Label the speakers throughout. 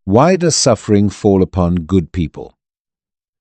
Speaker 1: Why does suffering fall upon good people?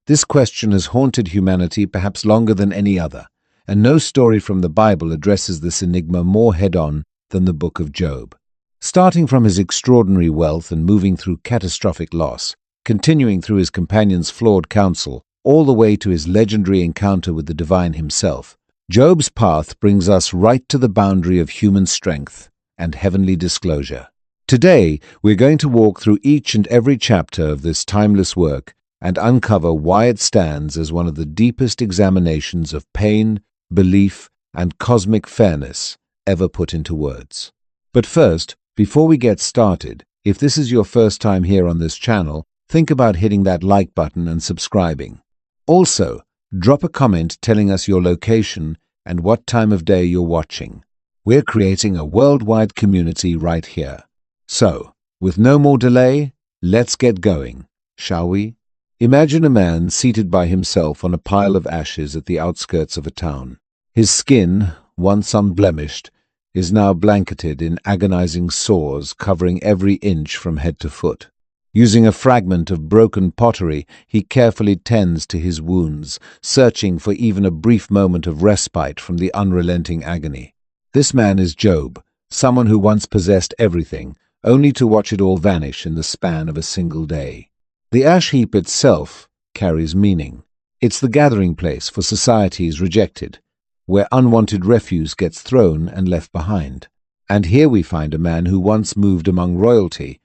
Speaker 1: This question has haunted humanity perhaps longer than any other, and no story from the Bible addresses this enigma more head-on than the book of Job. Starting from his extraordinary wealth and moving through catastrophic loss, continuing through his companion's flawed counsel, all the way to his legendary encounter with the divine himself, Job's path brings us right to the boundary of human strength and heavenly disclosure. Today, we're going to walk through each and every chapter of this timeless work and uncover why it stands as one of the deepest examinations of pain, belief, and cosmic fairness ever put into words. But first, before we get started, if this is your first time here on this channel, think about hitting that like button and subscribing. Also, drop a comment telling us your location and what time of day you're watching. We're creating a worldwide community right here. So, with no more delay, let's get going, shall we? Imagine a man seated by himself on a pile of ashes at the outskirts of a town. His skin, once unblemished, is now blanketed in agonizing sores covering every inch from head to foot. Using a fragment of broken pottery, he carefully tends to his wounds, searching for even a brief moment of respite from the unrelenting agony. This man is Job, someone who once possessed everything, only to watch it all vanish in the span of a single day. The ash heap itself carries meaning. It's the gathering place for societies rejected, where unwanted refuse gets thrown and left behind. And here we find a man who once moved among royalty,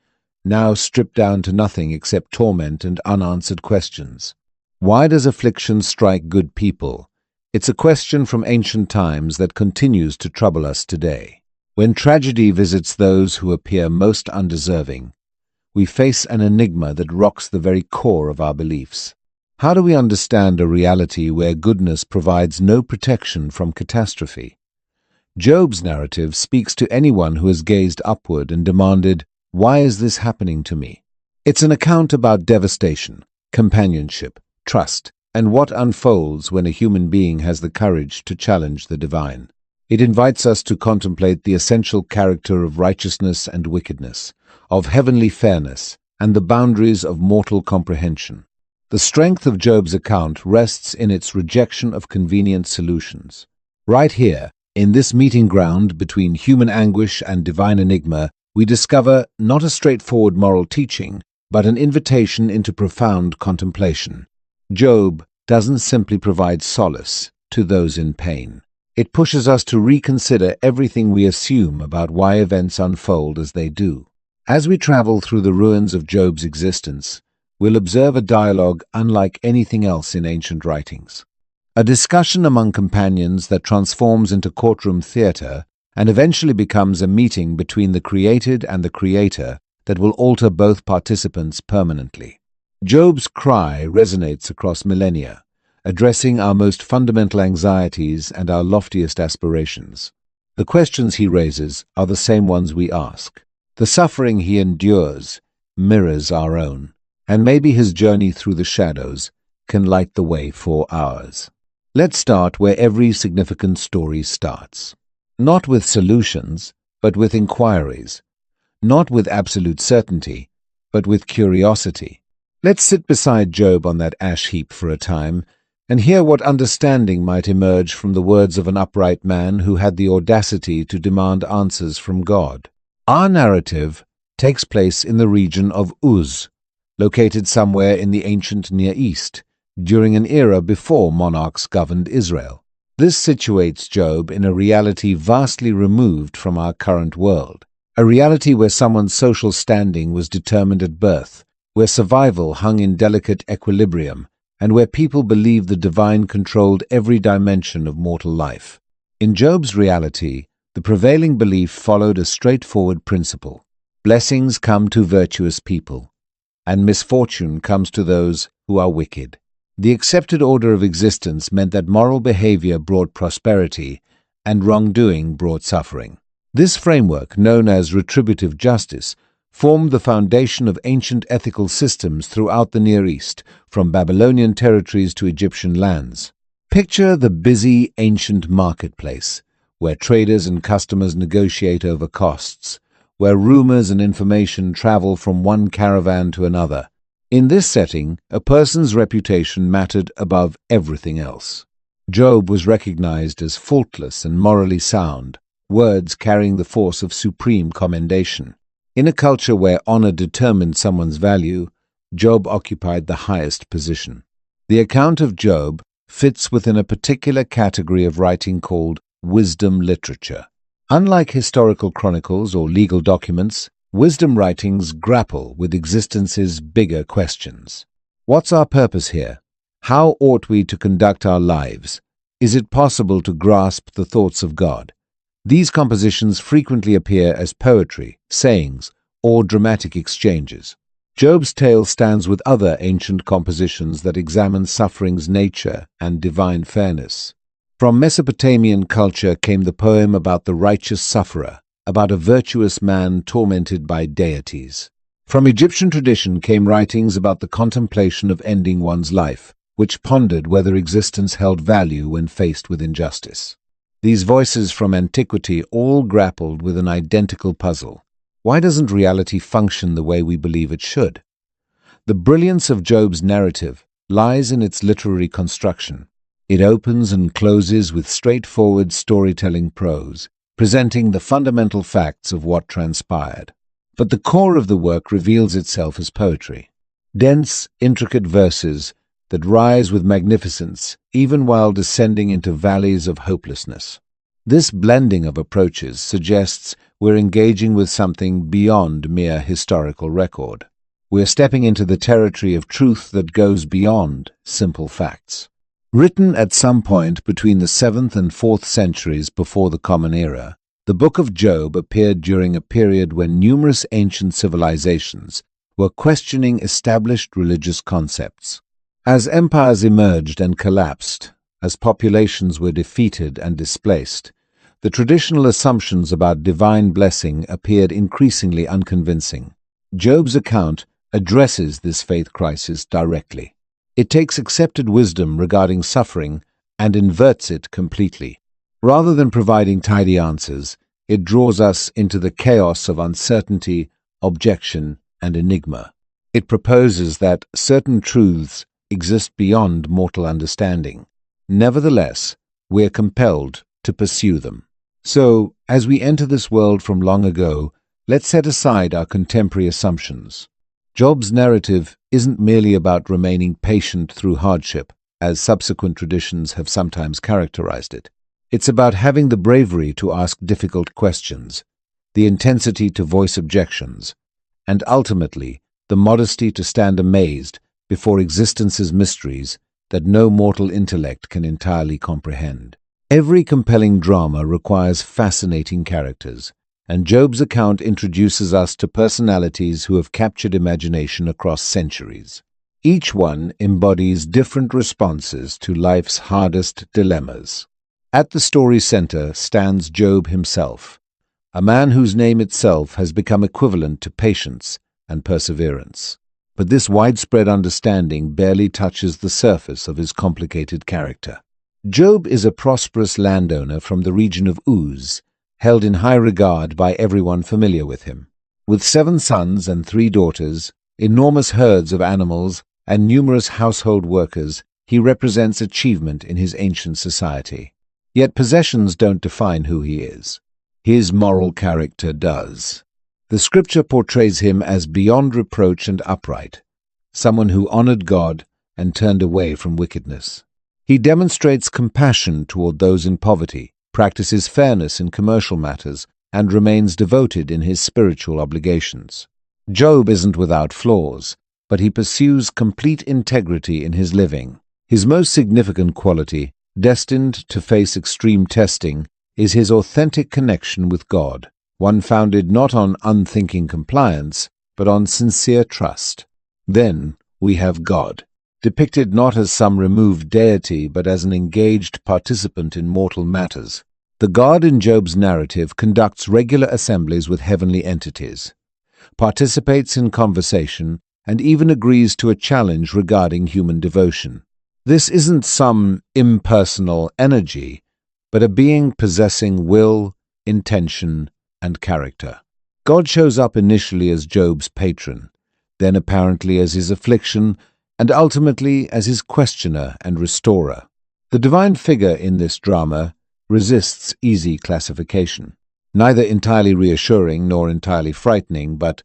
Speaker 1: now stripped down to nothing except torment and unanswered questions. Why does affliction strike good people? It's a question from ancient times that continues to trouble us today. When tragedy visits those who appear most undeserving, we face an enigma that rocks the very core of our beliefs. How do we understand a reality where goodness provides no protection from catastrophe? Job's narrative speaks to anyone who has gazed upward and demanded, "Why is this happening to me?" It's an account about devastation, companionship, trust, and what unfolds when a human being has the courage to challenge the divine. It invites us to contemplate the essential character of righteousness and wickedness, of heavenly fairness, and the boundaries of mortal comprehension. The strength of Job's account rests in its rejection of convenient solutions. Right here, in this meeting ground between human anguish and divine enigma, we discover not a straightforward moral teaching, but an invitation into profound contemplation. Job doesn't simply provide solace to those in pain. It pushes us to reconsider everything we assume about why events unfold as they do. As we travel through the ruins of Job's existence, we'll observe a dialogue unlike anything else in ancient writings. A discussion among companions that transforms into courtroom theater and eventually becomes a meeting between the created and the creator that will alter both participants permanently. Job's cry resonates across millennia, addressing our most fundamental anxieties and our loftiest aspirations. The questions he raises are the same ones we ask. The suffering he endures mirrors our own, and maybe his journey through the shadows can light the way for ours. Let's start where every significant story starts. Not with solutions, but with inquiries. Not with absolute certainty, but with curiosity. Let's sit beside Job on that ash heap for a time and hear what understanding might emerge from the words of an upright man who had the audacity to demand answers from God. Our narrative takes place in the region of Uz, located somewhere in the ancient Near East, during an era before monarchs governed Israel. This situates Job in a reality vastly removed from our current world, a reality where someone's social standing was determined at birth, where survival hung in delicate equilibrium, and where people believed the divine controlled every dimension of mortal life. In Job's reality, the prevailing belief followed a straightforward principle. Blessings come to virtuous people, and misfortune comes to those who are wicked. The accepted order of existence meant that moral behavior brought prosperity, and wrongdoing brought suffering. This framework, known as retributive justice, formed the foundation of ancient ethical systems throughout the Near East, from Babylonian territories to Egyptian lands. Picture the busy ancient marketplace, where traders and customers negotiate over costs, where rumors and information travel from one caravan to another. In this setting, a person's reputation mattered above everything else. Job was recognized as faultless and morally sound, words carrying the force of supreme commendation. In a culture where honor determined someone's value, Job occupied the highest position. The account of Job fits within a particular category of writing called wisdom literature. Unlike historical chronicles or legal documents, wisdom writings grapple with existence's bigger questions. What's our purpose here? How ought we to conduct our lives? Is it possible to grasp the thoughts of God? These compositions frequently appear as poetry, sayings, or dramatic exchanges. Job's tale stands with other ancient compositions that examine suffering's nature and divine fairness. From Mesopotamian culture came the poem about the righteous sufferer, about a virtuous man tormented by deities. From Egyptian tradition came writings about the contemplation of ending one's life, which pondered whether existence held value when faced with injustice. These voices from antiquity all grappled with an identical puzzle. Why doesn't reality function the way we believe it should? The brilliance of Job's narrative lies in its literary construction. It opens and closes with straightforward storytelling prose, presenting the fundamental facts of what transpired. But the core of the work reveals itself as poetry. Dense, intricate verses that rise with magnificence even while descending into valleys of hopelessness. This blending of approaches suggests we're engaging with something beyond mere historical record. We're stepping into the territory of truth that goes beyond simple facts. Written at some point between the 7th and 4th centuries before the Common Era, the Book of Job appeared during a period when numerous ancient civilizations were questioning established religious concepts. As empires emerged and collapsed, as populations were defeated and displaced, the traditional assumptions about divine blessing appeared increasingly unconvincing. Job's account addresses this faith crisis directly. It takes accepted wisdom regarding suffering and inverts it completely. Rather than providing tidy answers, it draws us into the chaos of uncertainty, objection, and enigma. It proposes that certain truths exist beyond mortal understanding. Nevertheless, we are compelled to pursue them. So, as we enter this world from long ago, let's set aside our contemporary assumptions. Job's narrative isn't merely about remaining patient through hardship, as subsequent traditions have sometimes characterized it. It's about having the bravery to ask difficult questions, the intensity to voice objections, and ultimately the modesty to stand amazed before existence's mysteries that no mortal intellect can entirely comprehend. Every compelling drama requires fascinating characters, and Job's account introduces us to personalities who have captured imagination across centuries. Each one embodies different responses to life's hardest dilemmas. At the story's center stands Job himself, a man whose name itself has become equivalent to patience and perseverance. But this widespread understanding barely touches the surface of his complicated character. Job is a prosperous landowner from the region of Uz, held in high regard by everyone familiar with him. With 7 sons and 3 daughters, enormous herds of animals, and numerous household workers, he represents achievement in his ancient society. Yet possessions don't define who he is. His moral character does. The scripture portrays him as beyond reproach and upright, someone who honored God and turned away from wickedness. He demonstrates compassion toward those in poverty, practices fairness in commercial matters, and remains devoted in his spiritual obligations. Job isn't without flaws, but he pursues complete integrity in his living. His most significant quality, destined to face extreme testing, is his authentic connection with God, one founded not on unthinking compliance, but on sincere trust. Then we have God, depicted not as some removed deity, but as an engaged participant in mortal matters. The God in Job's narrative conducts regular assemblies with heavenly entities, participates in conversation, and even agrees to a challenge regarding human devotion. This isn't some impersonal energy, but a being possessing will, intention, and character. God shows up initially as Job's patron, then apparently as his affliction, and ultimately as his questioner and restorer. The divine figure in this drama resists easy classification, neither entirely reassuring nor entirely frightening, but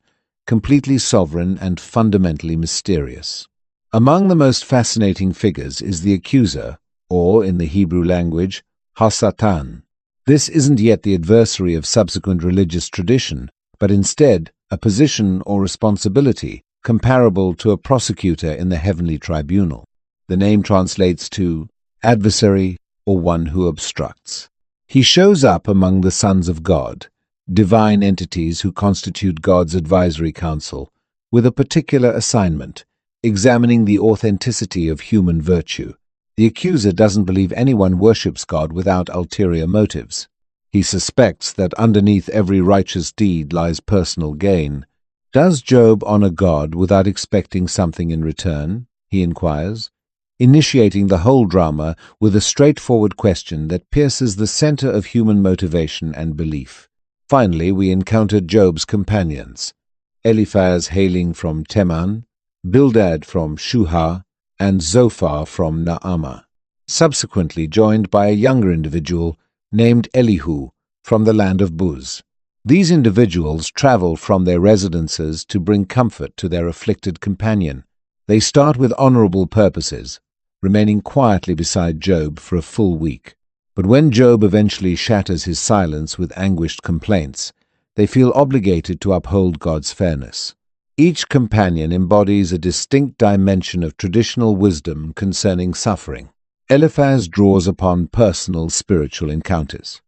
Speaker 1: completely sovereign and fundamentally mysterious. Among the most fascinating figures is the accuser, or, in the Hebrew language, Hasatan. This isn't yet the adversary of subsequent religious tradition, but instead a position or responsibility comparable to a prosecutor in the heavenly tribunal. The name translates to adversary or one who obstructs. He shows up among the sons of God, divine entities who constitute God's advisory council, with a particular assignment, examining the authenticity of human virtue. The accuser doesn't believe anyone worships God without ulterior motives. He suspects that underneath every righteous deed lies personal gain. Does Job honor God without expecting something in return? He inquires, initiating the whole drama with a straightforward question that pierces the center of human motivation and belief. Finally, we encounter Job's companions, Eliphaz hailing from Teman, Bildad from Shuhah, and Zophar from Naamah, subsequently joined by a younger individual named Elihu from the land of Buz. These individuals travel from their residences to bring comfort to their afflicted companion. They start with honorable purposes, remaining quietly beside Job for a full week. But when Job eventually shatters his silence with anguished complaints, they feel obligated to uphold God's fairness. Each companion embodies a distinct dimension of traditional wisdom concerning suffering. Eliphaz draws upon personal spiritual encounters.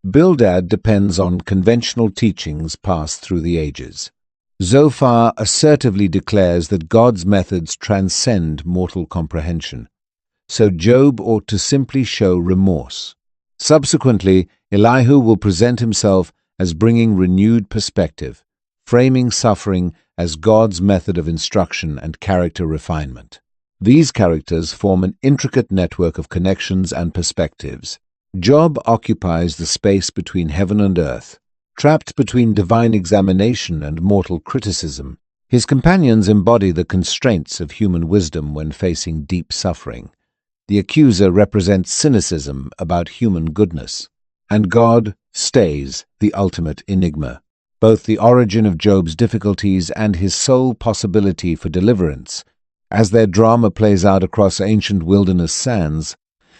Speaker 1: Bildad depends on conventional teachings passed through the ages. Zophar assertively declares that God's methods transcend mortal comprehension, so Job ought to simply show remorse. Subsequently, Elihu will present himself as bringing renewed perspective, framing suffering as God's method of instruction and character refinement. These characters form an intricate network of connections and perspectives. Job occupies the space between heaven and earth, trapped between divine examination and mortal criticism. His companions embody the constraints of human wisdom when facing deep suffering. The accuser represents cynicism about human goodness, and God stays the ultimate enigma. Both the origin of Job's difficulties and his sole possibility for deliverance. As their drama plays out across ancient wilderness sands,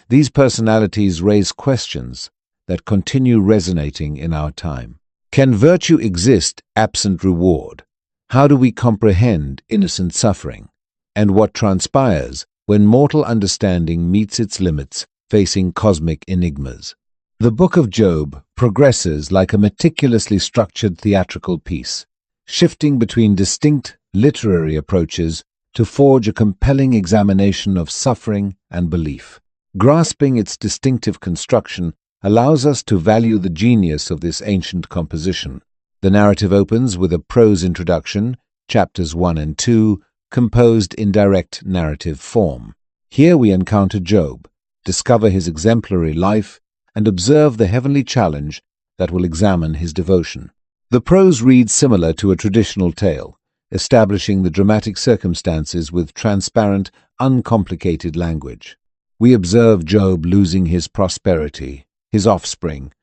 Speaker 1: these personalities raise questions that continue resonating in our time. Can virtue exist absent reward? How do we comprehend innocent suffering? And what transpires when mortal understanding meets its limits, facing cosmic enigmas? The Book of Job progresses like a meticulously structured theatrical piece, shifting between distinct literary approaches to forge a compelling examination of suffering and belief. Grasping its distinctive construction allows us to value the genius of this ancient composition. The narrative opens with a prose introduction, chapters 1 and 2, composed in direct narrative form. Here we encounter Job, discover his exemplary life, and observe the heavenly challenge that will examine his devotion. The prose reads similar to a traditional tale, establishing the dramatic circumstances with transparent, uncomplicated language. We observe Job losing his prosperity, his offspring,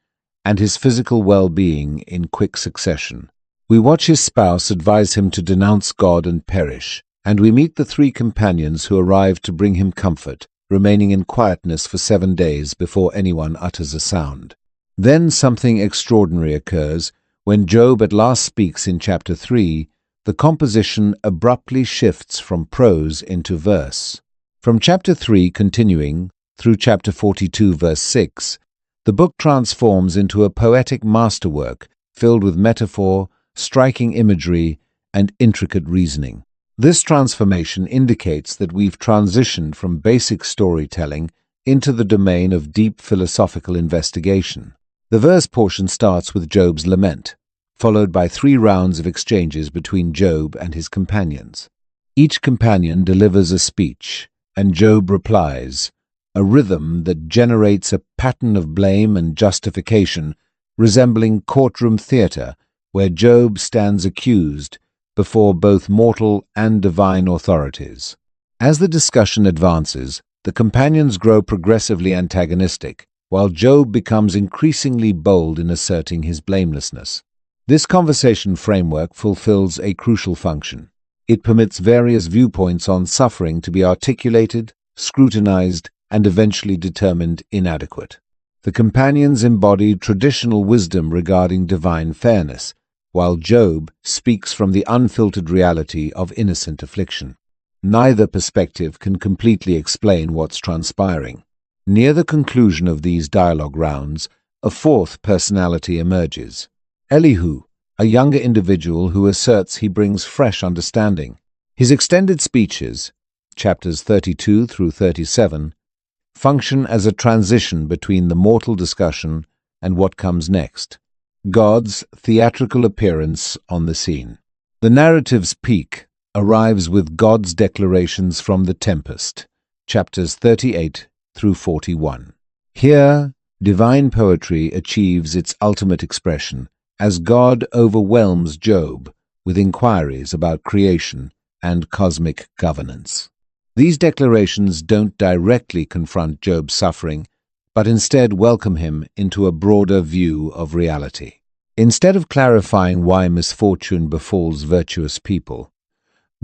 Speaker 1: and his physical well-being in quick succession. We watch his spouse advise him to denounce God and perish, and we meet the three companions who arrive to bring him comfort, remaining in quietness for 7 days before anyone utters a sound. Then something extraordinary occurs. When Job at last speaks in chapter 3, the composition abruptly shifts from prose into verse. From chapter 3 continuing through chapter 42 verse 6, the book transforms into a poetic masterwork filled with metaphor, striking imagery, and intricate reasoning. This transformation indicates that we've transitioned from basic storytelling into the domain of deep philosophical investigation. The verse portion starts with Job's lament, followed by 3 rounds of exchanges between Job and his companions. Each companion delivers a speech, and Job replies, a rhythm that generates a pattern of blame and justification resembling courtroom theater where Job stands accused before both mortal and divine authorities. As the discussion advances, the companions grow progressively antagonistic, while Job becomes increasingly bold in asserting his blamelessness. This conversation framework fulfills a crucial function. It permits various viewpoints on suffering to be articulated, scrutinized, and eventually determined inadequate. The companions embody traditional wisdom regarding divine fairness, while Job speaks from the unfiltered reality of innocent affliction. Neither perspective can completely explain what's transpiring. Near the conclusion of these dialogue rounds, a fourth personality emerges. Elihu, a younger individual who asserts he brings fresh understanding. His extended speeches, chapters 32 through 37, function as a transition between the mortal discussion and what comes next, God's theatrical appearance on the scene. The narrative's peak arrives with God's declarations from the Tempest, chapters 38 through 41. Here, divine poetry achieves its ultimate expression as God overwhelms Job with inquiries about creation and cosmic governance. These declarations don't directly confront Job's suffering, but instead welcome him into a broader view of reality. Instead of clarifying why misfortune befalls virtuous people,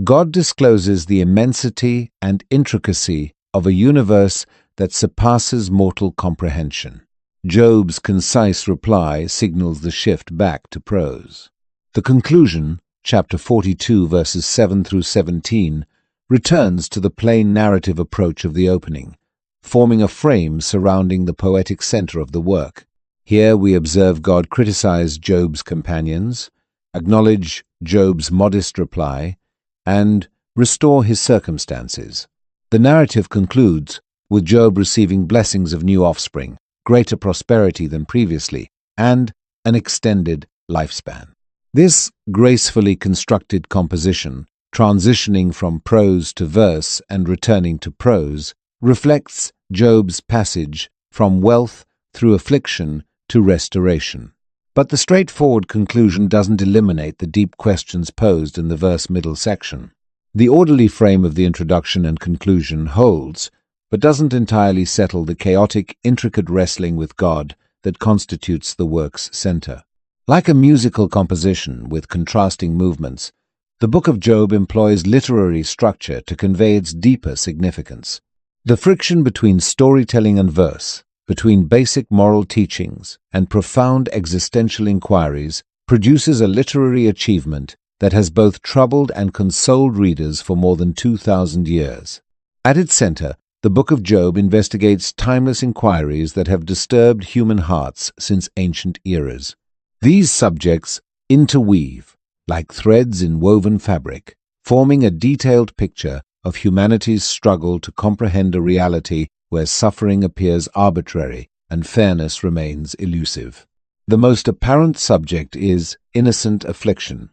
Speaker 1: God discloses the immensity and intricacy of a universe that surpasses mortal comprehension. Job's concise reply signals the shift back to prose. The conclusion, chapter 42, verses 7 through 17, returns to the plain narrative approach of the opening, forming a frame surrounding the poetic center of the work. Here we observe God criticize Job's companions, acknowledge Job's modest reply, and restore his circumstances. The narrative concludes with Job receiving blessings of new offspring, greater prosperity than previously, and an extended lifespan. This gracefully constructed composition, transitioning from prose to verse and returning to prose, reflects Job's passage from wealth through affliction to restoration. But the straightforward conclusion doesn't eliminate the deep questions posed in the verse middle section. The orderly frame of the introduction and conclusion holds, but doesn't entirely settle the chaotic, intricate wrestling with God that constitutes the work's center. Like a musical composition with contrasting movements, the Book of Job employs literary structure to convey its deeper significance. The friction between storytelling and verse, between basic moral teachings and profound existential inquiries, produces a literary achievement that has both troubled and consoled readers for more than 2,000 years. At its center, the Book of Job investigates timeless inquiries that have disturbed human hearts since ancient eras. These subjects interweave, like threads in woven fabric, forming a detailed picture of humanity's struggle to comprehend a reality where suffering appears arbitrary and fairness remains elusive. The most apparent subject is innocent affliction.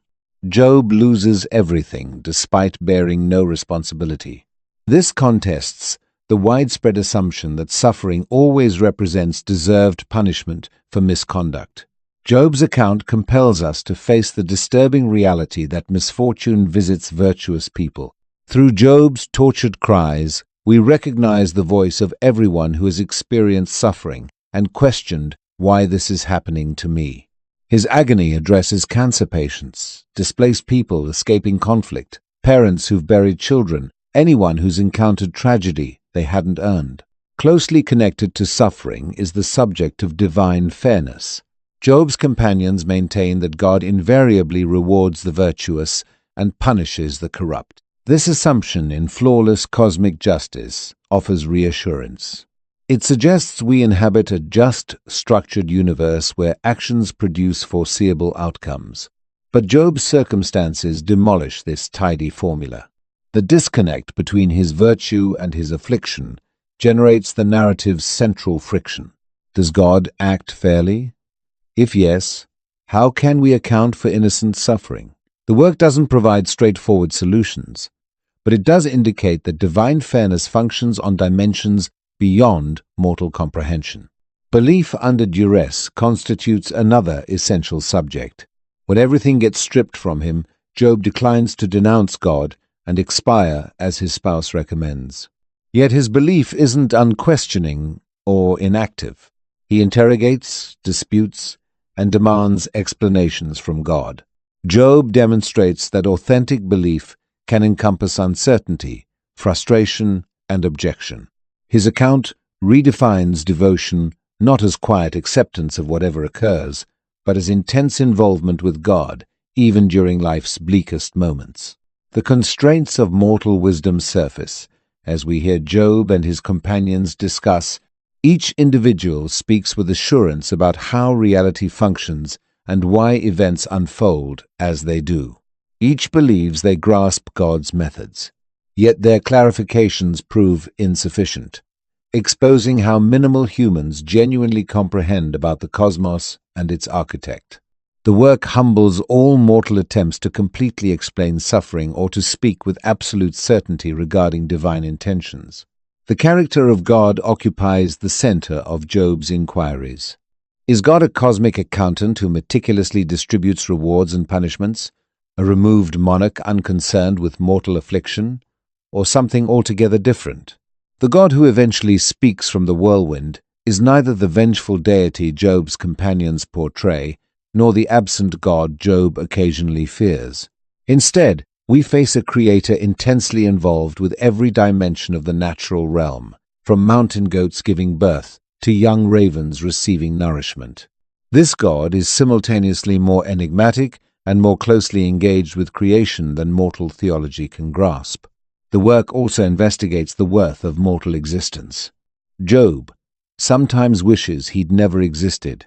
Speaker 1: Job loses everything despite bearing no responsibility. This contests the widespread assumption that suffering always represents deserved punishment for misconduct. Job's account compels us to face the disturbing reality that misfortune visits virtuous people. Through Job's tortured cries, we recognize the voice of everyone who has experienced suffering and questioned why this is happening to me. His agony addresses cancer patients, displaced people escaping conflict, parents who've buried children, anyone who's encountered tragedy they hadn't earned. Closely connected to suffering is the subject of divine fairness. Job's companions maintain that God invariably rewards the virtuous and punishes the corrupt. This assumption in flawless cosmic justice offers reassurance. It suggests we inhabit a just, structured universe where actions produce foreseeable outcomes. But Job's circumstances demolish this tidy formula. The disconnect between his virtue and his affliction generates the narrative's central friction. Does God act fairly? If yes, how can we account for innocent suffering? The work doesn't provide straightforward solutions, but it does indicate that divine fairness functions on dimensions beyond mortal comprehension. Belief under duress constitutes another essential subject. When everything gets stripped from him, Job declines to denounce God and expire as his spouse recommends. Yet his belief isn't unquestioning or inactive. He interrogates, disputes, and demands explanations from God. Job demonstrates that authentic belief can encompass uncertainty, frustration, and objection. His account redefines devotion not as quiet acceptance of whatever occurs, but as intense involvement with God, even during life's bleakest moments. The constraints of mortal wisdom surface as we hear Job and his companions discuss. Each individual speaks with assurance about how reality functions and why events unfold as they do. Each believes they grasp God's methods, yet their clarifications prove insufficient, exposing how minimal humans genuinely comprehend about the cosmos and its architect. The work humbles all mortal attempts to completely explain suffering or to speak with absolute certainty regarding divine intentions. The character of God occupies the center of Job's inquiries. Is God a cosmic accountant who meticulously distributes rewards and punishments, a removed monarch unconcerned with mortal affliction, or something altogether different? The God who eventually speaks from the whirlwind is neither the vengeful deity Job's companions portray, nor the absent God Job occasionally fears. Instead, we face a creator intensely involved with every dimension of the natural realm, from mountain goats giving birth to young ravens receiving nourishment. This God is simultaneously more enigmatic and more closely engaged with creation than mortal theology can grasp. The work also investigates the worth of mortal existence. Job sometimes wishes he'd never existed,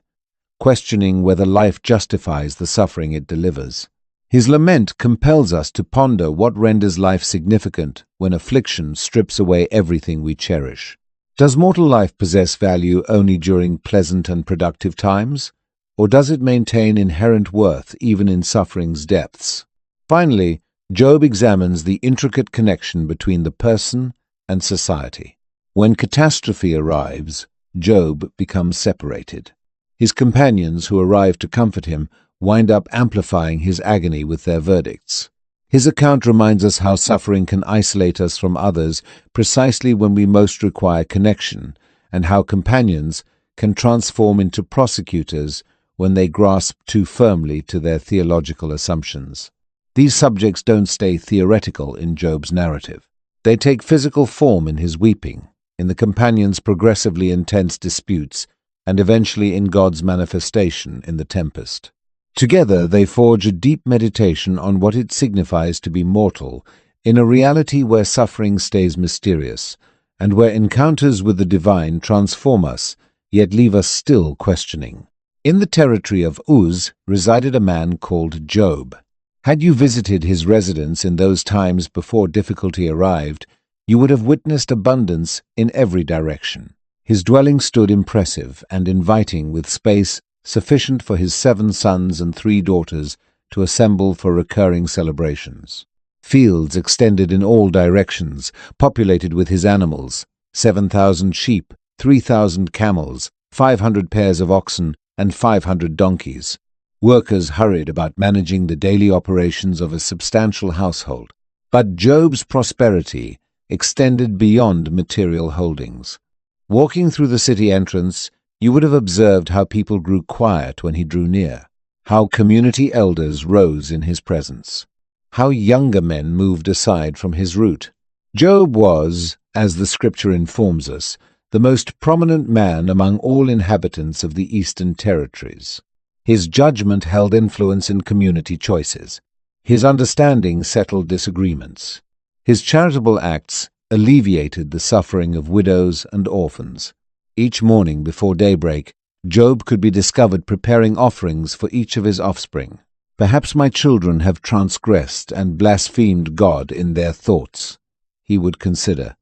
Speaker 1: questioning whether life justifies the suffering it delivers. His lament compels us to ponder what renders life significant when affliction strips away everything we cherish. Does mortal life possess value only during pleasant and productive times, or does it maintain inherent worth even in suffering's depths? Finally, Job examines the intricate connection between the person and society. When catastrophe arrives, Job becomes separated. His companions who arrive to comfort him wind up amplifying his agony with their verdicts. His account reminds us how suffering can isolate us from others precisely when we most require connection, and how companions can transform into prosecutors when they grasp too firmly to their theological assumptions. These subjects don't stay theoretical in Job's narrative. They take physical form in his weeping, in the companions' progressively intense disputes, and eventually in God's manifestation in the tempest. Together they forge a deep meditation on what it signifies to be mortal in a reality where suffering stays mysterious, and where encounters with the divine transform us, yet leave us still questioning. In the territory of Uz resided a man called Job. Had you visited his residence in those times before difficulty arrived, you would have witnessed abundance in every direction. His dwelling stood impressive and inviting, with space sufficient for his 7 sons and 3 daughters to assemble for recurring celebrations. Fields extended in all directions, populated with his animals, 7,000 sheep, 3,000 camels, 500 pairs of oxen, and 500 donkeys. Workers hurried about managing the daily operations of a substantial household. But Job's prosperity extended beyond material holdings. Walking through the city entrance, you would have observed how people grew quiet when he drew near, how community elders rose in his presence, how younger men moved aside from his route. Job was, as the scripture informs us, the most prominent man among all inhabitants of the eastern territories. His judgment held influence in community choices. His understanding settled disagreements. His charitable acts alleviated the suffering of widows and orphans. Each morning before daybreak, Job could be discovered preparing offerings for each of his offspring. "Perhaps my children have transgressed and blasphemed God in their thoughts," he would consider,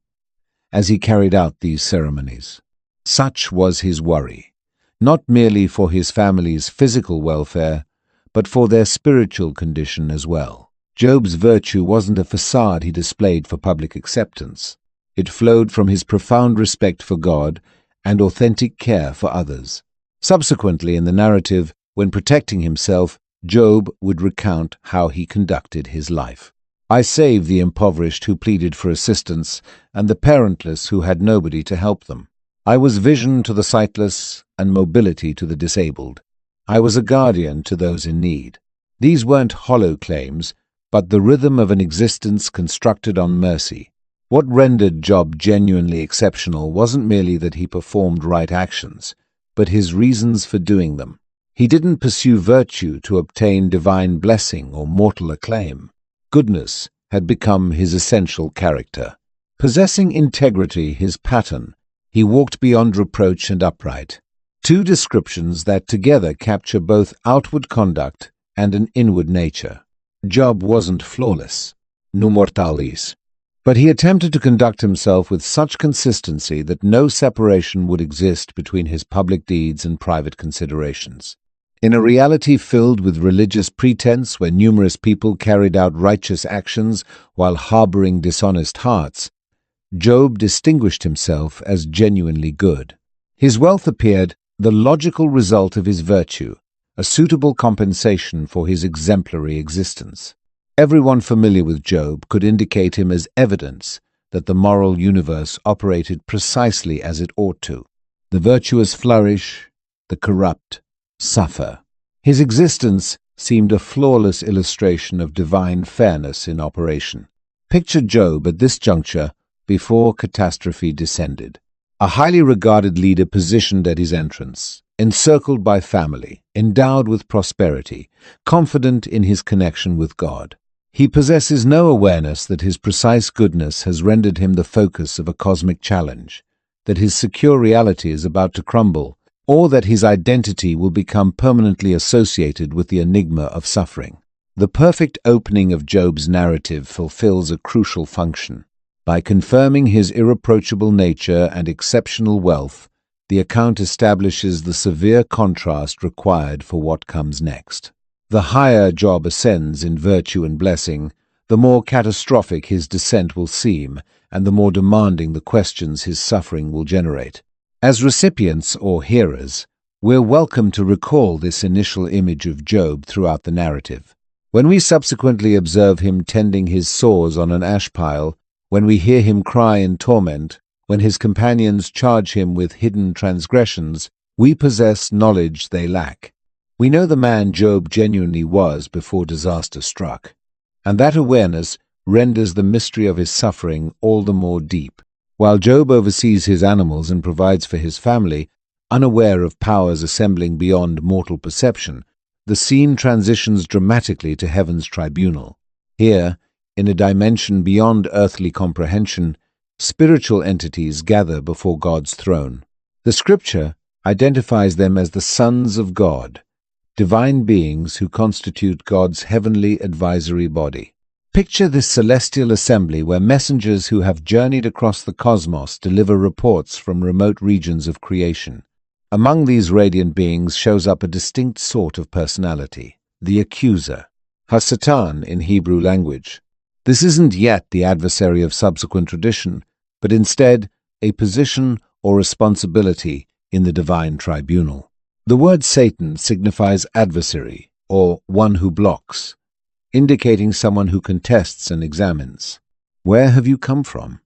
Speaker 1: as he carried out these ceremonies. Such was his worry, not merely for his family's physical welfare, but for their spiritual condition as well. Job's virtue wasn't a facade he displayed for public acceptance. It flowed from his profound respect for God and authentic care for others. Subsequently, in the narrative, when protecting himself, Job would recount how he conducted his life. I saved the impoverished who pleaded for assistance, and the parentless who had nobody to help them. I was vision to the sightless and mobility to the disabled. I was a guardian to those in need. These weren't hollow claims, but the rhythm of an existence constructed on mercy. What rendered Job genuinely exceptional wasn't merely that he performed right actions, but his reasons for doing them. He didn't pursue virtue to obtain divine blessing or mortal acclaim. Goodness had become his essential character. Possessing integrity his pattern, he walked beyond reproach and upright. Two descriptions that together capture both outward conduct and an inward nature. Job wasn't flawless, no mortalis, but he attempted to conduct himself with such consistency that no separation would exist between his public deeds and private considerations. In a reality filled with religious pretense where numerous people carried out righteous actions while harboring dishonest hearts, Job distinguished himself as genuinely good. His wealth appeared the logical result of his virtue, a suitable compensation for his exemplary existence. Everyone familiar with Job could indicate him as evidence that the moral universe operated precisely as it ought to. The virtuous flourish, the corrupt suffer. His existence seemed a flawless illustration of divine fairness in operation. Picture Job at this juncture before catastrophe descended. A highly regarded leader positioned at his entrance, encircled by family, endowed with prosperity, confident in his connection with God. He possesses no awareness that his precise goodness has rendered him the focus of a cosmic challenge, that his secure reality is about to crumble, or that his identity will become permanently associated with the enigma of suffering. The perfect opening of Job's narrative fulfills a crucial function. By confirming his irreproachable nature and exceptional wealth, the account establishes the severe contrast required for what comes next. The higher Job ascends in virtue and blessing, the more catastrophic his descent will seem, and the more demanding the questions his suffering will generate. As recipients or hearers, we're welcome to recall this initial image of Job throughout the narrative. When we subsequently observe him tending his sores on an ash pile, when we hear him cry in torment, when his companions charge him with hidden transgressions, we possess knowledge they lack. We know the man Job genuinely was before disaster struck, and that awareness renders the mystery of his suffering all the more deep. While Job oversees his animals and provides for his family, unaware of powers assembling beyond mortal perception, the scene transitions dramatically to heaven's tribunal. Here, in a dimension beyond earthly comprehension, spiritual entities gather before God's throne. The Scripture identifies them as the sons of God, divine beings who constitute God's heavenly advisory body. Picture this celestial assembly where messengers who have journeyed across the cosmos deliver reports from remote regions of creation. Among these radiant beings shows up a distinct sort of personality, the accuser, Hasatan in Hebrew language. This isn't yet the adversary of subsequent tradition, but instead a position or responsibility in the divine tribunal. The word Satan signifies adversary, or one who blocks, indicating someone who contests and examines. "Where have you come from?"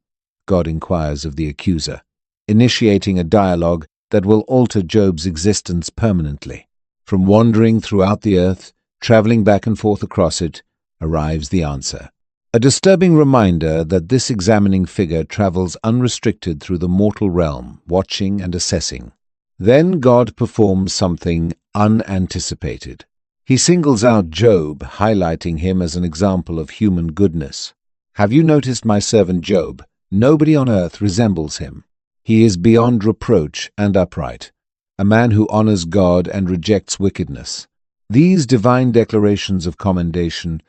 Speaker 1: God inquires of the accuser, initiating a dialogue that will alter Job's existence permanently. From wandering throughout the earth, traveling back and forth across it, arrives the answer. A disturbing reminder that this examining figure travels unrestricted through the mortal realm, watching and assessing. Then God performs something unanticipated. He singles out Job, highlighting him as an example of human goodness. "Have you noticed my servant Job? Nobody on earth resembles him. He is beyond reproach and upright, a man who honors God and rejects wickedness." These divine declarations of commendation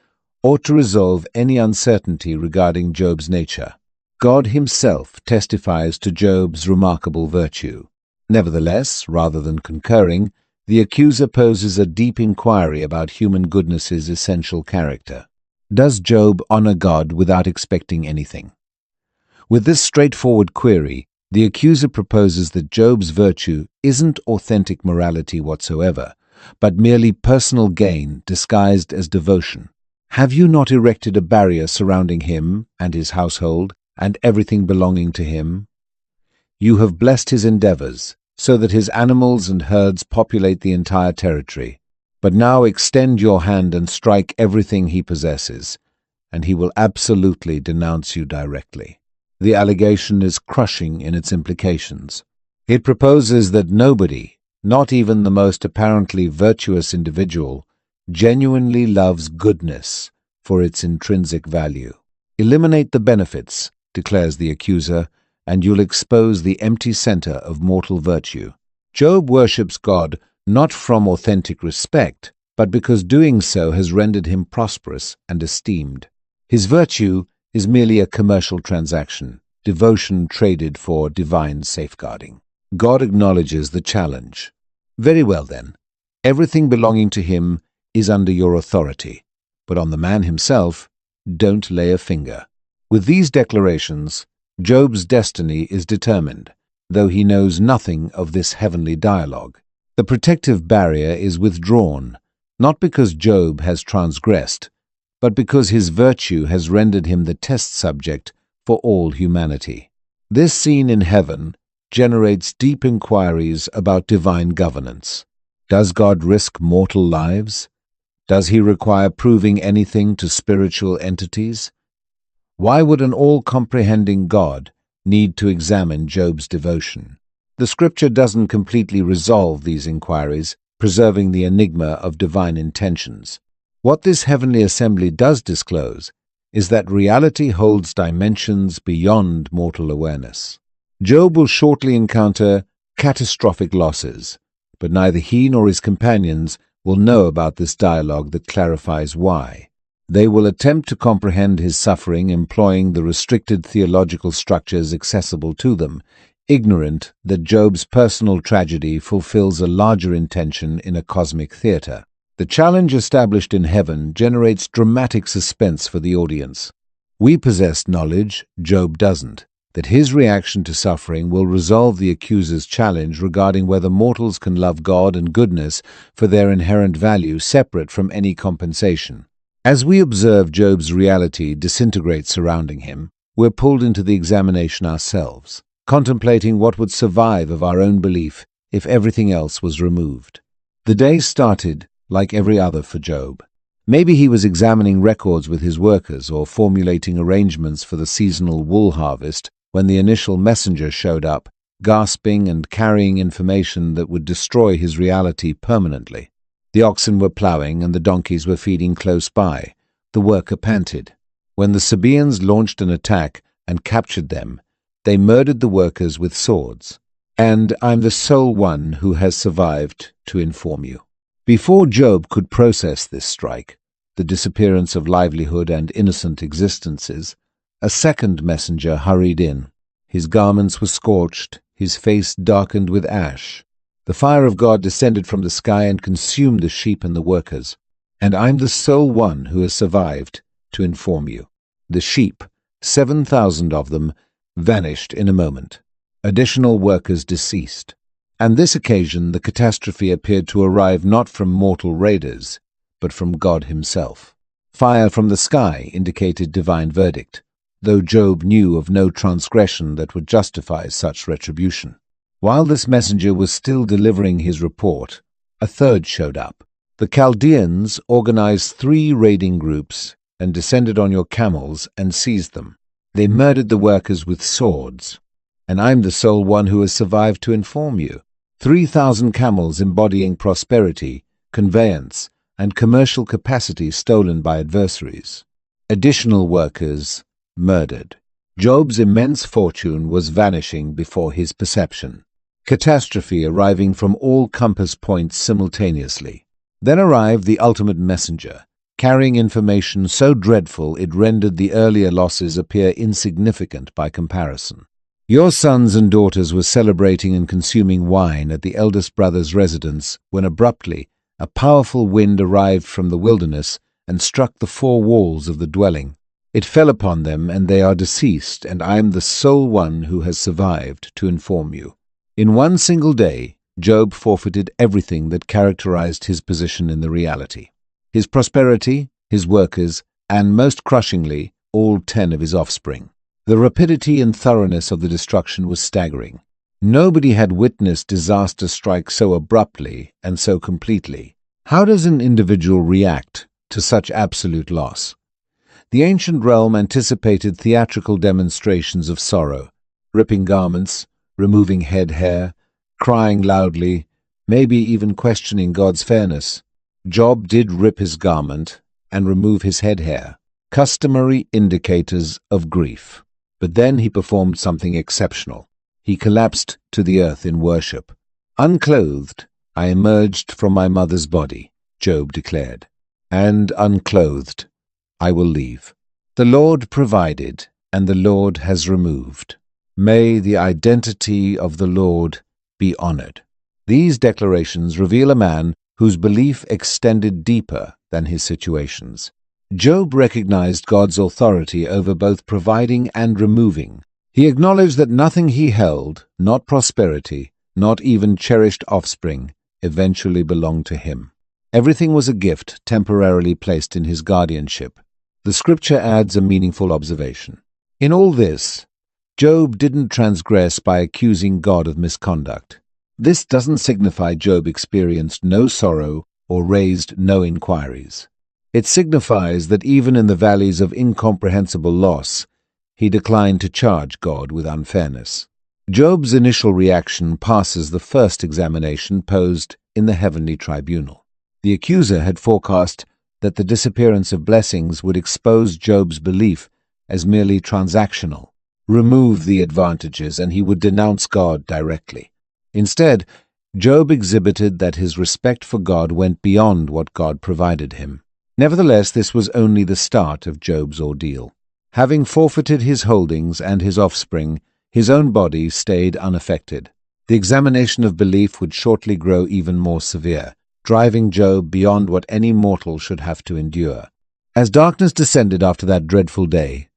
Speaker 1: ought to resolve any uncertainty regarding Job's nature. God himself testifies to Job's remarkable virtue. Nevertheless, rather than concurring, the accuser poses a deep inquiry about human goodness's essential character. Does Job honor God without expecting anything? With this straightforward query, the accuser proposes that Job's virtue isn't authentic morality whatsoever, but merely personal gain disguised as devotion. Have you not erected a barrier surrounding him and his household and everything belonging to him? You have blessed his endeavors, so that his animals and herds populate the entire territory. But now extend your hand and strike everything he possesses, and he will absolutely denounce you directly. The allegation is crushing in its implications. It proposes that nobody, not even the most apparently virtuous individual, genuinely loves goodness for its intrinsic value. Eliminate the benefits, declares the accuser, and you'll expose the empty center of mortal virtue. Job worships God not from authentic respect, but because doing so has rendered him prosperous and esteemed. His virtue is merely a commercial transaction, devotion traded for divine safeguarding. God acknowledges the challenge. Very well then, everything belonging to him is under your authority, but on the man himself, don't lay a finger. With these declarations, Job's destiny is determined, though he knows nothing of this heavenly dialogue. The protective barrier is withdrawn, not because Job has transgressed, but because his virtue has rendered him the test subject for all humanity. This scene in heaven generates deep inquiries about divine governance. Does God risk mortal lives? Does he require proving anything to spiritual entities? Why would an all-comprehending God need to examine Job's devotion? The scripture doesn't completely resolve these inquiries, preserving the enigma of divine intentions. What this heavenly assembly does disclose is that reality holds dimensions beyond mortal awareness. Job will shortly encounter catastrophic losses, but neither he nor his companions will know about this dialogue that clarifies why. They will attempt to comprehend his suffering employing the restricted theological structures accessible to them, ignorant that Job's personal tragedy fulfills a larger intention in a cosmic theater. The challenge established in heaven generates dramatic suspense for the audience. We possess knowledge, Job doesn't, that his reaction to suffering will resolve the accuser's challenge regarding whether mortals can love God and goodness for their inherent value separate from any compensation. As we observe Job's reality disintegrate surrounding him, we're pulled into the examination ourselves, contemplating what would survive of our own belief if everything else was removed. The day started like every other for Job. Maybe he was examining records with his workers or formulating arrangements for the seasonal wool harvest when the initial messenger showed up, gasping and carrying information that would destroy his reality permanently. The oxen were ploughing and the donkeys were feeding close by. The worker panted. When the Sabaeans launched an attack and captured them, they murdered the workers with swords. And I'm the sole one who has survived to inform you. Before Job could process this strike, the disappearance of livelihood and innocent existences, a second messenger hurried in. His garments were scorched, his face darkened with ash. The fire of God descended from the sky and consumed the sheep and the workers. And I'm the sole one who has survived to inform you. The sheep, 7,000 of them, vanished in a moment. Additional workers deceased. On this occasion the catastrophe appeared to arrive not from mortal raiders, but from God himself. Fire from the sky indicated divine verdict, though Job knew of no transgression that would justify such retribution. While this messenger was still delivering his report, a third showed up. The Chaldeans organized 3 raiding groups and descended on your camels and seized them. They murdered the workers with swords, and I'm the sole one who has survived to inform you. 3,000 camels embodying prosperity, conveyance, and commercial capacity stolen by adversaries. Additional workers murdered. Job's immense fortune was vanishing before his perception. Catastrophe arriving from all compass points simultaneously. Then arrived the ultimate messenger, carrying information so dreadful it rendered the earlier losses appear insignificant by comparison. Your sons and daughters were celebrating and consuming wine at the eldest brother's residence when abruptly a powerful wind arrived from the wilderness and struck the 4 walls of the dwelling. It fell upon them and they are deceased, and I am the sole one who has survived to inform you. In one single day, Job forfeited everything that characterized his position in the reality: his prosperity, his workers, and most crushingly, all 10 of his offspring. The rapidity and thoroughness of the destruction was staggering. Nobody had witnessed disaster strike so abruptly and so completely. How does an individual react to such absolute loss? The ancient realm anticipated theatrical demonstrations of sorrow, ripping garments, removing head hair, crying loudly, maybe even questioning God's fairness. Job did rip his garment and remove his head hair, customary indicators of grief. But then he performed something exceptional. He collapsed to the earth in worship. "Unclothed, I emerged from my mother's body," Job declared, "and unclothed I will leave. The Lord provided, and the Lord has removed. May the identity of the Lord be honored." These declarations reveal a man whose belief extended deeper than his situations. Job recognized God's authority over both providing and removing. He acknowledged that nothing he held, not prosperity, not even cherished offspring, eventually belonged to him. Everything was a gift temporarily placed in his guardianship. The scripture adds a meaningful observation. In all this, Job didn't transgress by accusing God of misconduct. This doesn't signify Job experienced no sorrow or raised no inquiries. It signifies that even in the valleys of incomprehensible loss, he declined to charge God with unfairness. Job's initial reaction passes the first examination posed in the heavenly tribunal. The accuser had forecast that the disappearance of blessings would expose Job's belief as merely transactional, remove the advantages, and he would denounce God directly. Instead, Job exhibited that his respect for God went beyond what God provided him. Nevertheless, this was only the start of Job's ordeal. Having forfeited his holdings and his offspring, his own body stayed unaffected. The examination of belief would shortly grow even more severe, driving Job beyond what any mortal should have to endure. As darkness descended after that dreadful day,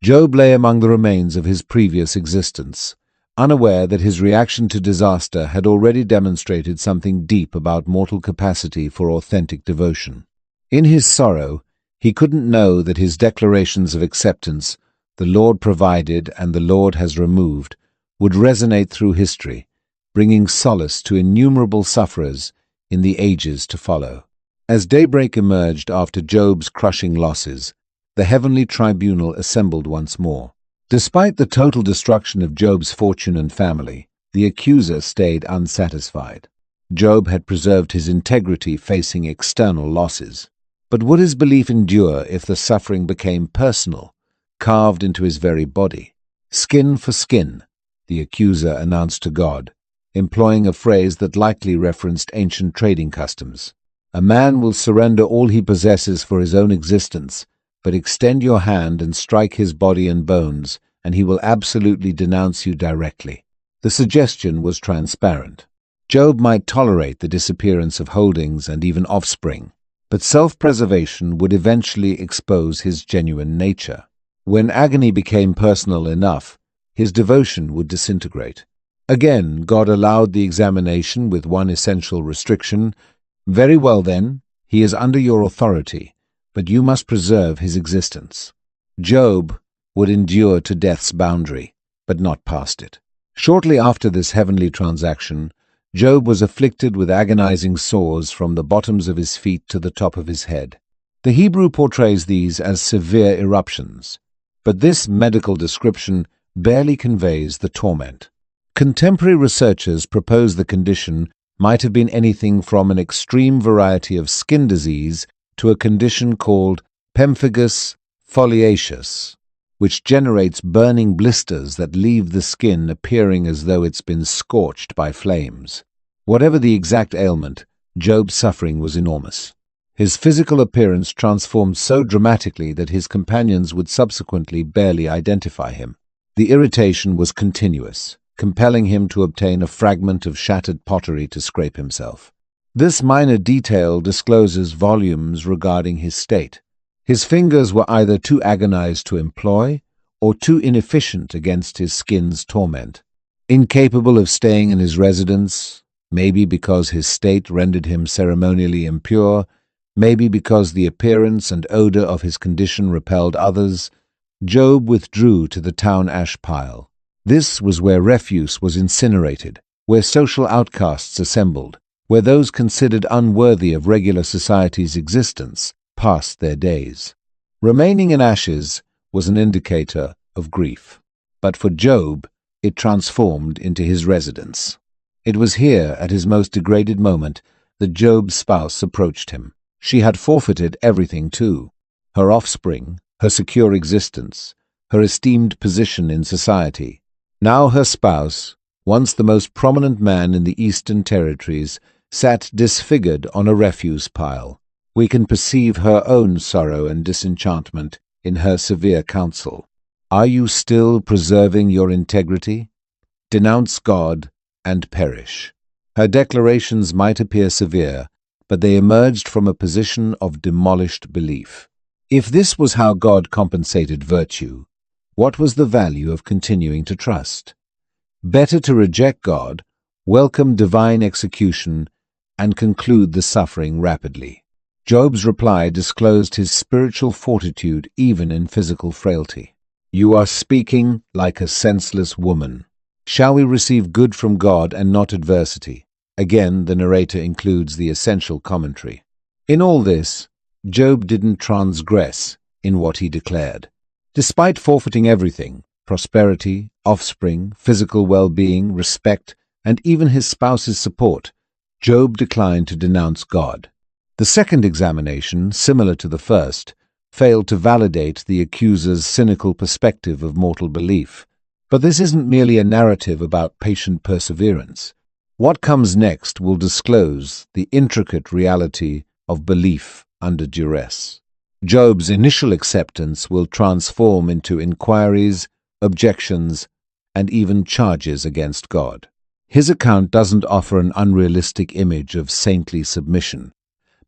Speaker 1: Job lay among the remains of his previous existence, unaware that his reaction to disaster had already demonstrated something deep about mortal capacity for authentic devotion. In his sorrow, he couldn't know that his declarations of acceptance, "The Lord provided and the Lord has removed," would resonate through history, bringing solace to innumerable sufferers in the ages to follow. As daybreak emerged after Job's crushing losses, the heavenly tribunal assembled once more. Despite the total destruction of Job's fortune and family, the accuser stayed unsatisfied. Job had preserved his integrity facing external losses. But would his belief endure if the suffering became personal, carved into his very body? "Skin for skin," the accuser announced to God, employing a phrase that likely referenced ancient trading customs. "A man will surrender all he possesses for his own existence, but extend your hand and strike his body and bones, and he will absolutely denounce you directly." The suggestion was transparent. Job might tolerate the disappearance of holdings and even offspring, but self-preservation would eventually expose his genuine nature. When agony became personal enough, his devotion would disintegrate. Again, God allowed the examination with one essential restriction. "Very well then, he is under your authority, but you must preserve his existence." Job would endure to death's boundary, but not past it. Shortly after this heavenly transaction, Job was afflicted with agonizing sores from the bottoms of his feet to the top of his head. The Hebrew portrays these as severe eruptions, but this medical description barely conveys the torment. Contemporary researchers propose the condition might have been anything from an extreme variety of skin disease to a condition called pemphigus foliaceus, which generates burning blisters that leave the skin appearing as though it's been scorched by flames. Whatever the exact ailment, Job's suffering was enormous. His physical appearance transformed so dramatically that his companions would subsequently barely identify him. The irritation was continuous, compelling him to obtain a fragment of shattered pottery to scrape himself. This minor detail discloses volumes regarding his state. His fingers were either too agonized to employ or too inefficient against his skin's torment. Incapable of staying in his residence, maybe because his state rendered him ceremonially impure, maybe because the appearance and odor of his condition repelled others, Job withdrew to the town ash pile. This was where refuse was incinerated, where social outcasts assembled, where those considered unworthy of regular society's existence passed their days. Remaining in ashes was an indicator of grief. But for Job, it transformed into his residence. It was here, at his most degraded moment, that Job's spouse approached him. She had forfeited everything too: her offspring, her secure existence, her esteemed position in society. Now her spouse, once the most prominent man in the Eastern Territories, sat disfigured on a refuse pile. We can perceive her own sorrow and disenchantment in her severe counsel. Are you still preserving your integrity? Denounce God and perish. Her declarations might appear severe, but they emerged from a position of demolished belief. If this was how God compensated virtue, what was the value of continuing to trust? Better to reject God, welcome divine execution, and conclude the suffering rapidly. Job's reply disclosed his spiritual fortitude even in physical frailty. You are speaking like a senseless woman. Shall we receive good from God and not adversity? Again, the narrator includes the essential commentary. In all this, Job didn't transgress in what he declared. Despite forfeiting everything, prosperity, offspring, physical well-being, respect, and even his spouse's support, Job declined to denounce God. The second examination, similar to the first, failed to validate the accuser's cynical perspective of mortal belief. But this isn't merely a narrative about patient perseverance. What comes next will disclose the intricate reality of belief under duress. Job's initial acceptance will transform into inquiries, objections, and even charges against God. His account doesn't offer an unrealistic image of saintly submission,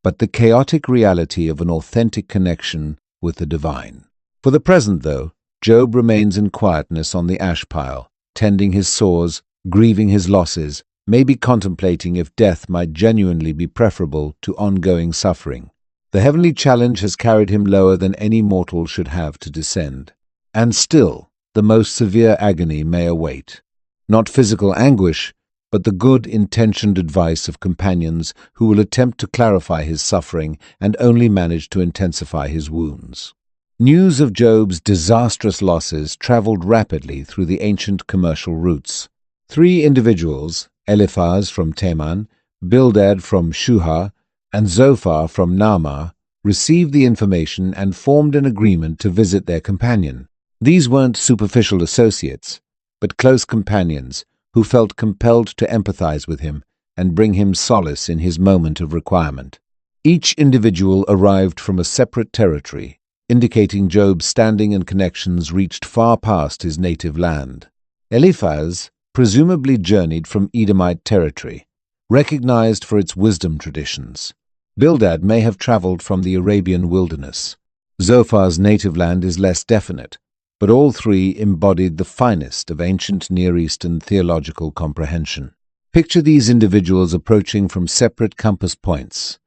Speaker 1: but the chaotic reality of an authentic connection with the divine. For the present, though, Job remains in quietness on the ash pile, tending his sores, grieving his losses, maybe contemplating if death might genuinely be preferable to ongoing suffering. The heavenly challenge has carried him lower than any mortal should have to descend. And still, the most severe agony may await. Not physical anguish, but the good-intentioned advice of companions who will attempt to clarify his suffering and only manage to intensify his wounds. News of Job's disastrous losses traveled rapidly through the ancient commercial routes. 3 individuals, Eliphaz from Teman, Bildad from Shuhah, and Zophar from Naamah, received the information and formed an agreement to visit their companion. These weren't superficial associates, but close companions who felt compelled to empathize with him and bring him solace in his moment of requirement. Each individual arrived from a separate territory, indicating Job's standing and connections reached far past his native land. Eliphaz presumably journeyed from Edomite territory, recognized for its wisdom traditions. Bildad may have traveled from the Arabian wilderness. Zophar's native land is less definite, but all 3 embodied the finest of ancient Near Eastern theological comprehension. Picture these individuals approaching from separate compass points,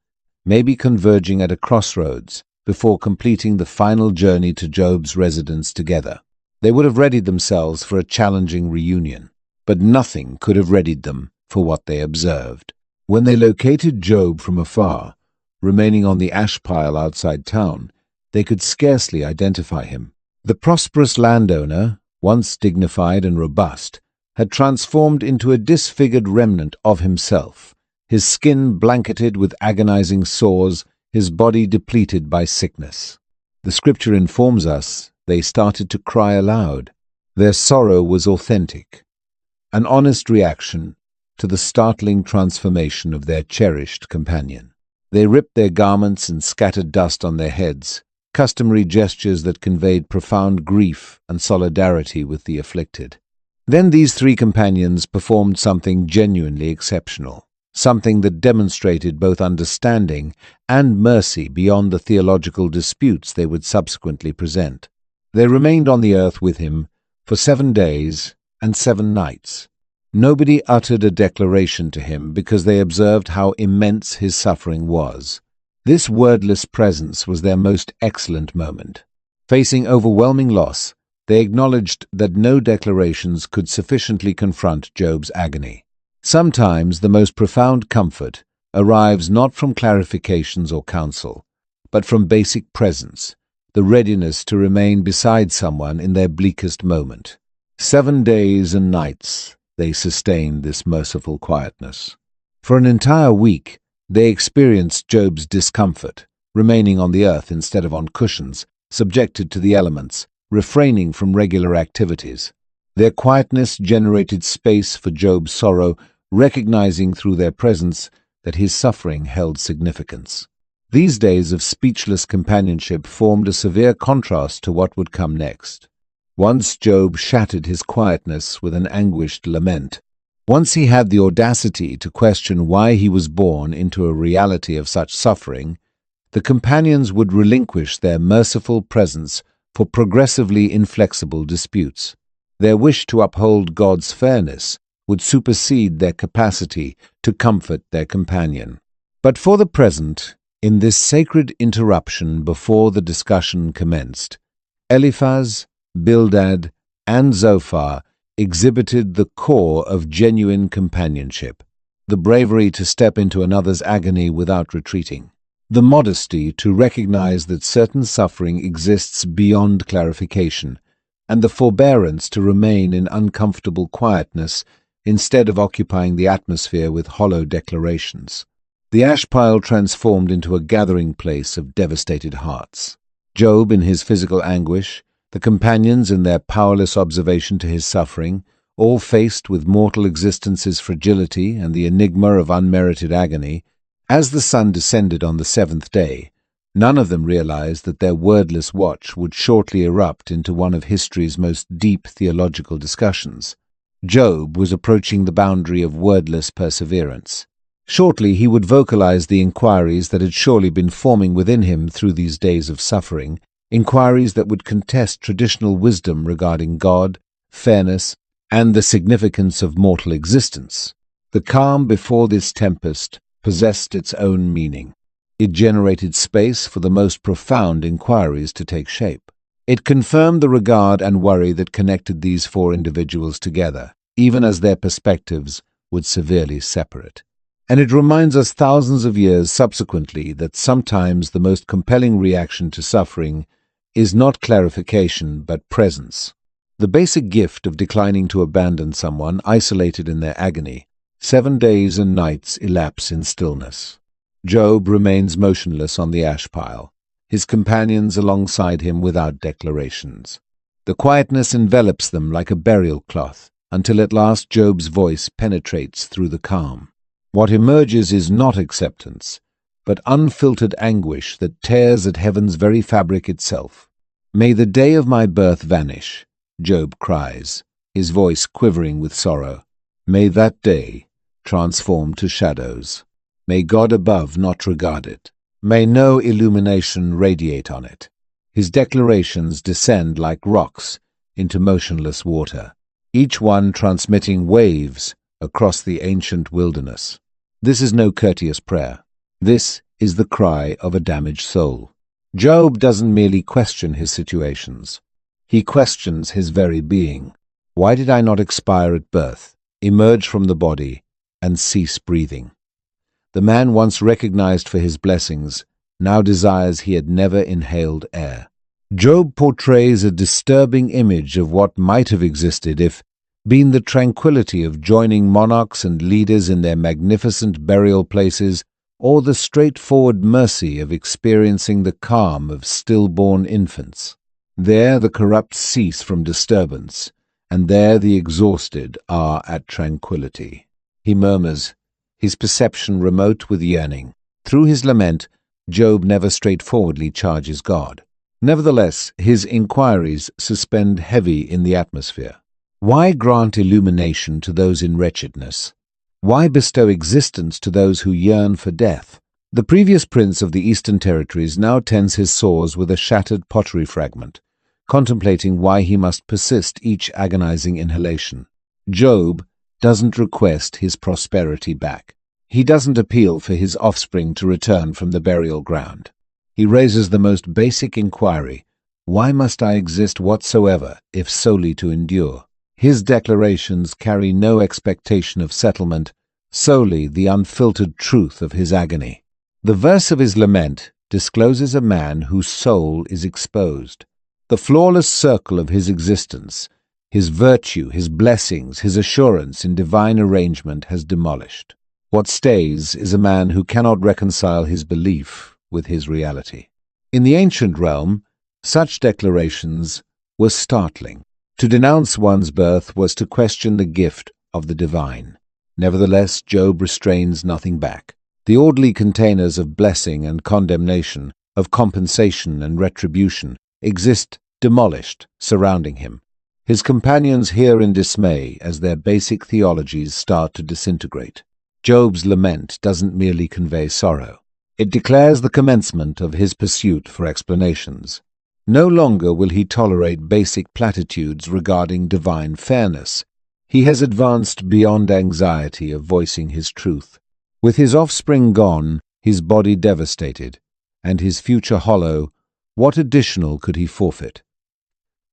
Speaker 1: maybe converging at a crossroads before completing the final journey to Job's residence together. They would have readied themselves for a challenging reunion, but nothing could have readied them for what they observed. When they located Job from afar, remaining on the ash pile outside town, they could scarcely identify him. The prosperous landowner, once dignified and robust, had transformed into a disfigured remnant of himself, his skin blanketed with agonizing sores, his body depleted by sickness. The scripture informs us they started to cry aloud. Their sorrow was authentic, an honest reaction to the startling transformation of their cherished companion. They ripped their garments and scattered dust on their heads, customary gestures that conveyed profound grief and solidarity with the afflicted. Then these 3 companions performed something genuinely exceptional, something that demonstrated both understanding and mercy beyond the theological disputes they would subsequently present. They remained on the earth with him for 7 days and 7 nights. Nobody uttered a declaration to him because they observed how immense his suffering was. This wordless presence was their most excellent moment. Facing overwhelming loss, they acknowledged that no declarations could sufficiently confront Job's agony. Sometimes the most profound comfort arrives not from clarifications or counsel, but from basic presence, the readiness to remain beside someone in their bleakest moment. 7 days and nights they sustained this merciful quietness. For an entire week, they experienced Job's discomfort, remaining on the earth instead of on cushions, subjected to the elements, refraining from regular activities. Their quietness generated space for Job's sorrow, recognizing through their presence that his suffering held significance. These days of speechless companionship formed a severe contrast to what would come next. Once Job shattered his quietness with an anguished lament. Once he had the audacity to question why he was born into a reality of such suffering, the companions would relinquish their merciful presence for progressively inflexible disputes. Their wish to uphold God's fairness would supersede their capacity to comfort their companion. But for the present, in this sacred interruption before the discussion commenced, Eliphaz, Bildad, and Zophar exhibited the core of genuine companionship, the bravery to step into another's agony without retreating, the modesty to recognize that certain suffering exists beyond clarification, and the forbearance to remain in uncomfortable quietness instead of occupying the atmosphere with hollow declarations. The ash pile transformed into a gathering place of devastated hearts. Job in his physical anguish, the companions in their powerless observation to his suffering, all faced with mortal existence's fragility and the enigma of unmerited agony. As the sun descended on the 7th day, none of them realized that their wordless watch would shortly erupt into one of history's most deep theological discussions. Job was approaching the boundary of wordless perseverance. Shortly he would vocalize the inquiries that had surely been forming within him through these days of suffering, inquiries that would contest traditional wisdom regarding God, fairness, and the significance of mortal existence. The calm before this tempest possessed its own meaning. It generated space for the most profound inquiries to take shape. It confirmed the regard and worry that connected these 4 individuals together, even as their perspectives would severely separate. And it reminds us thousands of years subsequently that sometimes the most compelling reaction to suffering is not clarification but presence. The basic gift of declining to abandon someone isolated in their agony. 7 days and nights elapse in stillness. Job remains motionless on the ash pile, his companions alongside him without declarations. The quietness envelops them like a burial cloth, until at last Job's voice penetrates through the calm. What emerges is not acceptance, but unfiltered anguish that tears at heaven's very fabric itself. "May the day of my birth vanish," Job cries, his voice quivering with sorrow. "May that day transform to shadows. May God above not regard it. May no illumination radiate on it." His declarations descend like rocks into motionless water, each one transmitting waves across the ancient wilderness. This is no courteous prayer. This is the cry of a damaged soul. Job doesn't merely question his situations. He questions his very being. Why did I not expire at birth, emerge from the body, and cease breathing? The man once recognized for his blessings now desires he had never inhaled air. Job portrays a disturbing image of what might have existed if been the tranquility of joining monarchs and leaders in their magnificent burial places, or the straightforward mercy of experiencing the calm of stillborn infants. There the corrupt cease from disturbance, and there the exhausted are at tranquility. He murmurs, his perception remote with yearning. Through his lament, Job never straightforwardly charges God. Nevertheless, his inquiries suspend heavy in the atmosphere. Why grant illumination to those in wretchedness? Why bestow existence to those who yearn for death? The previous prince of the Eastern Territories now tends his sores with a shattered pottery fragment, contemplating why he must persist each agonizing inhalation. Job, doesn't request his prosperity back. He doesn't appeal for his offspring to return from the burial ground. He raises the most basic inquiry: why must I exist whatsoever, if solely to endure? His declarations carry no expectation of settlement, solely the unfiltered truth of his agony. The verse of his lament discloses a man whose soul is exposed. The flawless circle of his existence, his virtue, his blessings, his assurance in divine arrangement has demolished. What stays is a man who cannot reconcile his belief with his reality. In the ancient realm, such declarations were startling. To denounce one's birth was to question the gift of the divine. Nevertheless, Job restrains nothing back. The orderly containers of blessing and condemnation, of compensation and retribution, exist demolished, surrounding him. His companions hear in dismay as their basic theologies start to disintegrate. Job's lament doesn't merely convey sorrow. It declares the commencement of his pursuit for explanations. No longer will he tolerate basic platitudes regarding divine fairness. He has advanced beyond anxiety of voicing his truth. With his offspring gone, his body devastated, and his future hollow, what additional could he forfeit?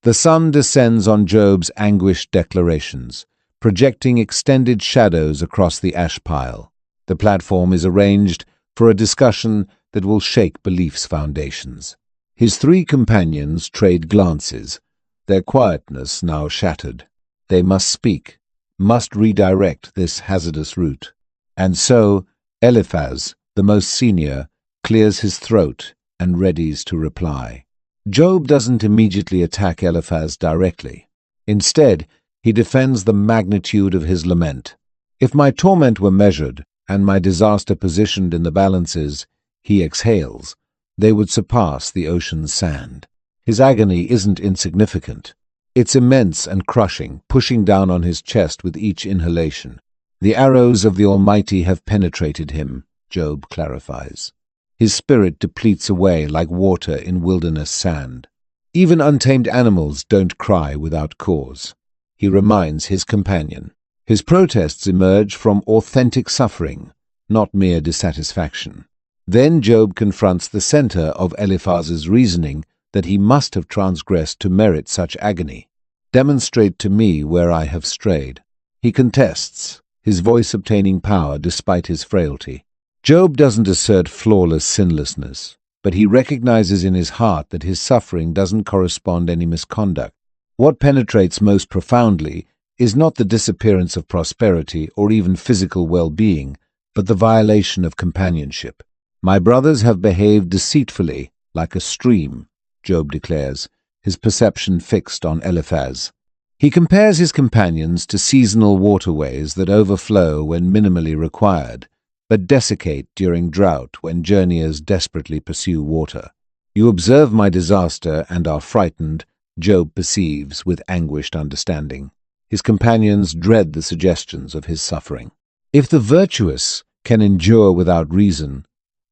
Speaker 1: The sun descends on Job's anguished declarations, projecting extended shadows across the ash pile. The platform is arranged for a discussion that will shake belief's foundations. His three companions trade glances, their quietness now shattered. They must speak, must redirect this hazardous route. And so, Eliphaz, the most senior, clears his throat and readies to reply. Job doesn't immediately attack Eliphaz directly. Instead, he defends the magnitude of his lament. If my torment were measured, and my disaster positioned in the balances, he exhales, they would surpass the ocean's sand. His agony isn't insignificant. It's immense and crushing, pushing down on his chest with each inhalation. The arrows of the Almighty have penetrated him, Job clarifies. His spirit depletes away like water in wilderness sand. Even untamed animals don't cry without cause, he reminds his companion. His protests emerge from authentic suffering, not mere dissatisfaction. Then Job confronts the center of Eliphaz's reasoning that he must have transgressed to merit such agony. Demonstrate to me where I have strayed. He contests, his voice obtaining power despite his frailty. Job doesn't assert flawless sinlessness, but he recognizes in his heart that his suffering doesn't correspond any misconduct. What penetrates most profoundly is not the disappearance of prosperity or even physical well-being, but the violation of companionship. My brothers have behaved deceitfully, like a stream, Job declares, his perception fixed on Eliphaz. He compares his companions to seasonal waterways that overflow when minimally required, but desiccate during drought when journeyers desperately pursue water. You observe my disaster and are frightened, Job perceives with anguished understanding. His companions dread the suggestions of his suffering. If the virtuous can endure without reason,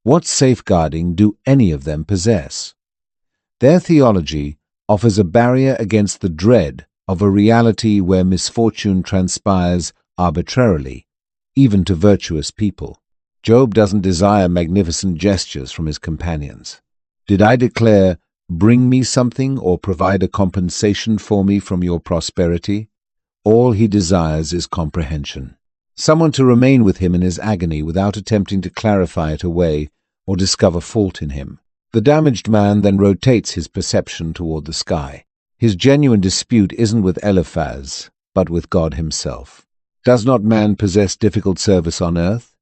Speaker 1: what safeguarding do any of them possess? Their theology offers a barrier against the dread of a reality where misfortune transpires arbitrarily, even to virtuous people. Job doesn't desire magnificent gestures from his companions. Did I declare, "Bring me something or provide a compensation for me from your prosperity"? All he desires is comprehension. Someone to remain with him in his agony without attempting to clarify it away or discover fault in him. The damaged man then rotates his perception toward the sky. His genuine dispute isn't with Eliphaz, but with God himself. Does not man possess difficult service on earth?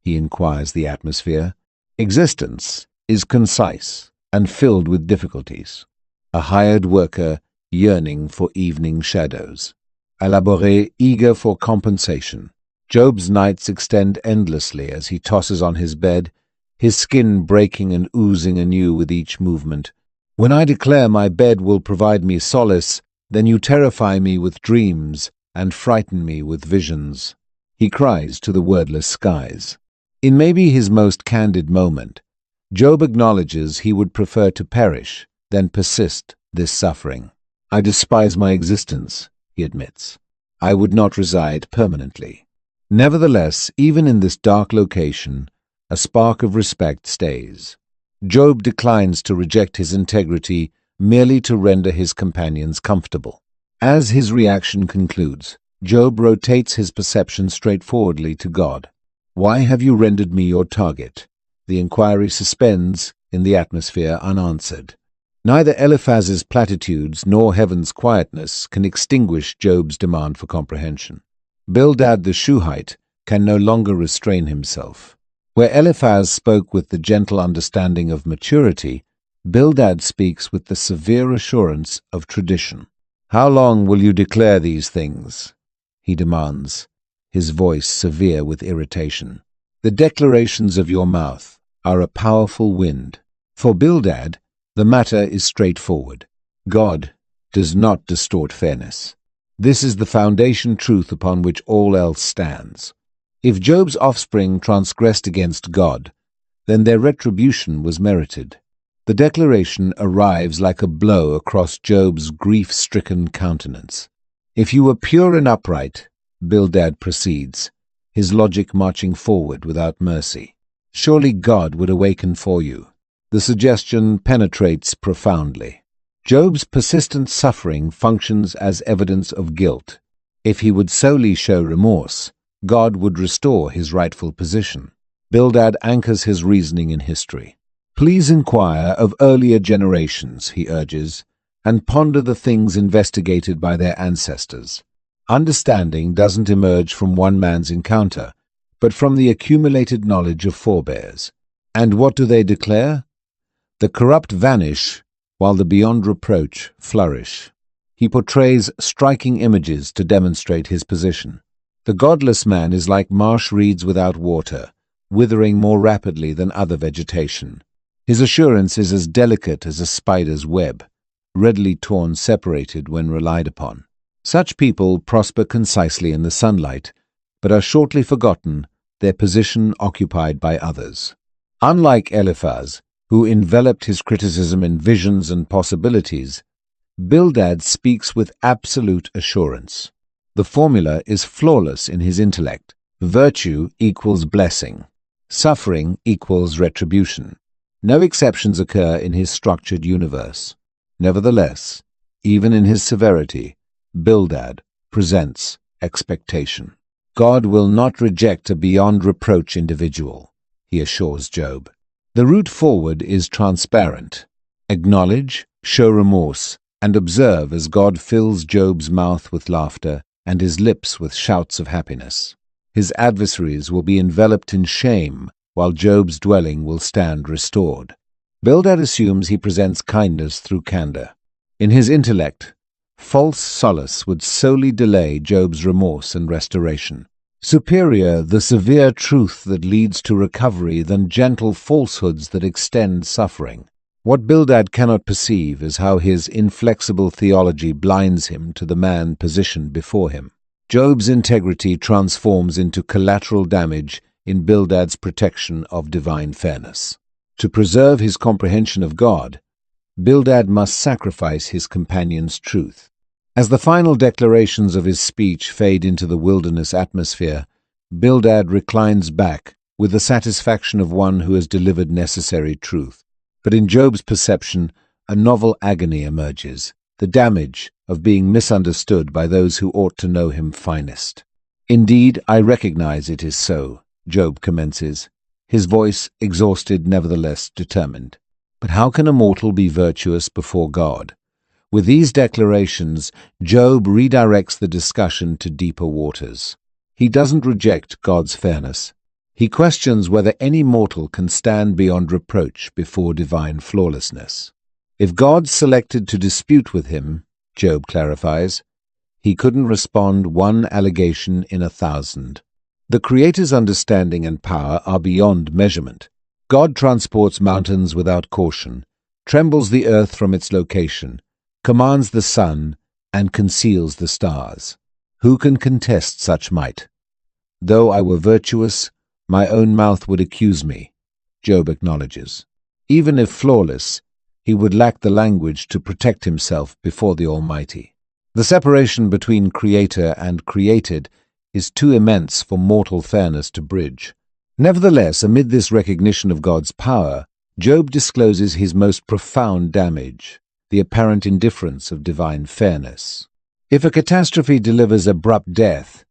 Speaker 1: He inquires the atmosphere. Existence is concise and filled with difficulties. A hired worker yearning for evening shadows. A labouré eager for compensation. Job's nights extend endlessly as he tosses on his bed, his skin breaking and oozing anew with each movement. When I declare my bed will provide me solace, then you terrify me with dreams and frighten me with visions. He cries to the wordless skies. In maybe his most candid moment, Job acknowledges he would prefer to perish than persist this suffering. I despise my existence, he admits. I would not reside permanently. Nevertheless, even in this dark location, a spark of respect stays. Job declines to reject his integrity merely to render his companions comfortable. As his reaction concludes, Job rotates his perception straightforwardly to God. Why have you rendered me your target? The inquiry suspends in the atmosphere unanswered. Neither Eliphaz's platitudes nor heaven's quietness can extinguish Job's demand for comprehension. Bildad the Shuhite can no longer restrain himself. Where Eliphaz spoke with the gentle understanding of maturity, Bildad speaks with the severe assurance of tradition. How long will you declare these things? He demands, his voice severe with irritation. The declarations of your mouth are a powerful wind. For Bildad, the matter is straightforward. God does not distort fairness. This is the foundation truth upon which all else stands. If Job's offspring transgressed against God, then their retribution was merited. The declaration arrives like a blow across Job's grief-stricken countenance. If you were pure and upright, Bildad proceeds, his logic marching forward without mercy, surely God would awaken for you. The suggestion penetrates profoundly. Job's persistent suffering functions as evidence of guilt. If he would solely show remorse, God would restore his rightful position. Bildad anchors his reasoning in history. Please inquire of earlier generations, he urges, and ponder the things investigated by their ancestors. Understanding doesn't emerge from one man's encounter, but from the accumulated knowledge of forebears. And what do they declare? The corrupt vanish, while the beyond reproach flourish. He portrays striking images to demonstrate his position. The godless man is like marsh reeds without water, withering more rapidly than other vegetation. His assurance is as delicate as a spider's web, readily torn separated when relied upon. Such people prosper concisely in the sunlight, but are shortly forgotten, their position occupied by others. Unlike Eliphaz, who enveloped his criticism in visions and possibilities, Bildad speaks with absolute assurance. The formula is flawless in his intellect. Virtue equals blessing. Suffering equals retribution. No exceptions occur in his structured universe. Nevertheless, even in his severity, Bildad presents expectation. God will not reject a beyond reproach individual, he assures Job. The route forward is transparent. Acknowledge, show remorse, and observe as God fills Job's mouth with laughter and his lips with shouts of happiness. His adversaries will be enveloped in shame, while Job's dwelling will stand restored. Bildad assumes he presents kindness through candor. In his intellect, false solace would solely delay Job's remorse and restoration. Superior the severe truth that leads to recovery than gentle falsehoods that extend suffering. What Bildad cannot perceive is how his inflexible theology blinds him to the man positioned before him. Job's integrity transforms into collateral damage in Bildad's protection of divine fairness. To preserve his comprehension of God, Bildad must sacrifice his companion's truth. As the final declarations of his speech fade into the wilderness atmosphere, Bildad reclines back with the satisfaction of one who has delivered necessary truth. But in Job's perception, a novel agony emerges, the damage of being misunderstood by those who ought to know him finest. Indeed, I recognize it is so, Job commences, his voice exhausted, nevertheless determined. But how can a mortal be virtuous before God? With these declarations, Job redirects the discussion to deeper waters. He doesn't reject God's fairness. He questions whether any mortal can stand beyond reproach before divine flawlessness. If God selected to dispute with him, Job clarifies, he couldn't respond one allegation in 1,000. The Creator's understanding and power are beyond measurement. God transports mountains without caution, trembles the earth from its location, commands the sun, and conceals the stars. Who can contest such might? Though I were virtuous, my own mouth would accuse me, Job acknowledges. Even if flawless, he would lack the language to protect himself before the Almighty. The separation between creator and created is too immense for mortal fairness to bridge. Nevertheless, amid this recognition of God's power, Job discloses his most profound damage, the apparent indifference of divine fairness. If a catastrophe delivers abrupt death,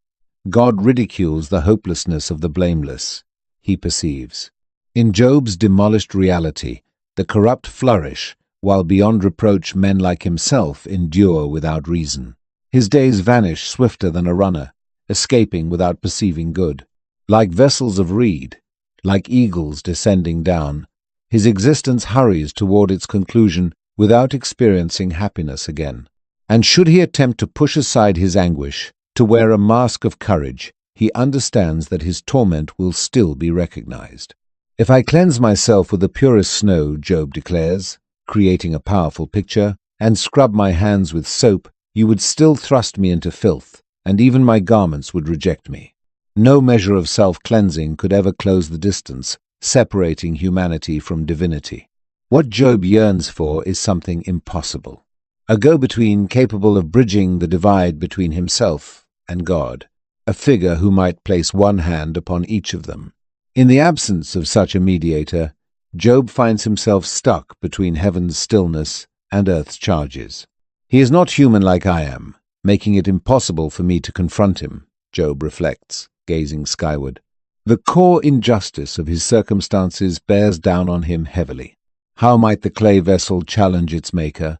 Speaker 1: God ridicules the hopelessness of the blameless, he perceives. In Job's demolished reality, the corrupt flourish, while beyond reproach men like himself endure without reason. His days vanish swifter than a runner, escaping without perceiving good. Like vessels of reed, like eagles descending down, his existence hurries toward its conclusion without experiencing happiness again. And should he attempt to push aside his anguish, to wear a mask of courage, he understands that his torment will still be recognized. If I cleanse myself with the purest snow, Job declares, creating a powerful picture, and scrub my hands with soap, you would still thrust me into filth, and even my garments would reject me. No measure of self-cleansing could ever close the distance, separating humanity from divinity. What Job yearns for is something impossible, a go-between capable of bridging the divide between himself and God, a figure who might place one hand upon each of them. In the absence of such a mediator, Job finds himself stuck between heaven's stillness and earth's charges. He is not human like I am, making it impossible for me to confront him, Job reflects, gazing skyward. The core injustice of his circumstances bears down on him heavily. How might the clay vessel challenge its maker?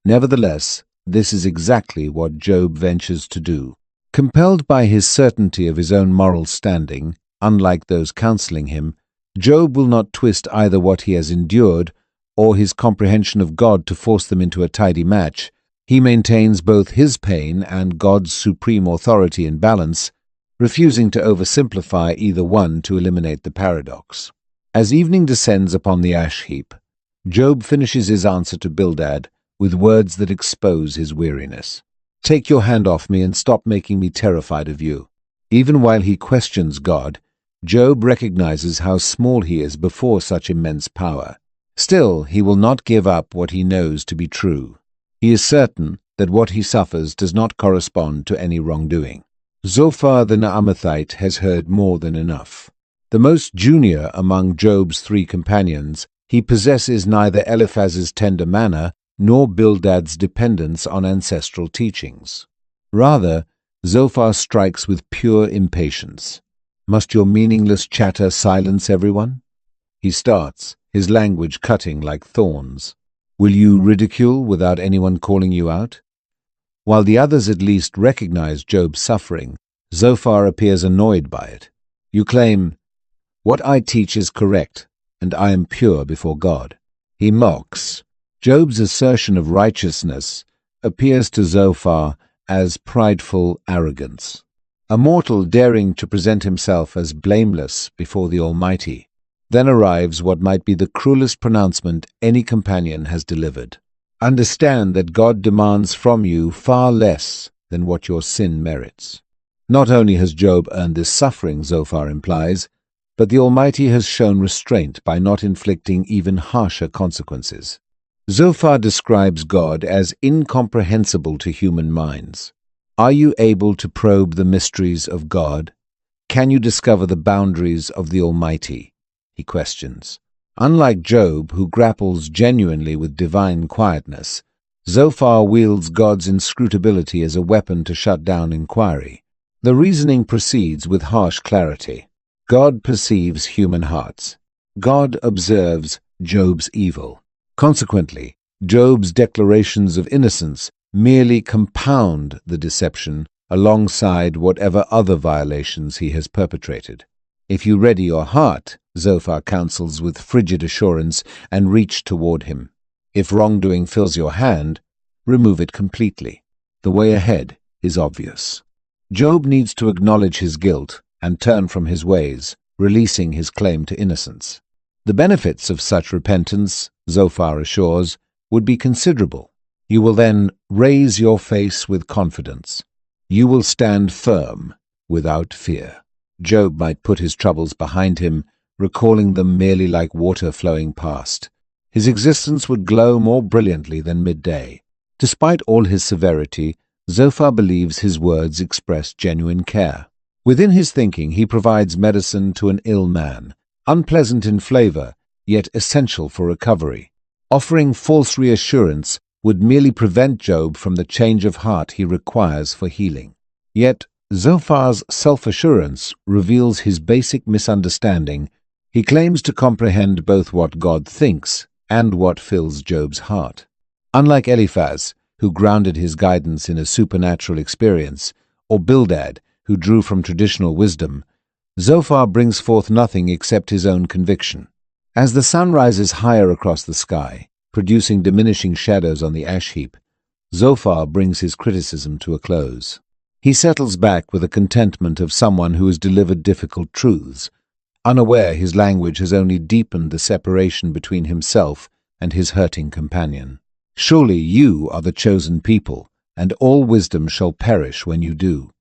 Speaker 1: Nevertheless, this is exactly what Job ventures to do. Compelled by his certainty of his own moral standing, unlike those counseling him, Job will not twist either what he has endured or his comprehension of God to force them into a tidy match. He maintains both his pain and God's supreme authority in balance, refusing to oversimplify either one to eliminate the paradox. As evening descends upon the ash heap, Job finishes his answer to Bildad with words that expose his weariness. Take your hand off me and stop making me terrified of you. Even while he questions God, Job recognizes how small he is before such immense power. Still, he will not give up what he knows to be true. He is certain that what he suffers does not correspond to any wrongdoing. Zophar the Naamathite has heard more than enough. The most junior among Job's 3 companions, he possesses neither Eliphaz's tender manner nor Bildad's dependence on ancestral teachings. Rather, Zophar strikes with pure impatience. Must your meaningless chatter silence everyone? He starts, his language cutting like thorns. Will you ridicule without anyone calling you out? While the others at least recognize Job's suffering, Zophar appears annoyed by it. You claim, "What I teach is correct, and I am pure before God." He mocks. Job's assertion of righteousness appears to Zophar as prideful arrogance. A mortal daring to present himself as blameless before the Almighty. Then arrives what might be the cruelest pronouncement any companion has delivered. Understand that God demands from you far less than what your sin merits. Not only has Job earned this suffering, Zophar implies, but the Almighty has shown restraint by not inflicting even harsher consequences. Zophar describes God as incomprehensible to human minds. Are you able to probe the mysteries of God? Can you discover the boundaries of the Almighty? He questions. Unlike Job, who grapples genuinely with divine quietness, Zophar wields God's inscrutability as a weapon to shut down inquiry. The reasoning proceeds with harsh clarity. God perceives human hearts. God observes Job's evil. Consequently, Job's declarations of innocence merely compound the deception alongside whatever other violations he has perpetrated. If you ready your heart, Zophar counsels with frigid assurance, and reach toward him. If wrongdoing fills your hand, remove it completely. The way ahead is obvious. Job needs to acknowledge his guilt and turn from his ways, releasing his claim to innocence. The benefits of such repentance, Zophar assures, would be considerable. You will then raise your face with confidence. You will stand firm without fear. Job might put his troubles behind him, recalling them merely like water flowing past. His existence would glow more brilliantly than midday. Despite all his severity, Zophar believes his words express genuine care. Within his thinking, he provides medicine to an ill man, unpleasant in flavor, yet essential for recovery. Offering false reassurance would merely prevent Job from the change of heart he requires for healing. Yet, Zophar's self-assurance reveals his basic misunderstanding. He claims to comprehend both what God thinks and what fills Job's heart. Unlike Eliphaz, who grounded his guidance in a supernatural experience, or Bildad, who drew from traditional wisdom, Zophar brings forth nothing except his own conviction. As the sun rises higher across the sky, producing diminishing shadows on the ash heap, Zophar brings his criticism to a close. He settles back with the contentment of someone who has delivered difficult truths, unaware his language has only deepened the separation between himself and his hurting companion. Surely you are the chosen people, and all wisdom shall perish when you do.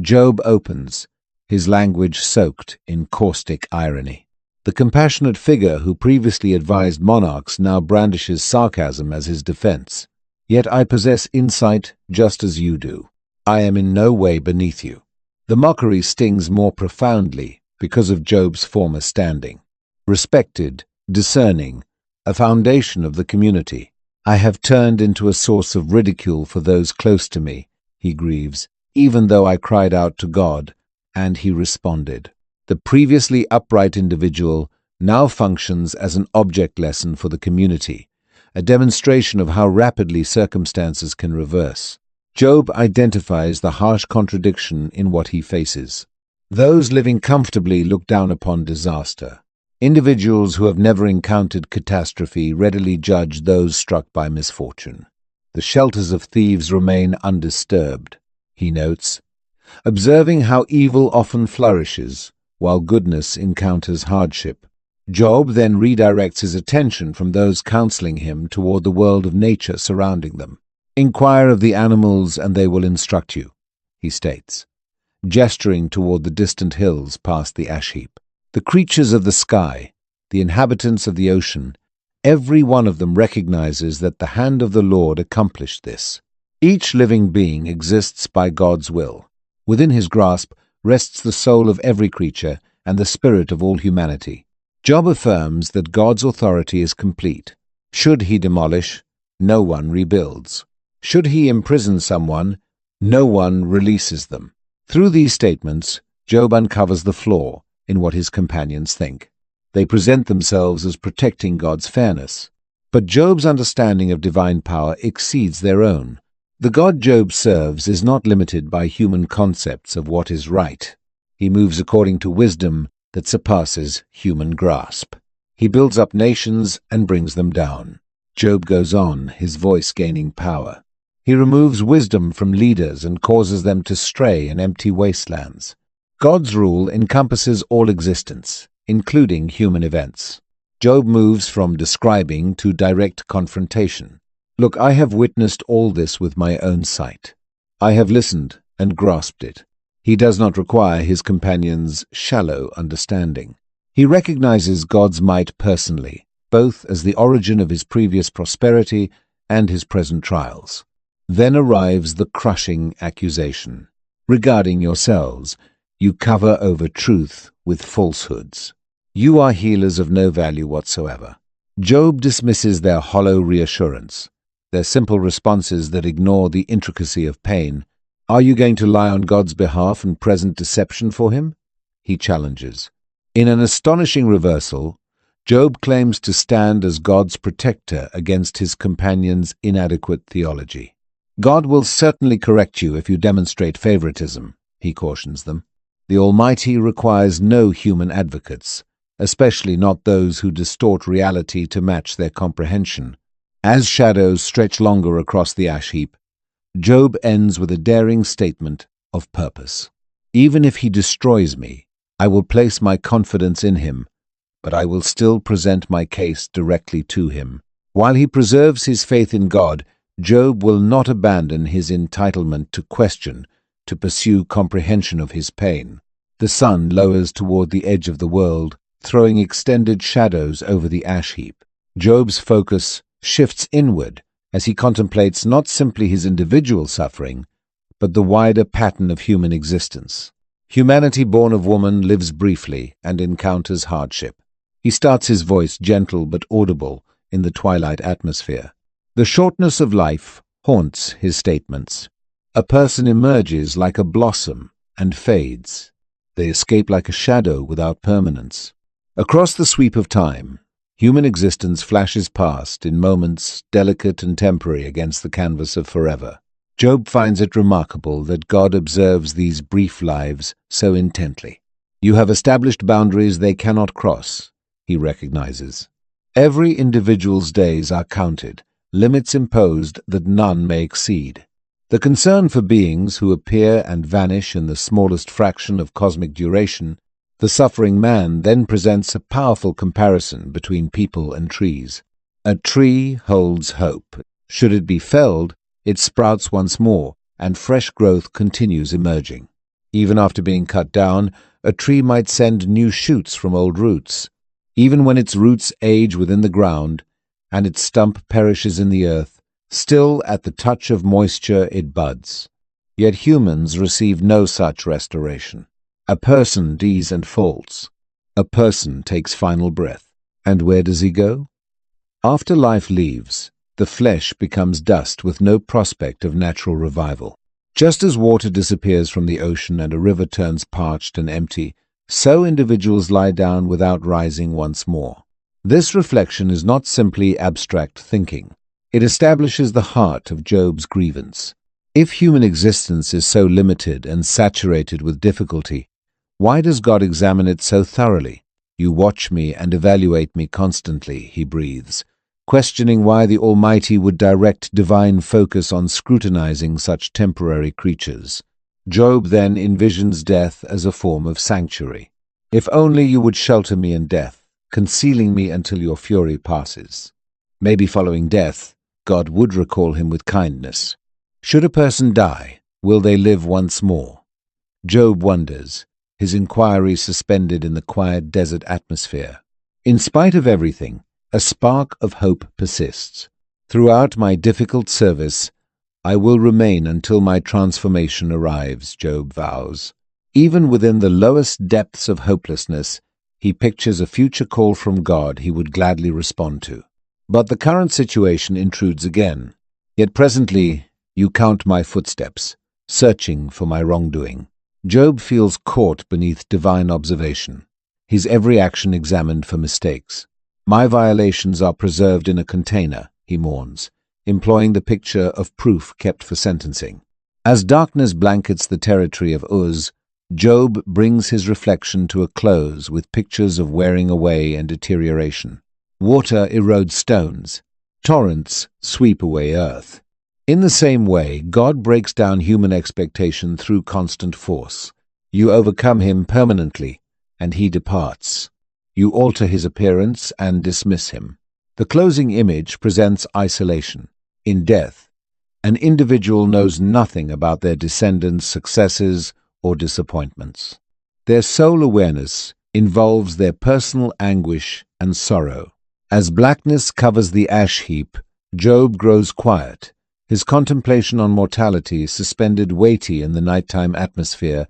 Speaker 1: Job opens, his language soaked in caustic irony. The compassionate figure who previously advised monarchs now brandishes sarcasm as his defense. Yet I possess insight just as you do. I am in no way beneath you. The mockery stings more profoundly because of Job's former standing. Respected, discerning, a foundation of the community, I have turned into a source of ridicule for those close to me, he grieves, even though I cried out to God, and he responded. The previously upright individual now functions as an object lesson for the community, a demonstration of how rapidly circumstances can reverse. Job identifies the harsh contradiction in what he faces. Those living comfortably look down upon disaster. Individuals who have never encountered catastrophe readily judge those struck by misfortune. The shelters of thieves remain undisturbed, he notes, observing how evil often flourishes while goodness encounters hardship. Job then redirects his attention from those counseling him toward the world of nature surrounding them. Inquire of the animals and they will instruct you, he states, gesturing toward the distant hills past the ash heap. The creatures of the sky, the inhabitants of the ocean, every one of them recognizes that the hand of the Lord accomplished this. Each living being exists by God's will. Within his grasp rests the soul of every creature and the spirit of all humanity. Job affirms that God's authority is complete. Should he demolish, no one rebuilds. Should he imprison someone, no one releases them. Through these statements, Job uncovers the flaw in what his companions think. They present themselves as protecting God's fairness. But Job's understanding of divine power exceeds their own. The God Job serves is not limited by human concepts of what is right. He moves according to wisdom that surpasses human grasp. He builds up nations and brings them down. Job goes on, his voice gaining power. He removes wisdom from leaders and causes them to stray in empty wastelands. God's rule encompasses all existence, including human events. Job moves from describing to direct confrontation. Look, I have witnessed all this with my own sight. I have listened and grasped it. He does not require his companion's shallow understanding. He recognizes God's might personally, both as the origin of his previous prosperity and his present trials. Then arrives the crushing accusation. Regarding yourselves, you cover over truth with falsehoods. You are healers of no value whatsoever. Job dismisses their hollow reassurance, their simple responses that ignore the intricacy of pain. Are you going to lie on God's behalf and present deception for him? He challenges. In an astonishing reversal, Job claims to stand as God's protector against his companion's inadequate theology. God will certainly correct you if you demonstrate favoritism, he cautions them. The Almighty requires no human advocates, especially not those who distort reality to match their comprehension. As shadows stretch longer across the ash heap, Job ends with a daring statement of purpose. Even if he destroys me, I will place my confidence in him, but I will still present my case directly to him. While he preserves his faith in God, Job will not abandon his entitlement to question, to pursue comprehension of his pain. The sun lowers toward the edge of the world, throwing extended shadows over the ash heap. Job's focus shifts inward as he contemplates not simply his individual suffering, but the wider pattern of human existence. Humanity born of woman lives briefly and encounters hardship. He starts his voice gentle but audible in the twilight atmosphere. The shortness of life haunts his statements. A person emerges like a blossom and fades. They escape like a shadow without permanence. Across the sweep of time, human existence flashes past in moments delicate and temporary against the canvas of forever. Job finds it remarkable that God observes these brief lives so intently. You have established boundaries they cannot cross, he recognizes. Every individual's days are counted, limits imposed that none may exceed. The concern for beings who appear and vanish in the smallest fraction of cosmic duration, the suffering man then presents a powerful comparison between people and trees. A tree holds hope. Should it be felled, it sprouts once more, and fresh growth continues emerging. Even after being cut down, a tree might send new shoots from old roots. Even when its roots age within the ground, and its stump perishes in the earth, still at the touch of moisture it buds. Yet humans receive no such restoration. A person dies and falls. A person takes final breath. And where does he go? After life leaves, the flesh becomes dust with no prospect of natural revival. Just as water disappears from the ocean and a river turns parched and empty, so individuals lie down without rising once more. This reflection is not simply abstract thinking. It establishes the heart of Job's grievance. If human existence is so limited and saturated with difficulty, why does God examine it so thoroughly? You watch me and evaluate me constantly, he breathes, questioning why the Almighty would direct divine focus on scrutinizing such temporary creatures. Job then envisions death as a form of sanctuary. If only you would shelter me in death, concealing me until your fury passes. Maybe following death, God would recall him with kindness. Should a person die, will they live once more? Job wonders, his inquiry suspended in the quiet desert atmosphere. In spite of everything, a spark of hope persists. Throughout my difficult service, I will remain until my transformation arrives, Job vows. Even within the lowest depths of hopelessness, he pictures a future call from God he would gladly respond to. But the current situation intrudes again. Yet presently, you count my footsteps, searching for my wrongdoing. Job feels caught beneath divine observation, his every action examined for mistakes. My violations are preserved in a container, he mourns, employing the picture of proof kept for sentencing. As darkness blankets the territory of Uz, Job brings his reflection to a close with pictures of wearing away and deterioration. Water erodes stones. Torrents sweep away earth. In the same way, God breaks down human expectation through constant force. You overcome him permanently, and he departs. You alter his appearance and dismiss him. The closing image presents isolation. In death, an individual knows nothing about their descendants' successes or disappointments. Their sole awareness involves their personal anguish and sorrow. As blackness covers the ash heap, Job grows quiet, his contemplation on mortality suspended weighty in the nighttime atmosphere.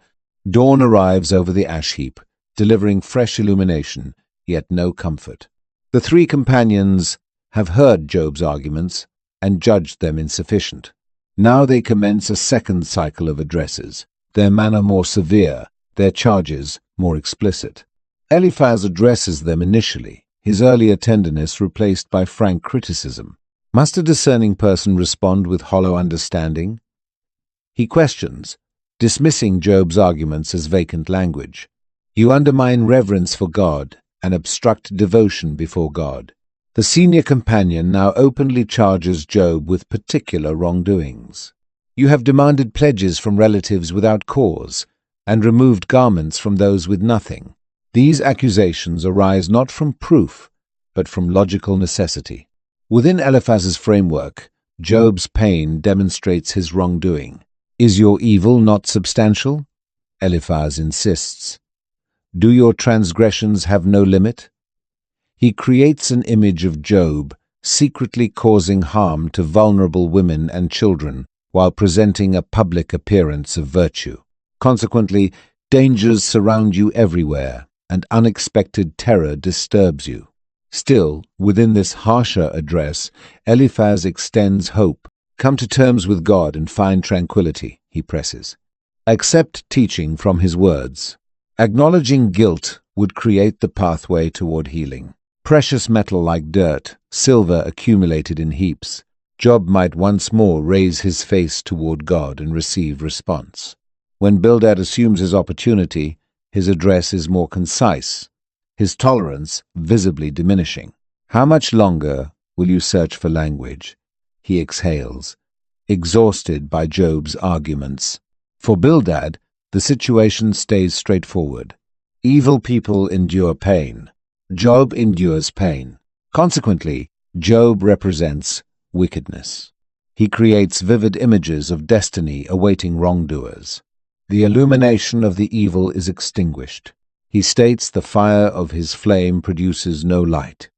Speaker 1: Dawn arrives over the ash heap, delivering fresh illumination, yet no comfort. The three companions have heard Job's arguments and judged them insufficient. Now they commence a second cycle of addresses, their manner more severe, their charges more explicit. Eliphaz addresses them initially, his earlier tenderness replaced by frank criticism. Must a discerning person respond with hollow understanding? He questions, dismissing Job's arguments as vacant language. You undermine reverence for God and obstruct devotion before God. The senior companion now openly charges Job with particular wrongdoings. You have demanded pledges from relatives without cause and removed garments from those with nothing. These accusations arise not from proof, but from logical necessity. Within Eliphaz's framework, Job's pain demonstrates his wrongdoing. Is your evil not substantial? Eliphaz insists. Do your transgressions have no limit? He creates an image of Job secretly causing harm to vulnerable women and children while presenting a public appearance of virtue. Consequently, dangers surround you everywhere, and unexpected terror disturbs you. Still, within this harsher address, Eliphaz extends hope. Come to terms with God and find tranquility, he presses. Accept teaching from his words. Acknowledging guilt would create the pathway toward healing. Precious metal like dirt, silver accumulated in heaps, Job might once more raise his face toward God and receive response. When Bildad assumes his opportunity, his address is more concise, his tolerance visibly diminishing. How much longer will you search for language? He exhales, exhausted by Job's arguments. For Bildad, the situation stays straightforward. Evil people endure pain. Job endures pain. Consequently, Job represents wickedness. He creates vivid images of destiny awaiting wrongdoers. The illumination of the evil is extinguished. He states the fire of his flame produces no light.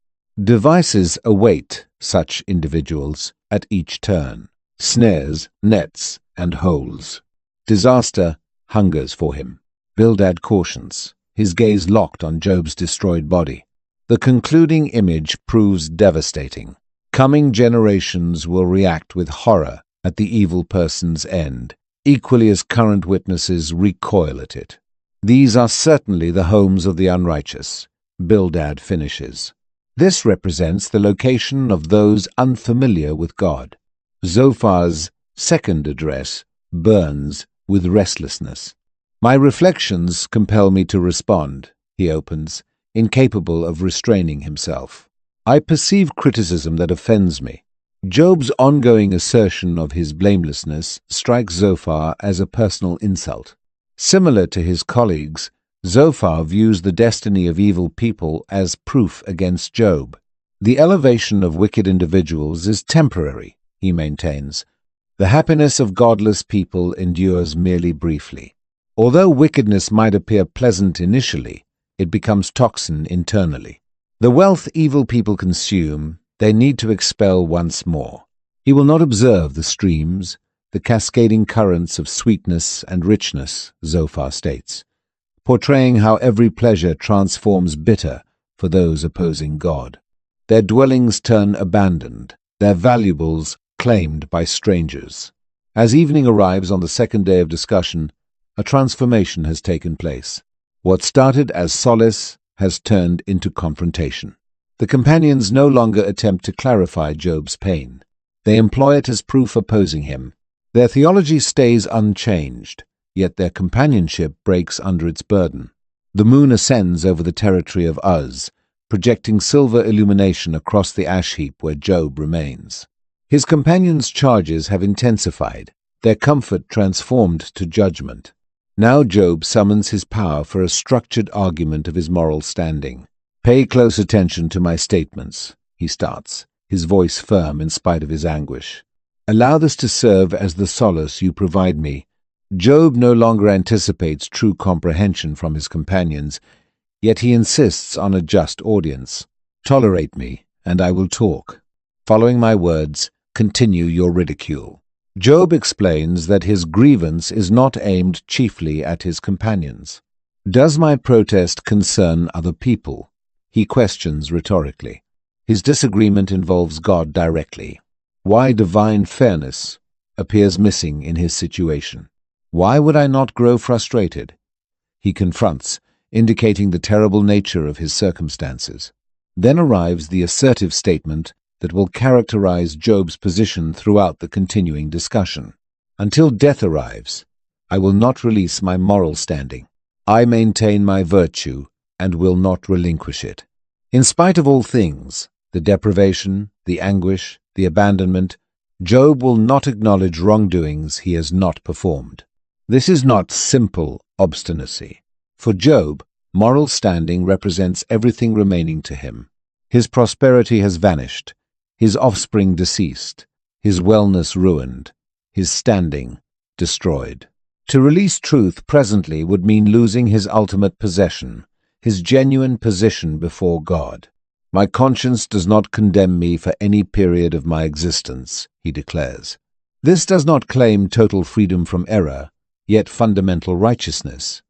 Speaker 1: Devices await such individuals at each turn. Snares, nets, and holes. Disaster hungers for him. Bildad cautions, his gaze locked on Job's destroyed body. The concluding image proves devastating. Coming generations will react with horror at the evil person's end, equally as current witnesses recoil at it. These are certainly the homes of the unrighteous, Bildad finishes. This represents the location of those unfamiliar with God. Zophar's second address burns with restlessness. My reflections compel me to respond, he opens, incapable of restraining himself. I perceive criticism that offends me. Job's ongoing assertion of his blamelessness strikes Zophar as a personal insult. Similar to his colleagues, Zophar views the destiny of evil people as proof against Job. The elevation of wicked individuals is temporary, he maintains. The happiness of godless people endures merely briefly. Although wickedness might appear pleasant initially, it becomes toxin internally. The wealth evil people consume, they need to expel once more. He will not observe the streams, the cascading currents of sweetness and richness, Zophar states, portraying how every pleasure transforms bitter for those opposing God. Their dwellings turn abandoned, their valuables claimed by strangers. As evening arrives on the second day of discussion, a transformation has taken place. What started as solace has turned into confrontation. The companions no longer attempt to clarify Job's pain. They employ it as proof opposing him. Their theology stays unchanged, yet their companionship breaks under its burden. The moon ascends over the territory of Uz, projecting silver illumination across the ash heap where Job remains. His companions' charges have intensified, their comfort transformed to judgment. Now Job summons his power for a structured argument of his moral standing. Pay close attention to my statements, he starts, his voice firm in spite of his anguish. Allow this to serve as the solace you provide me. Job no longer anticipates true comprehension from his companions, yet he insists on a just audience. Tolerate me, and I will talk. Following my words, continue your ridicule. Job explains that his grievance is not aimed chiefly at his companions. Does my protest concern other people? He questions rhetorically. His disagreement involves God directly. Why divine fairness appears missing in his situation? Why would I not grow frustrated? He confronts, indicating the terrible nature of his circumstances. Then arrives the assertive statement that will characterize Job's position throughout the continuing discussion. Until death arrives, I will not release my moral standing. I maintain my virtue and will not relinquish it. In spite of all things, the deprivation, the anguish, the abandonment, Job will not acknowledge wrongdoings he has not performed. This is not simple obstinacy. For Job, moral standing represents everything remaining to him. His prosperity has vanished, his offspring deceased, his wellness ruined, his standing destroyed. To release truth presently would mean losing his ultimate possession, his genuine position before God. My conscience does not condemn me for any period of my existence, he declares. This does not claim total freedom from error, yet fundamental righteousness.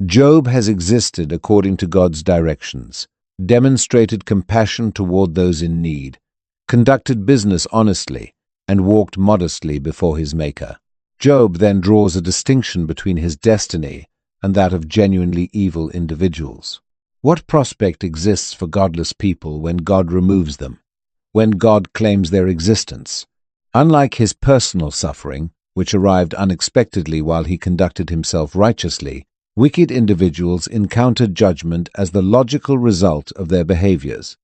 Speaker 1: Job has existed according to God's directions, demonstrated compassion toward those in need, conducted business honestly, and walked modestly before his Maker. Job then draws a distinction between his destiny and that of genuinely evil individuals. What prospect exists for godless people when God removes them, when God claims their existence? Unlike his personal suffering, which arrived unexpectedly while he conducted himself righteously, wicked individuals encounter judgment as the logical result of their behaviors.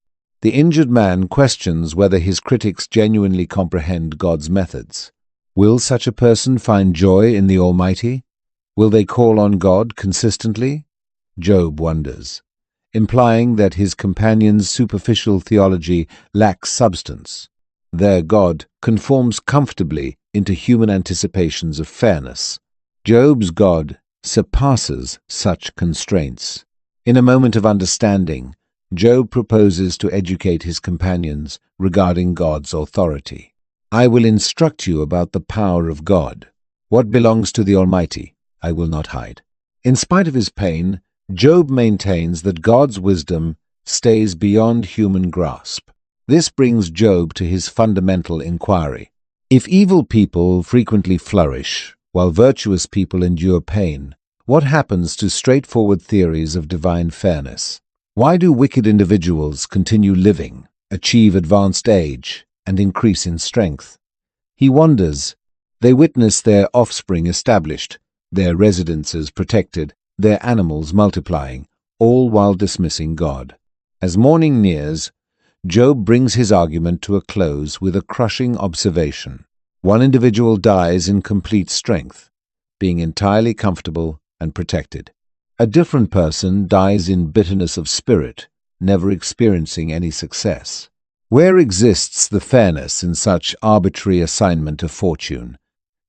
Speaker 1: The injured man questions whether his critics genuinely comprehend God's methods. Will such a person find joy in the Almighty? Will they call on God consistently? Job wonders, implying that his companion's superficial theology lacks substance. Their God conforms comfortably into human anticipations of fairness. Job's God surpasses such constraints. In a moment of understanding, Job proposes to educate his companions regarding God's authority. I will instruct you about the power of God. What belongs to the Almighty, I will not hide. In spite of his pain, Job maintains that God's wisdom stays beyond human grasp. This brings Job to his fundamental inquiry. If evil people frequently flourish, while virtuous people endure pain, what happens to straightforward theories of divine fairness? Why do wicked individuals continue living, achieve advanced age, and increase in strength? He wonders. They witness their offspring established, their residences protected, their animals multiplying, all while dismissing God. As morning nears, Job brings his argument to a close with a crushing observation. One individual dies in complete strength, being entirely comfortable and protected. A different person dies in bitterness of spirit, never experiencing any success. Where exists the fairness in such arbitrary assignment of fortune?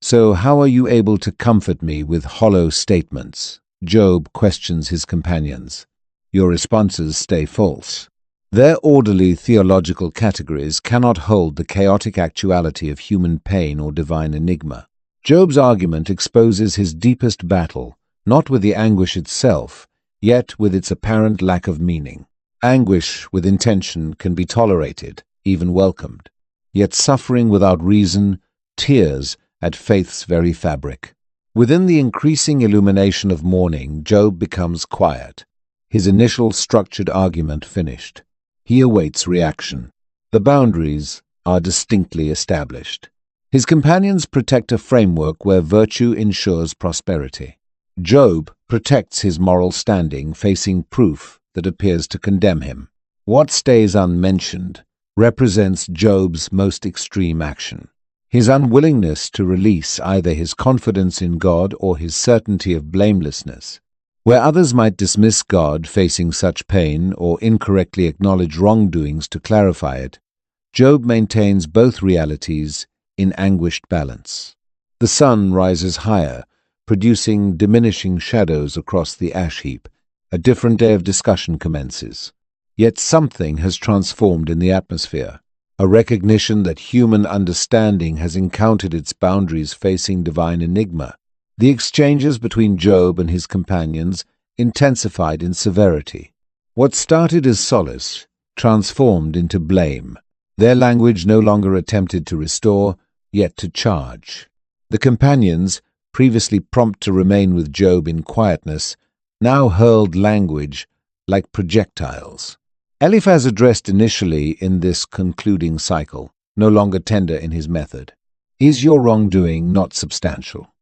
Speaker 1: So how are you able to comfort me with hollow statements? Job questions his companions. Your responses stay false. Their orderly theological categories cannot hold the chaotic actuality of human pain or divine enigma. Job's argument exposes his deepest battle, not with the anguish itself, yet with its apparent lack of meaning. Anguish with intention can be tolerated, even welcomed. Yet suffering without reason tears at faith's very fabric. Within the increasing illumination of morning, Job becomes quiet, his initial structured argument finished. He awaits reaction. The boundaries are distinctly established. His companions protect a framework where virtue ensures prosperity. Job protects his moral standing, facing proof that appears to condemn him. What stays unmentioned represents Job's most extreme action. His unwillingness to release either his confidence in God or his certainty of blamelessness. Where others might dismiss God facing such pain or incorrectly acknowledge wrongdoings to clarify it, Job maintains both realities in anguished balance. The sun rises higher, producing diminishing shadows across the ash heap. A different day of discussion commences. Yet something has transformed in the atmosphere, a recognition that human understanding has encountered its boundaries facing divine enigma. The exchanges between Job and his companions intensified in severity. What started as solace transformed into blame. Their language no longer attempted to restore, yet to charge. The companions, previously prompt to remain with Job in quietness, now hurled language like projectiles. Eliphaz addressed initially in this concluding cycle, no longer tender in his method. Is your wrongdoing not substantial?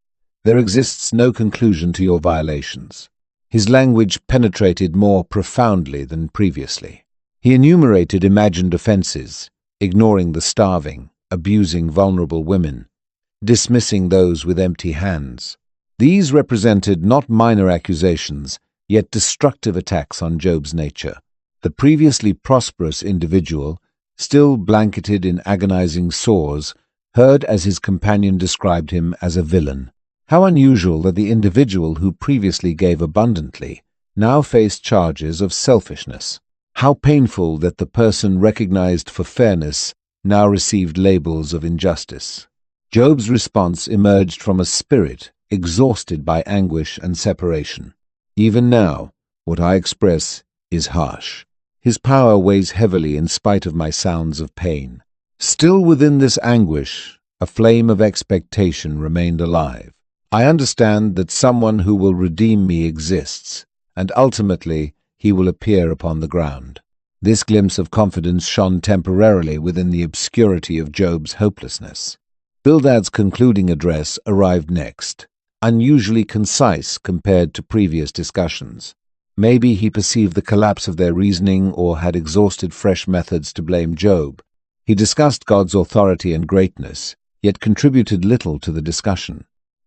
Speaker 1: There exists no conclusion to your violations. His language penetrated more profoundly than previously. He enumerated imagined offenses, ignoring the starving, abusing vulnerable women, dismissing those with empty hands. These represented not minor accusations, yet destructive attacks on Job's nature. The previously prosperous individual, still blanketed in agonizing sores, heard as his companion described him as a villain. How unusual that the individual who previously gave abundantly now faced charges of selfishness. How painful that the person recognized for fairness now received labels of injustice. Job's response emerged from a spirit exhausted by anguish and separation. Even now, what I express is harsh. His power weighs heavily in spite of my sounds of pain. Still within this anguish, a flame of expectation remained alive. I understand that someone who will redeem me exists, and ultimately he will appear upon the ground. This glimpse of confidence shone temporarily within the obscurity of Job's hopelessness. Bildad's concluding address arrived next, unusually concise compared to previous discussions. Maybe he perceived the collapse of their reasoning or had exhausted fresh methods to blame Job. He discussed God's authority and greatness, yet contributed little to the discussion.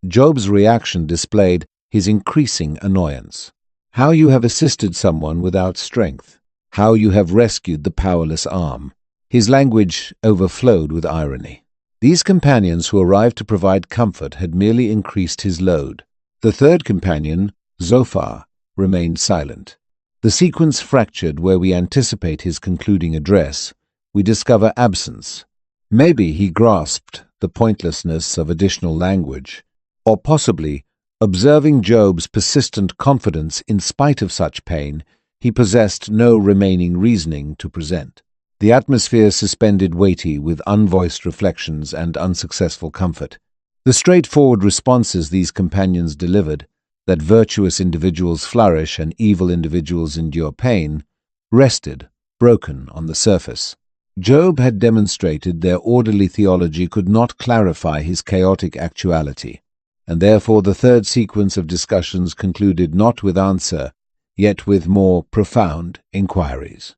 Speaker 1: Job's reaction displayed his increasing annoyance. How you have assisted someone without strength. How you have rescued the powerless arm. His language overflowed with irony. These companions who arrived to provide comfort had merely increased his load. The third companion, Zophar, remained silent. The sequence fractured where we anticipate his concluding address. We discover absence. Maybe he grasped the pointlessness of additional language, or possibly, observing Job's persistent confidence in spite of such pain, he possessed no remaining reasoning to present. The atmosphere suspended weighty with unvoiced reflections and unsuccessful comfort. The straightforward responses these companions delivered, that virtuous individuals flourish and evil individuals endure pain, rested, broken on the surface. Job had demonstrated their orderly theology could not clarify his chaotic actuality, and therefore the third sequence of discussions concluded not with answer, yet with more profound inquiries.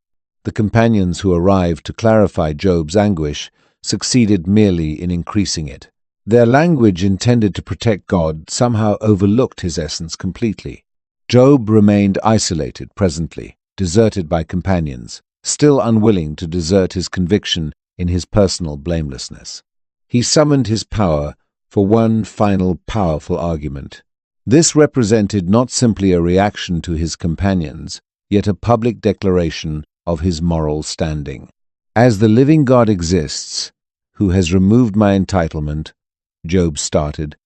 Speaker 1: The companions who arrived to clarify Job's anguish succeeded merely in increasing it. Their language intended to protect God somehow overlooked his essence completely. Job remained isolated presently, deserted by companions, still unwilling to desert his conviction in his personal blamelessness. He summoned his power for one final powerful argument. This represented not simply a reaction to his companions, yet a public declaration of his moral standing. As the living God exists, who has removed my entitlement, Job started,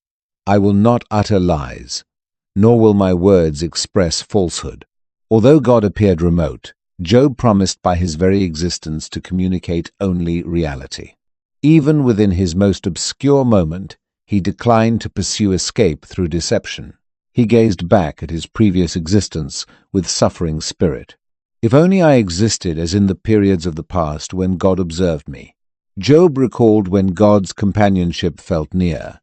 Speaker 1: I will not utter lies, nor will my words express falsehood. Although God appeared remote, Job promised by his very existence to communicate only reality. Even within his most obscure moment, he declined to pursue escape through deception. He gazed back at his previous existence with suffering spirit. If only I existed as in the periods of the past when God observed me. Job recalled when God's companionship felt near,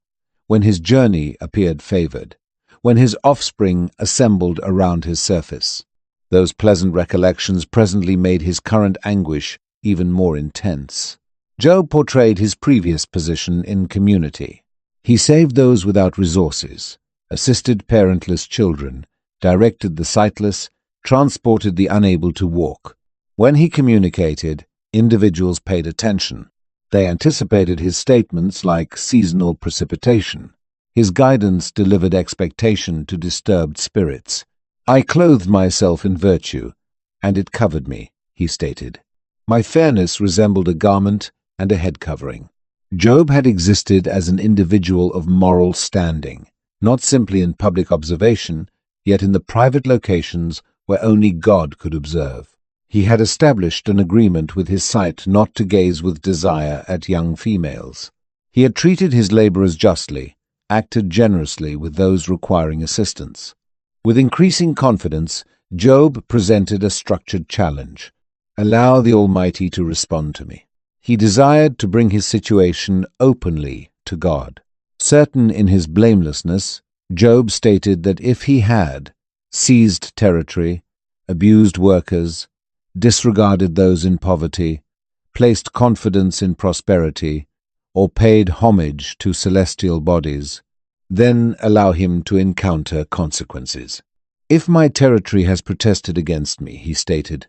Speaker 1: when his journey appeared favored, when his offspring assembled around his surface. Those pleasant recollections presently made his current anguish even more intense. Job portrayed his previous position in community. He saved those without resources, assisted parentless children, directed the sightless, transported the unable to walk. When he communicated, individuals paid attention. They anticipated his statements like seasonal precipitation. His guidance delivered expectation to disturbed spirits. I clothed myself in virtue, and it covered me, he stated. My fairness resembled a garment and a head covering. Job had existed as an individual of moral standing, not simply in public observation, yet in the private locations where only God could observe. He had established an agreement with his sight not to gaze with desire at young females. He had treated his laborers justly, acted generously with those requiring assistance. With increasing confidence, Job presented a structured challenge. Allow the Almighty to respond to me. He desired to bring his situation openly to God. Certain in his blamelessness, Job stated that if he had seized territory, abused workers, disregarded those in poverty, placed confidence in prosperity, or paid homage to celestial bodies, then allow him to encounter consequences. If my territory has protested against me, he stated,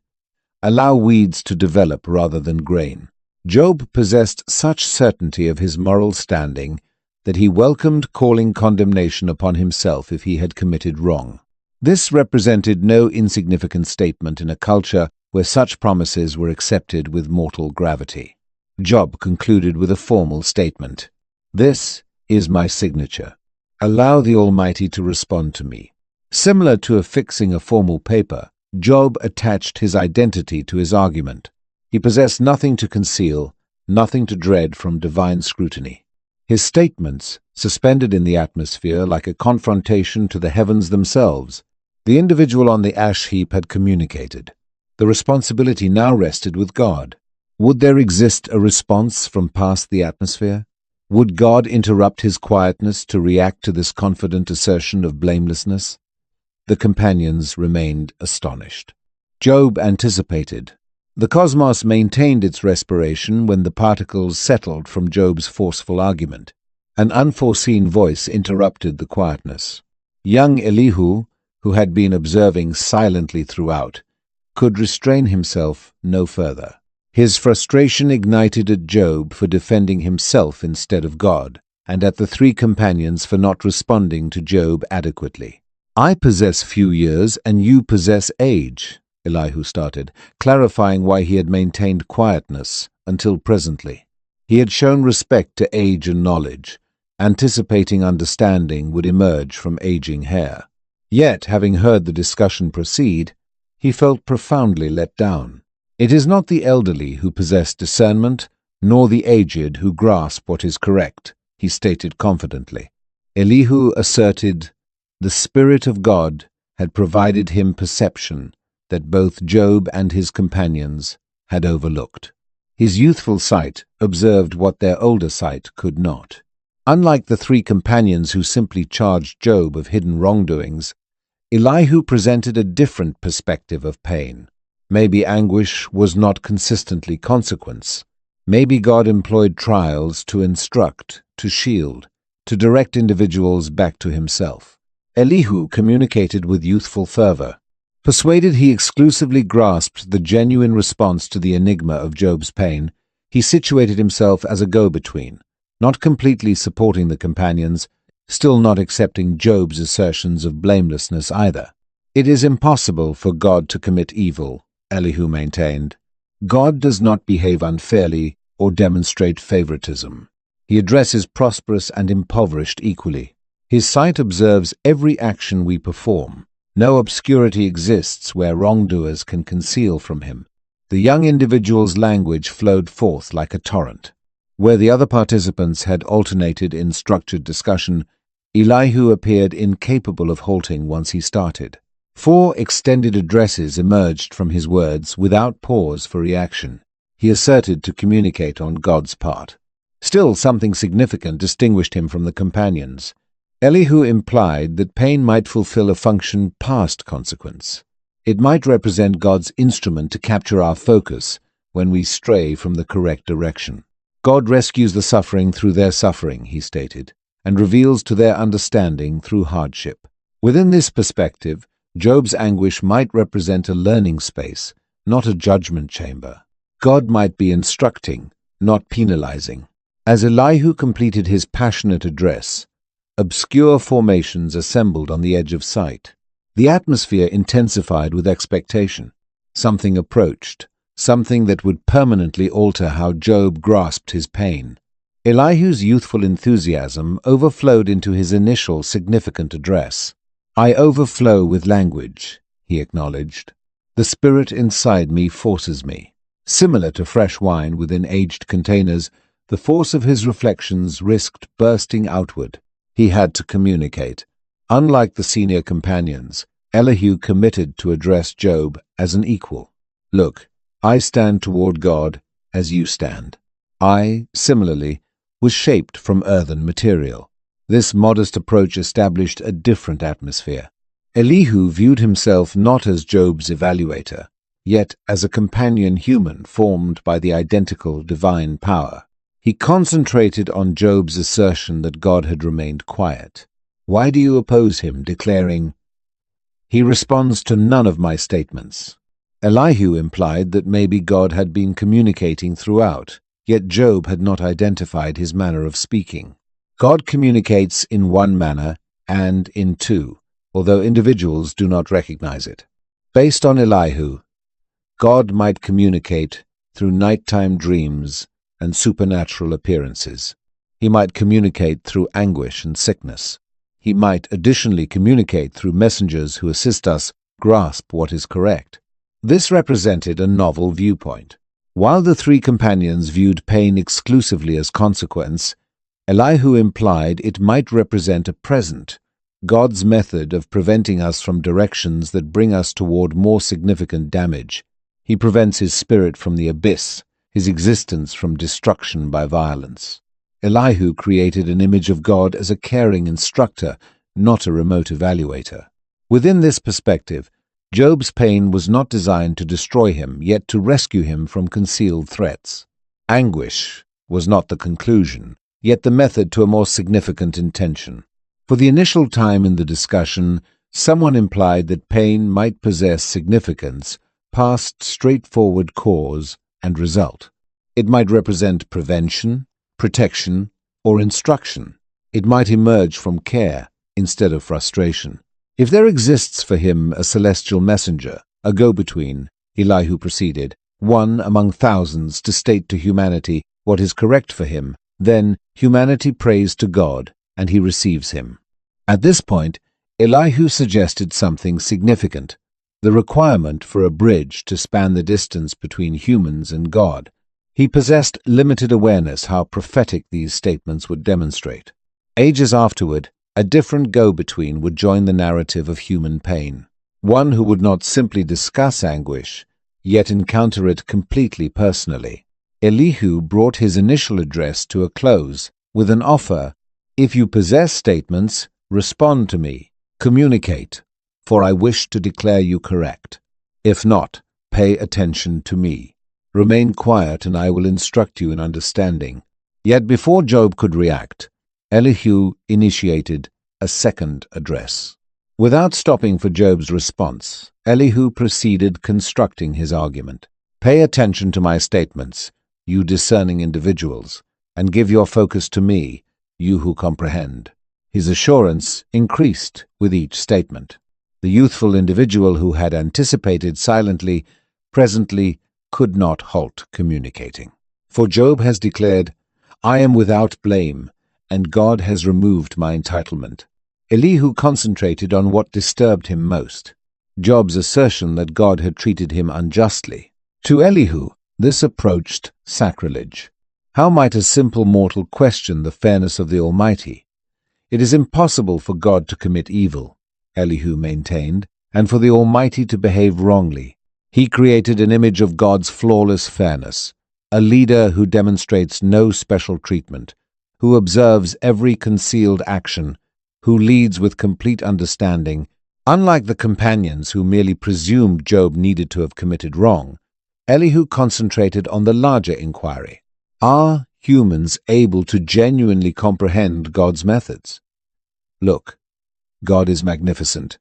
Speaker 1: allow weeds to develop rather than grain. Job possessed such certainty of his moral standing that he welcomed calling condemnation upon himself if he had committed wrong. This represented no insignificant statement in a culture where such promises were accepted with mortal gravity. Job concluded with a formal statement. This is my signature. Allow the Almighty to respond to me. Similar to affixing a formal paper, Job attached his identity to his argument. He possessed nothing to conceal, nothing to dread from divine scrutiny. His statements, suspended in the atmosphere like a confrontation to the heavens themselves. The individual on the ash heap had communicated. The responsibility now rested with God. Would there exist a response from past the atmosphere? Would God interrupt his quietness to react to this confident assertion of blamelessness? The companions remained astonished. Job anticipated. The cosmos maintained its respiration when the particles settled from Job's forceful argument. An unforeseen voice interrupted the quietness. Young Elihu, who had been observing silently throughout, could restrain himself no further. His frustration ignited at Job for defending himself instead of God, and at the three companions for not responding to Job adequately. "I possess few years, and you possess age," Elihu started, clarifying why he had maintained quietness until presently. He had shown respect to age and knowledge, anticipating understanding would emerge from aging hair. Yet, having heard the discussion proceed, he felt profoundly let down. It is not the elderly who possess discernment, nor the aged who grasp what is correct, he stated confidently. Elihu asserted the Spirit of God had provided him perception that both Job and his companions had overlooked. His youthful sight observed what their older sight could not. Unlike the three companions who simply charged Job of hidden wrongdoings, Elihu presented a different perspective of pain. Maybe anguish was not consistently consequence. Maybe God employed trials to instruct, to shield, to direct individuals back to himself. Elihu communicated with youthful fervor. Persuaded he exclusively grasped the genuine response to the enigma of Job's pain, he situated himself as a go-between, not completely supporting the companions, still not accepting Job's assertions of blamelessness either. It is impossible for God to commit evil, Elihu maintained. God does not behave unfairly or demonstrate favoritism. He addresses prosperous and impoverished equally. His sight observes every action we perform. No obscurity exists where wrongdoers can conceal from him. The young individual's language flowed forth like a torrent. Where the other participants had alternated in structured discussion, Elihu appeared incapable of halting once he started. 4 extended addresses emerged from his words without pause for reaction. He asserted to communicate on God's part. Still, something significant distinguished him from the companions. Elihu implied that pain might fulfill a function past consequence. It might represent God's instrument to capture our focus when we stray from the correct direction. God rescues the suffering through their suffering, he stated, and reveals to their understanding through hardship. Within this perspective, Job's anguish might represent a learning space, not a judgment chamber. God might be instructing, not penalizing. As Elihu completed his passionate address, obscure formations assembled on the edge of sight. The atmosphere intensified with expectation. Something approached, something that would permanently alter how Job grasped his pain. Elihu's youthful enthusiasm overflowed into his initial significant address. "I overflow with language," he acknowledged. "The spirit inside me forces me." Similar to fresh wine within aged containers, the force of his reflections risked bursting outward. He had to communicate. Unlike the senior companions, Elihu committed to address Job as an equal. "Look, I stand toward God as you stand." I, similarly, was shaped from earthen material. This modest approach established a different atmosphere. Elihu viewed himself not as Job's evaluator, yet as a companion human formed by the identical divine power. He concentrated on Job's assertion that God had remained quiet. "Why do you oppose him, declaring, 'He responds to none of my statements'?" Elihu implied that maybe God had been communicating throughout, yet Job had not identified his manner of speaking. God communicates in one manner and in two, although individuals do not recognize it. Based on Elihu, God might communicate through nighttime dreams and supernatural appearances. He might communicate through anguish and sickness. He might additionally communicate through messengers who assist us grasp what is correct. This represented a novel viewpoint. While the three companions viewed pain exclusively as consequence, Elihu implied it might represent a present, God's method of preventing us from directions that bring us toward more significant damage. He prevents his spirit from the abyss, his existence from destruction by violence. Elihu created an image of God as a caring instructor, not a remote evaluator. Within this perspective, Job's pain was not designed to destroy him, yet to rescue him from concealed threats. Anguish was not the conclusion, yet the method to a more significant intention. For the initial time in the discussion, someone implied that pain might possess significance past straightforward cause and result. It might represent prevention, protection, or instruction. It might emerge from care instead of frustration. If there exists for him a celestial messenger, a go-between, Elihu proceeded, one among thousands to state to humanity what is correct for him, then humanity prays to God, and he receives him. At this point, Elihu suggested something significant, the requirement for a bridge to span the distance between humans and God. He possessed limited awareness how prophetic these statements would demonstrate. Ages afterward, a different go-between would join the narrative of human pain, one who would not simply discuss anguish, yet encounter it completely personally. Elihu brought his initial address to a close with an offer: if you possess statements, respond to me, communicate, for I wish to declare you correct. If not, pay attention to me. Remain quiet, and I will instruct you in understanding. Yet before Job could react, Elihu initiated a second address. Without stopping for Job's response, Elihu proceeded constructing his argument. Pay attention to my statements, you discerning individuals, and give your focus to me, you who comprehend. His assurance increased with each statement. The youthful individual who had anticipated silently, presently could not halt communicating. For Job has declared, I am without blame, and God has removed my entitlement. Elihu concentrated on what disturbed him most, Job's assertion that God had treated him unjustly. To Elihu, this approached sacrilege. How might a simple mortal question the fairness of the Almighty? It is impossible for God to commit evil, Elihu maintained, and for the Almighty to behave wrongly. He created an image of God's flawless fairness, a leader who demonstrates no special treatment, who observes every concealed action, who leads with complete understanding. Unlike the companions who merely presumed Job needed to have committed wrong, Elihu concentrated on the larger inquiry. Are humans able to genuinely comprehend God's methods? Look, God is magnificent,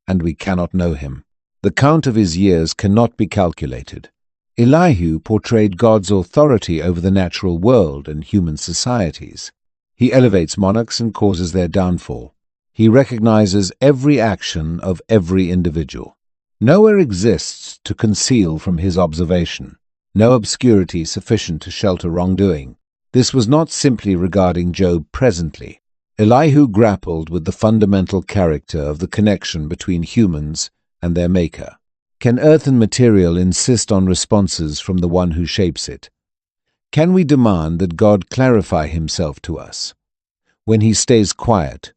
Speaker 1: and we cannot know him. The count of his years cannot be calculated. Elihu portrayed God's authority over the natural world and human societies. He elevates monarchs and causes their downfall. He recognizes every action of every individual. Nowhere exists to conceal from his observation, no obscurity sufficient to shelter wrongdoing. This was not simply regarding Job presently. Elihu grappled with the fundamental character of the connection between humans and their Maker. Can earthen material insist on responses from the one who shapes it? Can we demand that God clarify himself to us? When he stays quiet,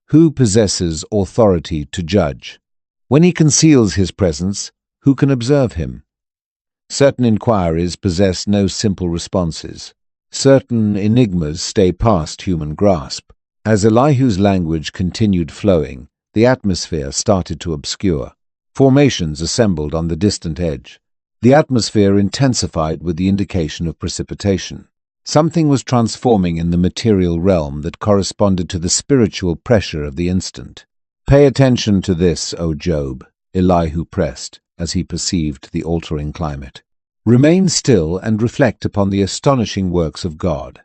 Speaker 1: who possesses authority to judge? When he conceals his presence, who can observe him? Certain inquiries possess no simple responses. Certain enigmas stay past human grasp. As Elihu's language continued flowing, the atmosphere started to obscure. Formations assembled on the distant edge. The atmosphere intensified with the indication of precipitation. Something was transforming in the material realm that corresponded to the spiritual pressure of the instant. Pay attention to this, O Job, Elihu pressed, as he perceived the altering climate. Remain still and reflect upon the astonishing works of God.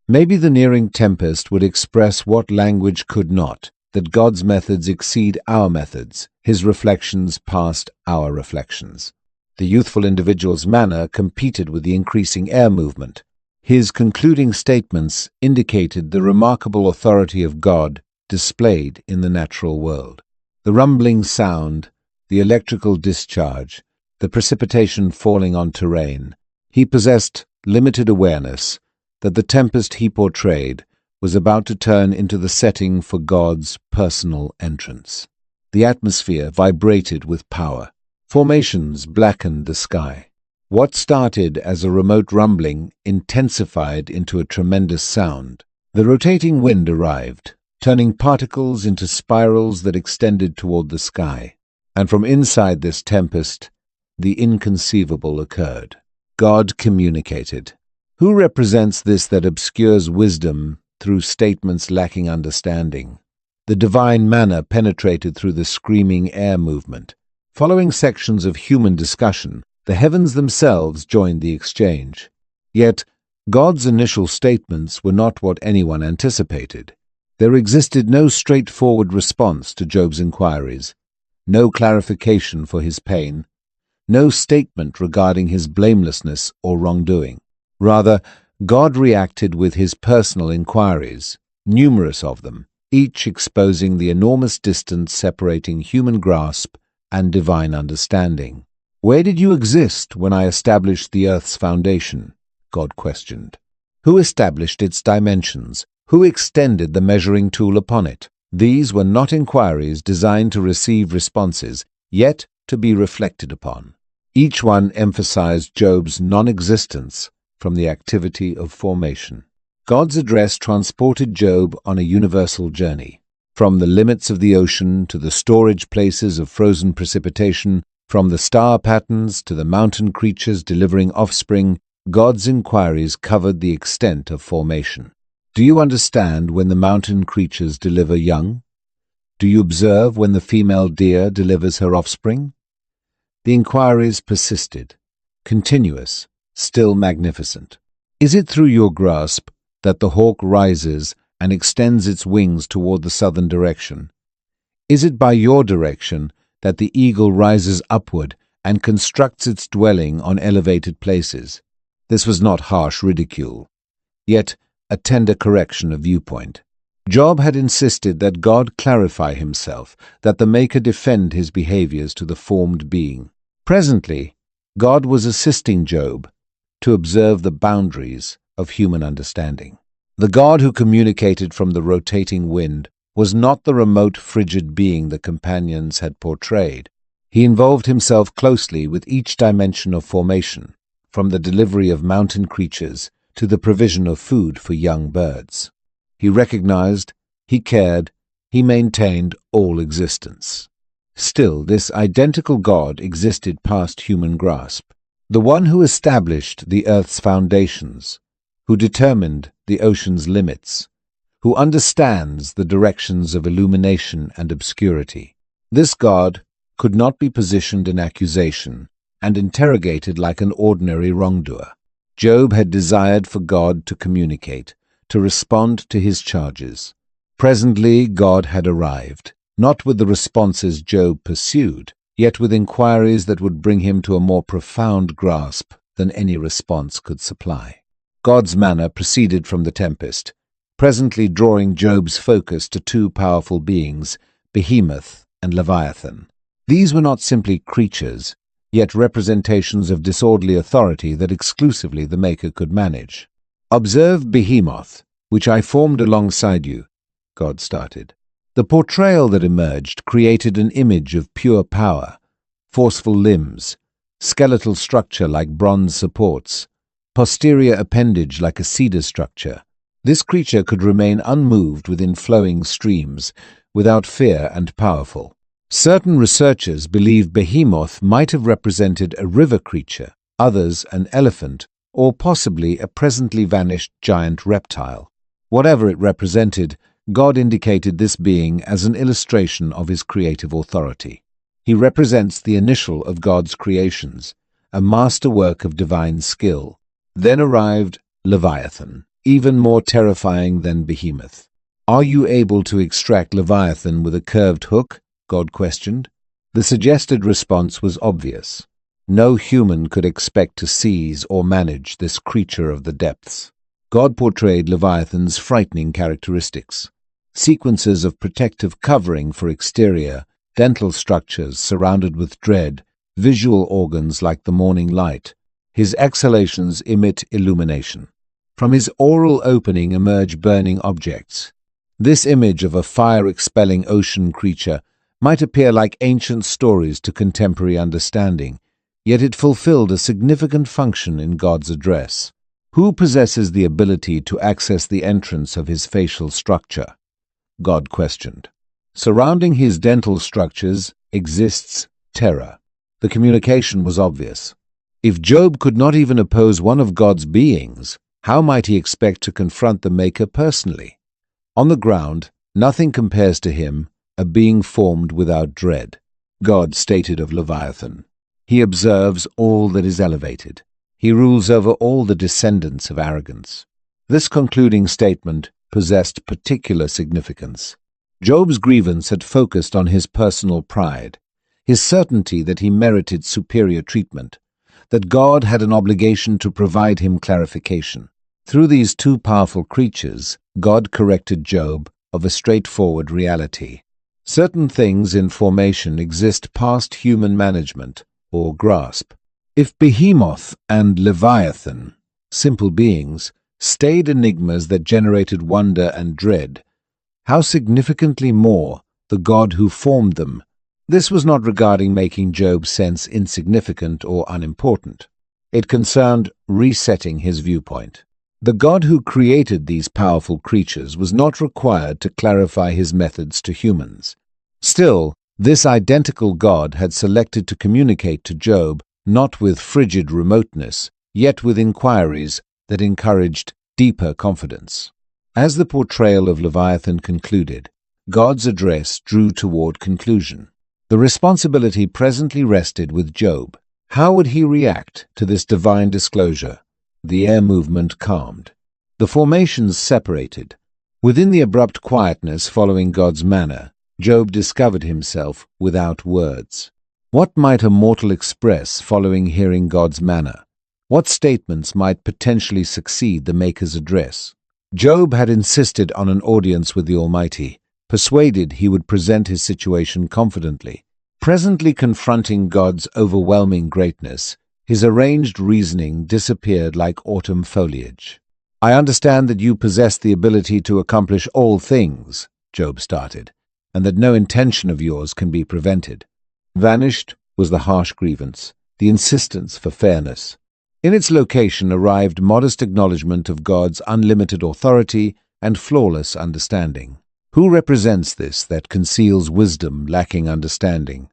Speaker 1: Maybe the nearing tempest would express what language could not, that God's methods exceed our methods, his reflections past our reflections. The youthful individual's manner competed with the increasing air movement. His concluding statements indicated the remarkable authority of God displayed in the natural world. The rumbling sound, the electrical discharge, the precipitation falling on terrain. He possessed limited awareness that the tempest he portrayed was about to turn into the setting for God's personal entrance. The atmosphere vibrated with power. Formations blackened the sky. What started as a remote rumbling intensified into a tremendous sound. The rotating wind arrived, turning particles into spirals that extended toward the sky. And from inside this tempest, the inconceivable occurred. God communicated. Who represents this that obscures wisdom through statements lacking understanding? The divine manna penetrated through the screaming air movement. Following sections of human discussion, the heavens themselves joined the exchange. Yet, God's initial statements were not what anyone anticipated. There existed no straightforward response to Job's inquiries, no clarification for his pain, no statement regarding his blamelessness or wrongdoing. Rather, God reacted with his personal inquiries, numerous of them, each exposing the enormous distance separating human grasp and divine understanding. "Where did you exist when I established the earth's foundation?" God questioned. "Who established its dimensions? Who extended the measuring tool upon it?" These were not inquiries designed to receive responses, yet to be reflected upon. Each one emphasized Job's non-existence from the activity of formation. God's address transported Job on a universal journey. From the limits of the ocean to the storage places of frozen precipitation, from the star patterns to the mountain creatures delivering offspring, God's inquiries covered the extent of formation. Do you understand when the mountain creatures deliver young? Do you observe when the female deer delivers her offspring? The inquiries persisted, continuous, still magnificent. Is it through your grasp that the hawk rises and extends its wings toward the southern direction? Is it by your direction that the eagle rises upward and constructs its dwelling on elevated places? This was not harsh ridicule, yet a tender correction of viewpoint. Job had insisted that God clarify himself, that the Maker defend his behaviors to the formed being. Presently, God was assisting Job to observe the boundaries of human understanding. The God who communicated from the rotating wind was not the remote frigid being the companions had portrayed. He involved himself closely with each dimension of formation, from the delivery of mountain creatures to the provision of food for young birds. He recognized, he cared, he maintained all existence. Still, this identical God existed past human grasp. The one who established the earth's foundations, who determined the ocean's limits, who understands the directions of illumination and obscurity. This God could not be positioned in accusation and interrogated like an ordinary wrongdoer. Job had desired for God to communicate, to respond to his charges. Presently God had arrived, not with the responses Job pursued, yet with inquiries that would bring him to a more profound grasp than any response could supply. God's manna proceeded from the tempest, presently drawing Job's focus to two powerful beings, Behemoth and Leviathan. These were not simply creatures, yet representations of disorderly authority that exclusively the Maker could manage. "Observe Behemoth, which I formed alongside you," God started. The portrayal that emerged created an image of pure power, forceful limbs, skeletal structure like bronze supports, posterior appendage like a cedar structure. This creature could remain unmoved within flowing streams, without fear and powerful. Certain researchers believe Behemoth might have represented a river creature, others an elephant, or possibly a presently vanished giant reptile. Whatever it represented, God indicated this being as an illustration of his creative authority. He represents the initial of God's creations, a masterwork of divine skill. Then arrived Leviathan, even more terrifying than Behemoth. "Are you able to extract Leviathan with a curved hook?" God questioned. The suggested response was obvious. No human could expect to seize or manage this creature of the depths. God portrayed Leviathan's frightening characteristics. Sequences of protective covering for exterior, dental structures surrounded with dread, visual organs like the morning light. His exhalations emit illumination. From his oral opening emerge burning objects. This image of a fire-expelling ocean creature might appear like ancient stories to contemporary understanding, yet it fulfilled a significant function in God's address. Who possesses the ability to access the entrance of his facial structure? God questioned. Surrounding his dental structures exists terror. The communication was obvious. If Job could not even oppose one of God's beings, how might he expect to confront the Maker personally? On the ground, nothing compares to him, a being formed without dread. God stated of Leviathan, "He observes all that is elevated. He rules over all the descendants of arrogance." This concluding statement possessed particular significance. Job's grievance had focused on his personal pride, his certainty that he merited superior treatment, that God had an obligation to provide him clarification. Through these two powerful creatures, God corrected Job of a straightforward reality. Certain things in formation exist past human management or grasp. If Behemoth and Leviathan, simple beings, stayed enigmas that generated wonder and dread, how significantly more the God who formed them. This was not regarding making Job's sense insignificant or unimportant. It concerned resetting his viewpoint. The God who created these powerful creatures was not required to clarify his methods to humans. Still, this identical God had selected to communicate to Job not with frigid remoteness, yet with inquiries that encouraged deeper confidence. As the portrayal of Leviathan concluded, God's address drew toward conclusion. The responsibility presently rested with Job. How would he react to this divine disclosure? The air movement calmed. The formations separated. Within the abrupt quietness following God's manner, Job discovered himself without words. What might a mortal express following hearing God's manner? What statements might potentially succeed the Maker's address? Job had insisted on an audience with the Almighty, persuaded he would present his situation confidently. Presently confronting God's overwhelming greatness, his arranged reasoning disappeared like autumn foliage. "I understand that you possess the ability to accomplish all things," Job started, "and that no intention of yours can be prevented." Vanished was the harsh grievance, the insistence for fairness. In its location arrived modest acknowledgement of God's unlimited authority and flawless understanding. Who represents this that conceals wisdom lacking understanding?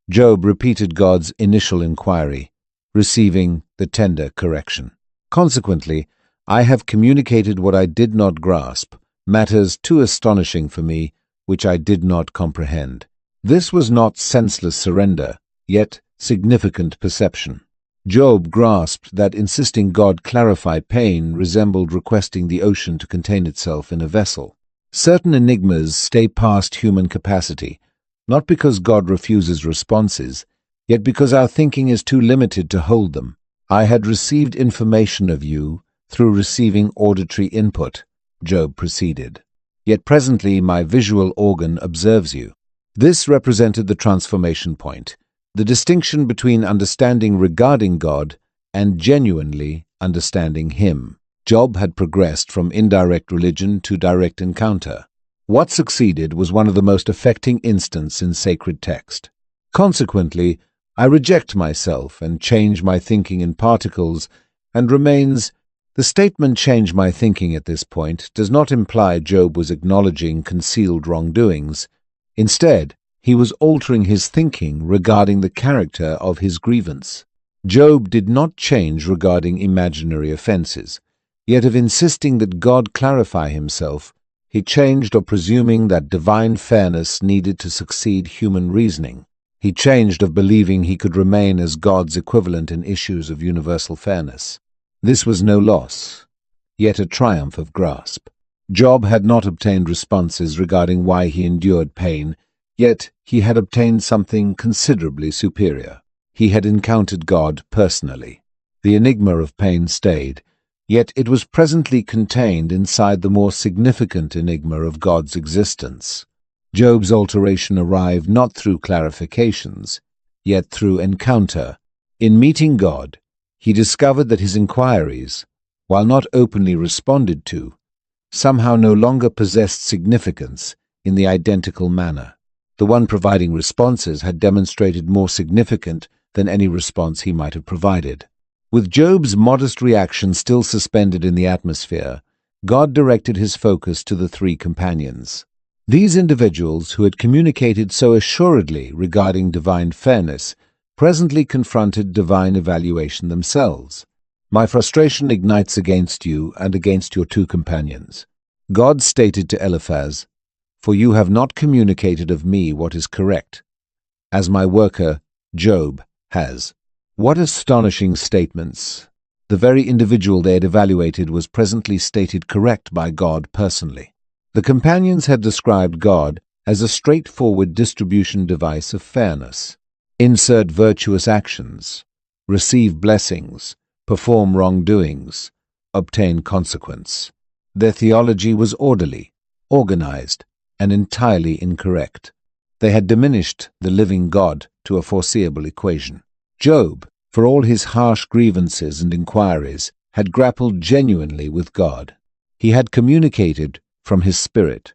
Speaker 1: Job repeated God's initial inquiry, receiving the tender correction. Consequently, I have communicated what I did not grasp, matters too astonishing for me, which I did not comprehend. This was not senseless surrender, yet significant perception. Job grasped that insisting God clarify pain resembled requesting the ocean to contain itself in a vessel. Certain enigmas stay past human capacity, not because God refuses responses, yet because our thinking is too limited to hold them. I had received information of you through receiving auditory input, Job proceeded. Yet presently my visual organ observes you. This represented the transformation point, the distinction between understanding regarding God and genuinely understanding Him. Job had progressed from indirect religion to direct encounter. What succeeded was one of the most affecting instants in sacred text. Consequently, I reject myself and change my thinking in particles, and remains. The statement "change my thinking" at this point does not imply Job was acknowledging concealed wrongdoings. Instead, he was altering his thinking regarding the character of his grievance. Job did not change regarding imaginary offenses, yet of insisting that God clarify himself, he changed of presuming that divine fairness needed to succeed human reasoning. He changed of believing he could remain as God's equivalent in issues of universal fairness. This was no loss, yet a triumph of grasp. Job had not obtained responses regarding why he endured pain, yet he had obtained something considerably superior. he had encountered God personally. The enigma of pain stayed, yet it was presently contained inside the more significant enigma of God's existence. Job's alteration arrived not through clarifications, yet through encounter. In meeting God, he discovered that his inquiries, while not openly responded to, somehow no longer possessed significance in the identical manner. The one providing responses had demonstrated more significant than any response he might have provided. With Job's modest reaction still suspended in the atmosphere, God directed his focus to the three companions. These individuals, who had communicated so assuredly regarding divine fairness, presently confronted divine evaluation themselves. "My frustration ignites against you and against your two companions." God stated to Eliphaz, "For you have not communicated of me what is correct, as my worker, Job, has." What astonishing statements! The very individual they had evaluated was presently stated correct by God personally. The companions had described God as a straightforward distribution device of fairness. Insert virtuous actions, receive blessings, perform wrongdoings, obtain consequence. Their theology was orderly, organized, and entirely incorrect. They had diminished the living God to a foreseeable equation. Job, for all his harsh grievances and inquiries, had grappled genuinely with God. He had communicated from his spirit,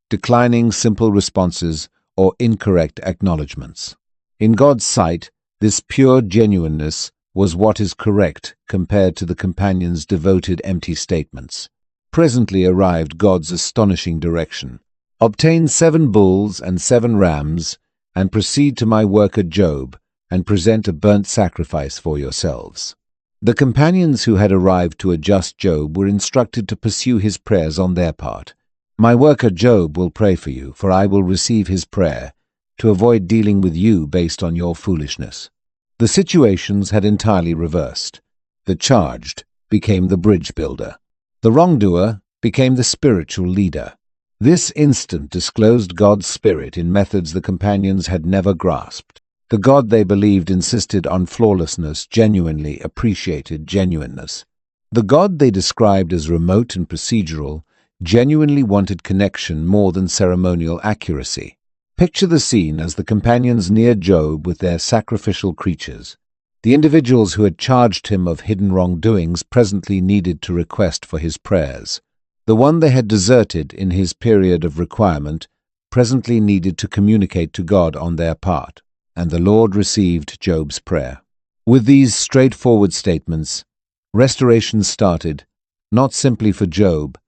Speaker 1: declining simple responses or incorrect acknowledgments. In God's sight, this pure genuineness was what is correct compared to the companions' devoted empty statements. Presently arrived God's astonishing direction. "Obtain 7 bulls and 7 rams, and proceed to my worker Job, and present a burnt sacrifice for yourselves." The companions who had arrived to adjust Job were instructed to pursue his prayers on their part. "My worker Job will pray for you, for I will receive his prayer, to avoid dealing with you based on your foolishness." The situations had entirely reversed. The charged became the bridge builder. The wrongdoer became the spiritual leader. This instant disclosed God's spirit in methods the companions had never grasped. The God they believed insisted on flawlessness, genuinely appreciated genuineness. The God they described as remote and procedural genuinely wanted connection more than ceremonial accuracy. Picture the scene as the companions neared Job with their sacrificial creatures. The individuals who had charged him of hidden wrongdoings presently needed to request for his prayers. The one they had deserted in his period of requirement presently needed to communicate to God on their part. And the Lord received Job's prayer. With these straightforward statements, restoration started, not simply for Job,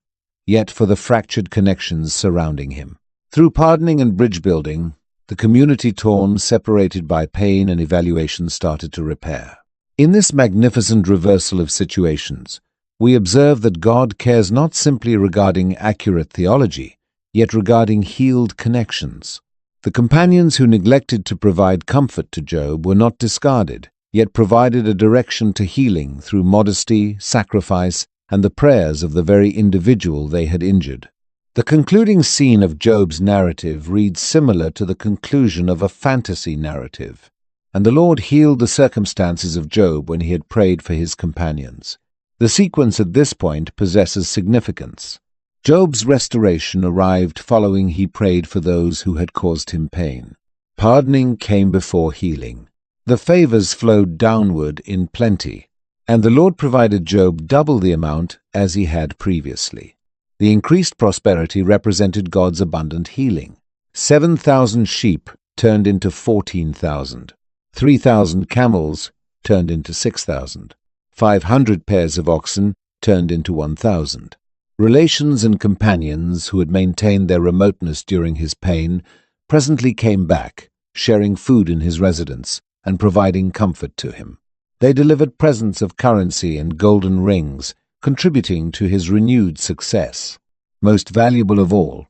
Speaker 1: yet for the fractured connections surrounding him. Through pardoning and bridge building, the community torn, separated by pain and evaluation, started to repair. In this magnificent reversal of situations, we observe that God cares not simply regarding accurate theology, yet regarding healed connections. The companions who neglected to provide comfort to Job were not discarded, yet provided a direction to healing through modesty, sacrifice, and the prayers of the very individual they had injured. The concluding scene of Job's narrative reads similar to the conclusion of a fantasy narrative. "And the Lord healed the circumstances of Job when he had prayed for his companions." The sequence at this point possesses significance. Job's restoration arrived following he prayed for those who had caused him pain. Pardoning came before healing. The favors flowed downward in plenty, and the Lord provided Job double the amount as he had previously. The increased prosperity represented God's abundant healing. 7,000 sheep turned into 14,000. 3,000 camels turned into 6,000. 500 pairs of oxen turned into 1,000. Relations and companions who had maintained their remoteness during his pain presently came back, sharing food in his residence and providing comfort to him. They delivered presents of currency and golden rings, contributing to his renewed success. Most valuable of all,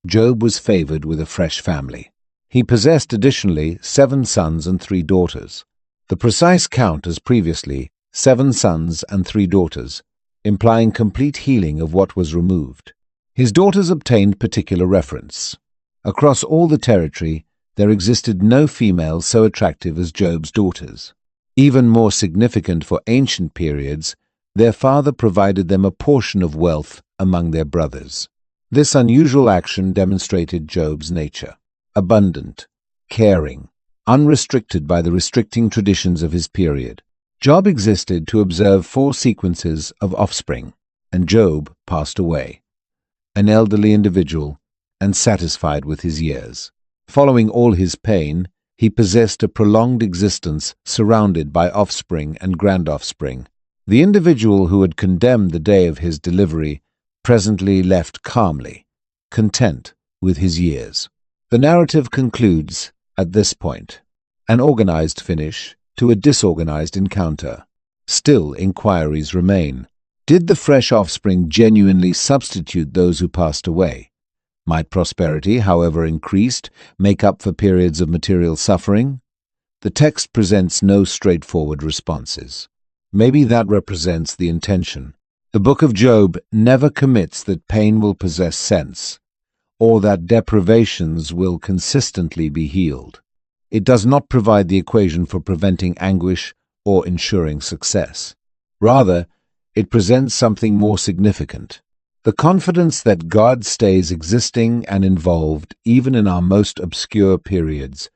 Speaker 1: Job was favored with a fresh family. He possessed additionally 7 sons and 3 daughters. The precise count as previously 7 sons and 3 daughters, implying complete healing of what was removed. His daughters obtained particular reference. Across all the territory, there existed no female so attractive as Job's daughters. Even more significant for ancient periods, their father provided them a portion of wealth among their brothers. This unusual action demonstrated Job's nature: abundant, caring, unrestricted by the restricting traditions of his period. Job existed to observe 4 sequences of offspring, and Job passed away, an elderly individual and satisfied with his years. Following all his pain, he possessed a prolonged existence surrounded by offspring and grand-offspring. The individual who had condemned the day of his delivery presently left calmly, content with his years. The narrative concludes at this point, an organized finish to a disorganized encounter. Still, inquiries remain. Did the fresh offspring genuinely substitute those who passed away? Might prosperity, however increased, make up for periods of material suffering? The text presents no straightforward responses. Maybe that represents the intention. The book of Job never commits that pain will possess sense, or that deprivations will consistently be healed. It does not provide the equation for preventing anguish or ensuring success. Rather, it presents something more significant: the confidence that God stays existing and involved even in our most obscure periods.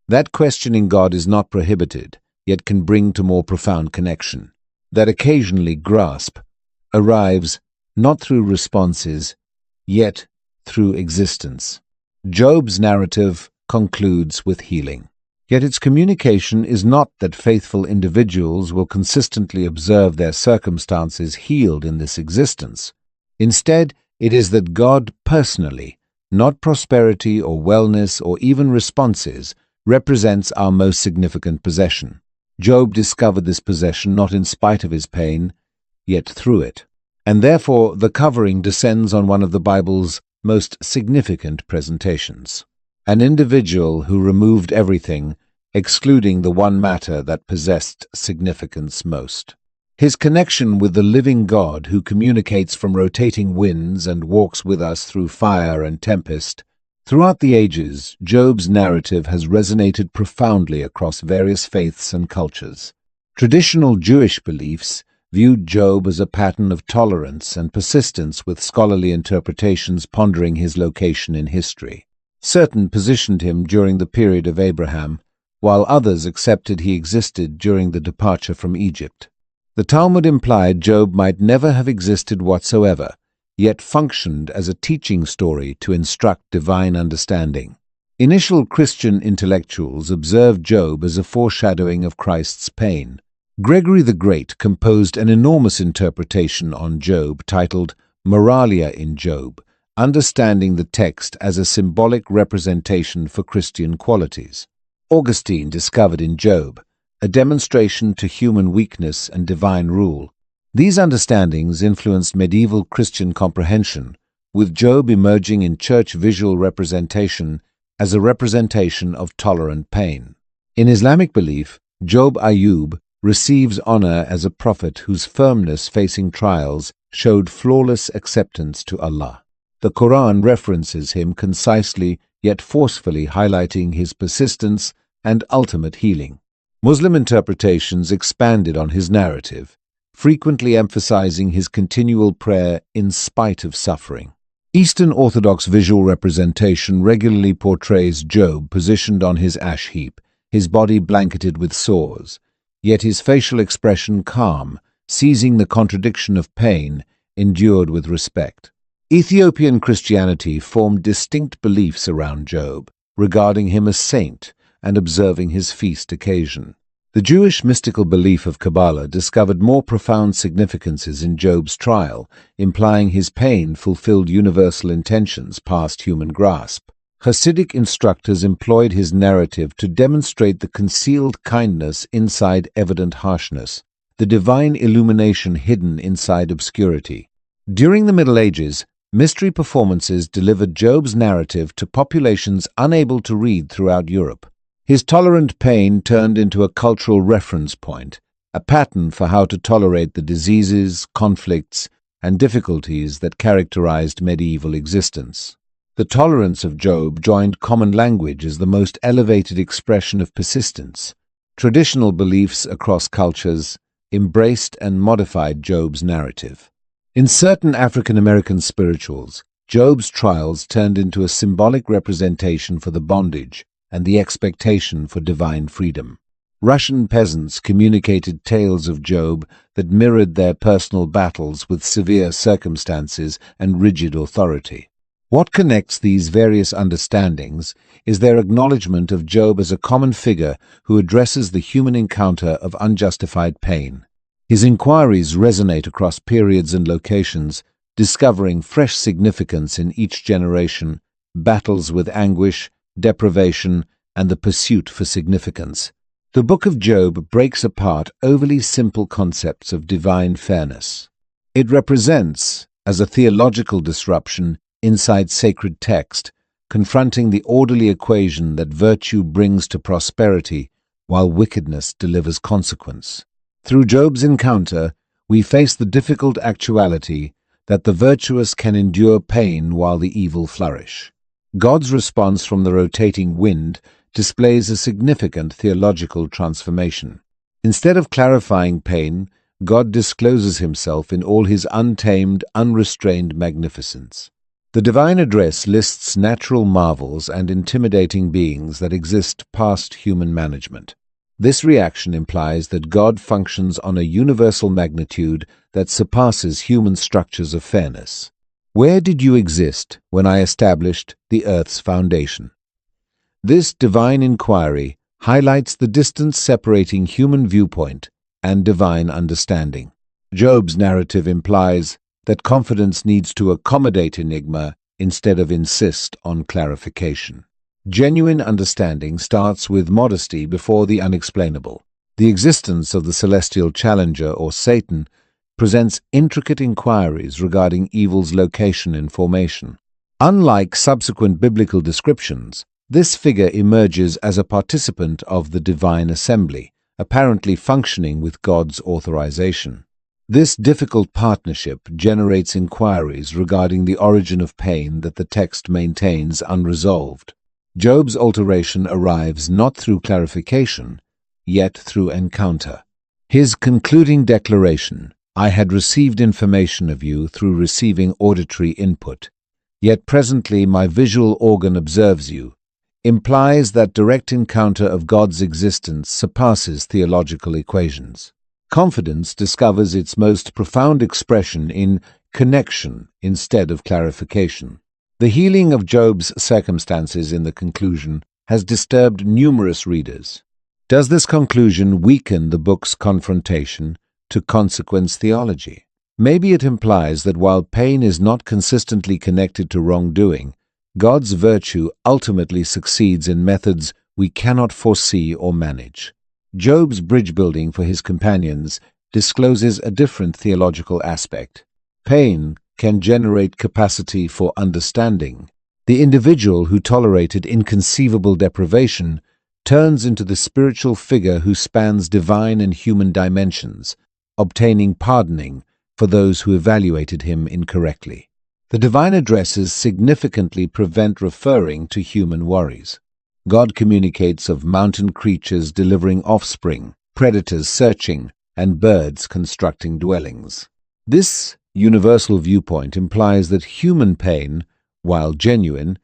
Speaker 1: That questioning God is not prohibited, yet can bring to more profound connection. That occasionally grasp arrives not through responses, yet through existence. Job's narrative concludes with healing. Yet its communication is not that faithful individuals will consistently observe their circumstances healed in this existence. Instead, it is that God personally, not prosperity or wellness or even responses, represents our most significant possession. Job discovered this possession not in spite of his pain, yet through it. And therefore the covering descends on one of the Bible's most significant presentations: an individual who removed everything, excluding the one matter that possessed significance most. His connection with the living God who communicates from rotating winds and walks with us through fire and tempest. Throughout the ages, Job's narrative has resonated profoundly across various faiths and cultures. Traditional Jewish beliefs viewed Job as a pattern of tolerance and persistence, with scholarly interpretations pondering his location in history. Certain positioned him during the period of Abraham, while others accepted he existed during the departure from Egypt. The Talmud implied Job might never have existed whatsoever, yet functioned as a teaching story to instruct divine understanding. Initial Christian intellectuals observed Job as a foreshadowing of Christ's pain. Gregory the Great composed an enormous interpretation on Job titled Moralia in Job, understanding the text as a symbolic representation for Christian qualities. Augustine discovered in Job a demonstration to human weakness and divine rule. These understandings influenced medieval Christian comprehension, with Job emerging in church visual representation as a representation of tolerant pain. In Islamic belief, Job Ayyub receives honor as a prophet whose firmness facing trials showed flawless acceptance to Allah. The Quran references him concisely yet forcefully, highlighting his persistence and ultimate healing. Muslim interpretations expanded on his narrative, frequently emphasizing his continual prayer in spite of suffering. Eastern Orthodox visual representation regularly portrays Job positioned on his ash heap, his body blanketed with sores, yet his facial expression calm, seizing the contradiction of pain endured with respect. Ethiopian Christianity formed distinct beliefs around Job, regarding him as saint and observing his feast occasion. The Jewish mystical belief of Kabbalah discovered more profound significances in Job's trial, implying his pain fulfilled universal intentions past human grasp. Hasidic instructors employed his narrative to demonstrate the concealed kindness inside evident harshness, the divine illumination hidden inside obscurity. During the Middle Ages, mystery performances delivered Job's narrative to populations unable to read throughout Europe. His tolerant pain turned into a cultural reference point, a pattern for how to tolerate the diseases, conflicts, and difficulties that characterized medieval existence. The tolerance of Job joined common language as the most elevated expression of persistence. Traditional beliefs across cultures embraced and modified Job's narrative. In certain African American spirituals, Job's trials turned into a symbolic representation for the bondage and the expectation for divine freedom. Russian peasants communicated tales of Job that mirrored their personal battles with severe circumstances and rigid authority. What connects these various understandings is their acknowledgement of Job as a common figure who addresses the human encounter of unjustified pain. His inquiries resonate across periods and locations, discovering fresh significance in each generation, battles with anguish, deprivation, and the pursuit for significance. The Book of Job breaks apart overly simple concepts of divine fairness. It represents, as a theological disruption inside sacred text, confronting the orderly equation that virtue brings to prosperity while wickedness delivers consequence. Through Job's encounter, we face the difficult actuality that the virtuous can endure pain while the evil flourish. God's response from the rotating wind displays a significant theological transformation. Instead of clarifying pain, God discloses himself in all his untamed, unrestrained magnificence. The divine address lists natural marvels and intimidating beings that exist past human management. This reaction implies that God functions on a universal magnitude that surpasses human structures of fairness. Where did you exist when I established the earth's foundation? This divine inquiry highlights the distance separating human viewpoint and divine understanding. Job's narrative implies that confidence needs to accommodate enigma instead of insist on clarification. Genuine understanding starts with modesty before the unexplainable. The existence of the celestial challenger, or Satan, presents intricate inquiries regarding evil's location and formation. Unlike subsequent biblical descriptions, this figure emerges as a participant of the divine assembly, apparently functioning with God's authorization. This difficult partnership generates inquiries regarding the origin of pain that the text maintains unresolved. Job's alteration arrives not through clarification, yet through encounter. His concluding declaration, "I had received information of you through receiving auditory input, yet presently my visual organ observes you," implies that direct encounter of God's existence surpasses theological equations. Confidence discovers its most profound expression in connection instead of clarification. The healing of Job's circumstances in the conclusion has disturbed numerous readers. Does this conclusion weaken the book's confrontation to consequence theology? Maybe it implies that while pain is not consistently connected to wrongdoing, God's virtue ultimately succeeds in methods we cannot foresee or manage. Job's bridge building for his companions discloses a different theological aspect. Pain can generate capacity for understanding. The individual who tolerated inconceivable deprivation turns into the spiritual figure who spans divine and human dimensions, obtaining pardoning for those who evaluated him incorrectly. The divine addresses significantly prevent referring to human worries. God communicates of mountain creatures delivering offspring, predators searching, and birds constructing dwellings. This universal viewpoint implies that human pain, while genuine,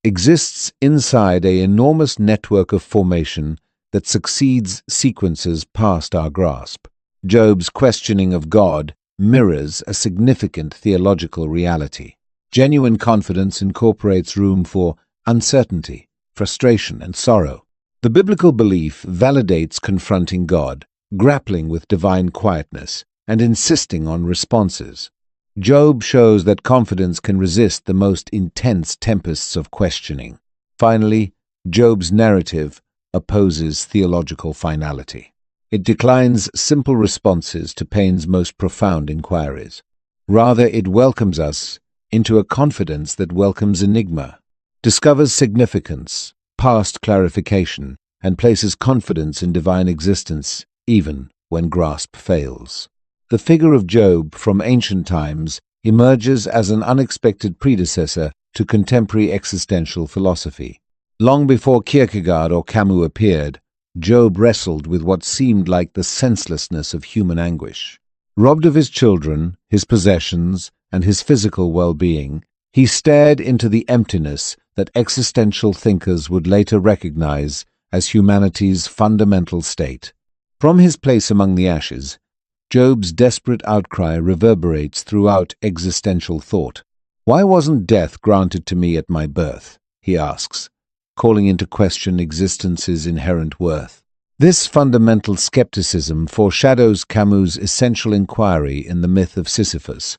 Speaker 1: exists inside an enormous network of formation that succeeds sequences past our grasp. Job's questioning of God mirrors a significant theological reality. Genuine confidence incorporates room for uncertainty, frustration, and sorrow. The biblical belief validates confronting God, grappling with divine quietness, and insisting on responses. Job shows that confidence can resist the most intense tempests of questioning. Finally, Job's narrative opposes theological finality. It declines simple responses to pain's most profound inquiries. Rather, it welcomes us into a confidence that welcomes enigma, discovers significance, past clarification, and places confidence in divine existence, even when grasp fails. The figure of Job from ancient times emerges as an unexpected predecessor to contemporary existential philosophy. Long before Kierkegaard or Camus appeared, Job wrestled with what seemed like the senselessness of human anguish. Robbed of his children, his possessions, and his physical well-being, he stared into the emptiness that existential thinkers would later recognize as humanity's fundamental state. From his place among the ashes, Job's desperate outcry reverberates throughout existential thought. "Why wasn't death granted to me at my birth?" he asks, calling into question existence's inherent worth. This fundamental skepticism foreshadows Camus' essential inquiry in the myth of Sisyphus,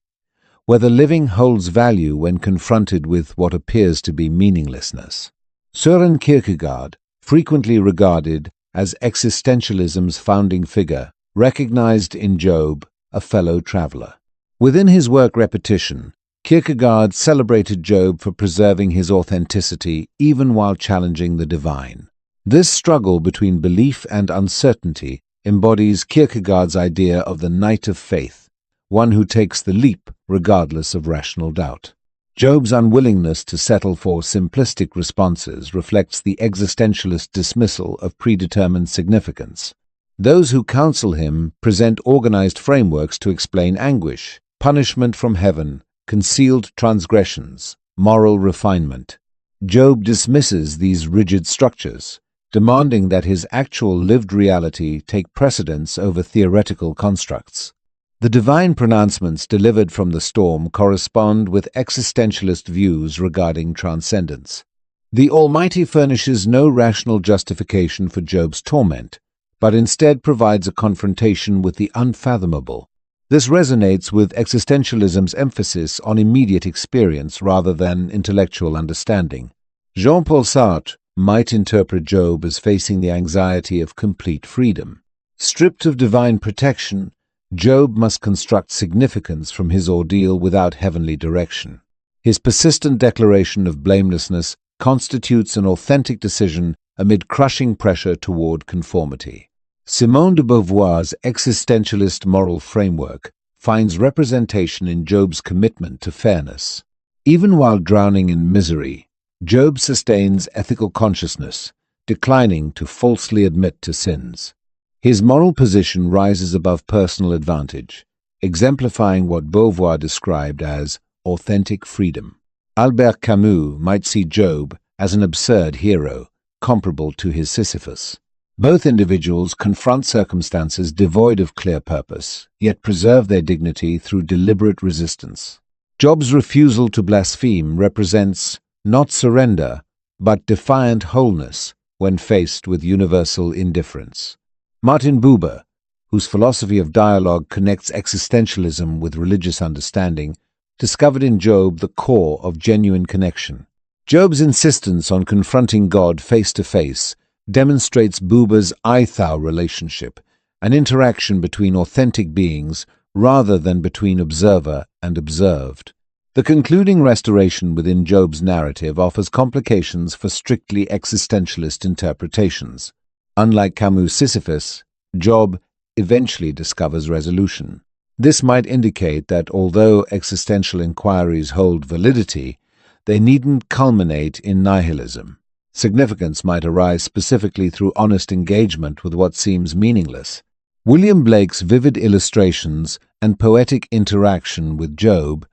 Speaker 1: whether living holds value when confronted with what appears to be meaninglessness. Søren Kierkegaard, frequently regarded as existentialism's founding figure, recognized in Job a fellow traveler. Within his work Repetition, Kierkegaard celebrated Job for preserving his authenticity even while challenging the divine. This struggle between belief and uncertainty embodies Kierkegaard's idea of the knight of faith, one who takes the leap regardless of rational doubt. Job's unwillingness to settle for simplistic responses reflects the existentialist dismissal of predetermined significance. Those who counsel him present organized frameworks to explain anguish, punishment from heaven, concealed transgressions, moral refinement. Job dismisses these rigid structures, demanding that his actual lived reality take precedence over theoretical constructs. The divine pronouncements delivered from the storm correspond with existentialist views regarding transcendence. The Almighty furnishes no rational justification for Job's torment, but instead provides a confrontation with the unfathomable. This resonates with existentialism's emphasis on immediate experience rather than intellectual understanding. Jean-Paul Sartre might interpret Job as facing the anxiety of complete freedom. Stripped of divine protection, Job must construct significance from his ordeal without heavenly direction. His persistent declaration of blamelessness constitutes an authentic decision amid crushing pressure toward conformity. Simone de Beauvoir's existentialist moral framework finds representation in Job's commitment to fairness. Even while drowning in misery, Job sustains ethical consciousness, declining to falsely admit to sins. His moral position rises above personal advantage, exemplifying what Beauvoir described as authentic freedom. Albert Camus might see Job as an absurd hero, comparable to his Sisyphus. Both individuals confront circumstances devoid of clear purpose, yet preserve their dignity through deliberate resistance. Job's refusal to blaspheme represents not surrender, but defiant wholeness when faced with universal indifference. Martin Buber, whose philosophy of dialogue connects existentialism with religious understanding, discovered in Job the core of genuine connection. Job's insistence on confronting God face to face demonstrates Buber's I-thou relationship, an interaction between authentic beings rather than between observer and observed. The concluding restoration within Job's narrative offers complications for strictly existentialist interpretations. Unlike Camus' Sisyphus, Job eventually discovers resolution. This might indicate that although existential inquiries hold validity, they needn't culminate in nihilism. Significance might arise specifically through honest engagement with what seems meaningless. William Blake's vivid illustrations and poetic interaction with Job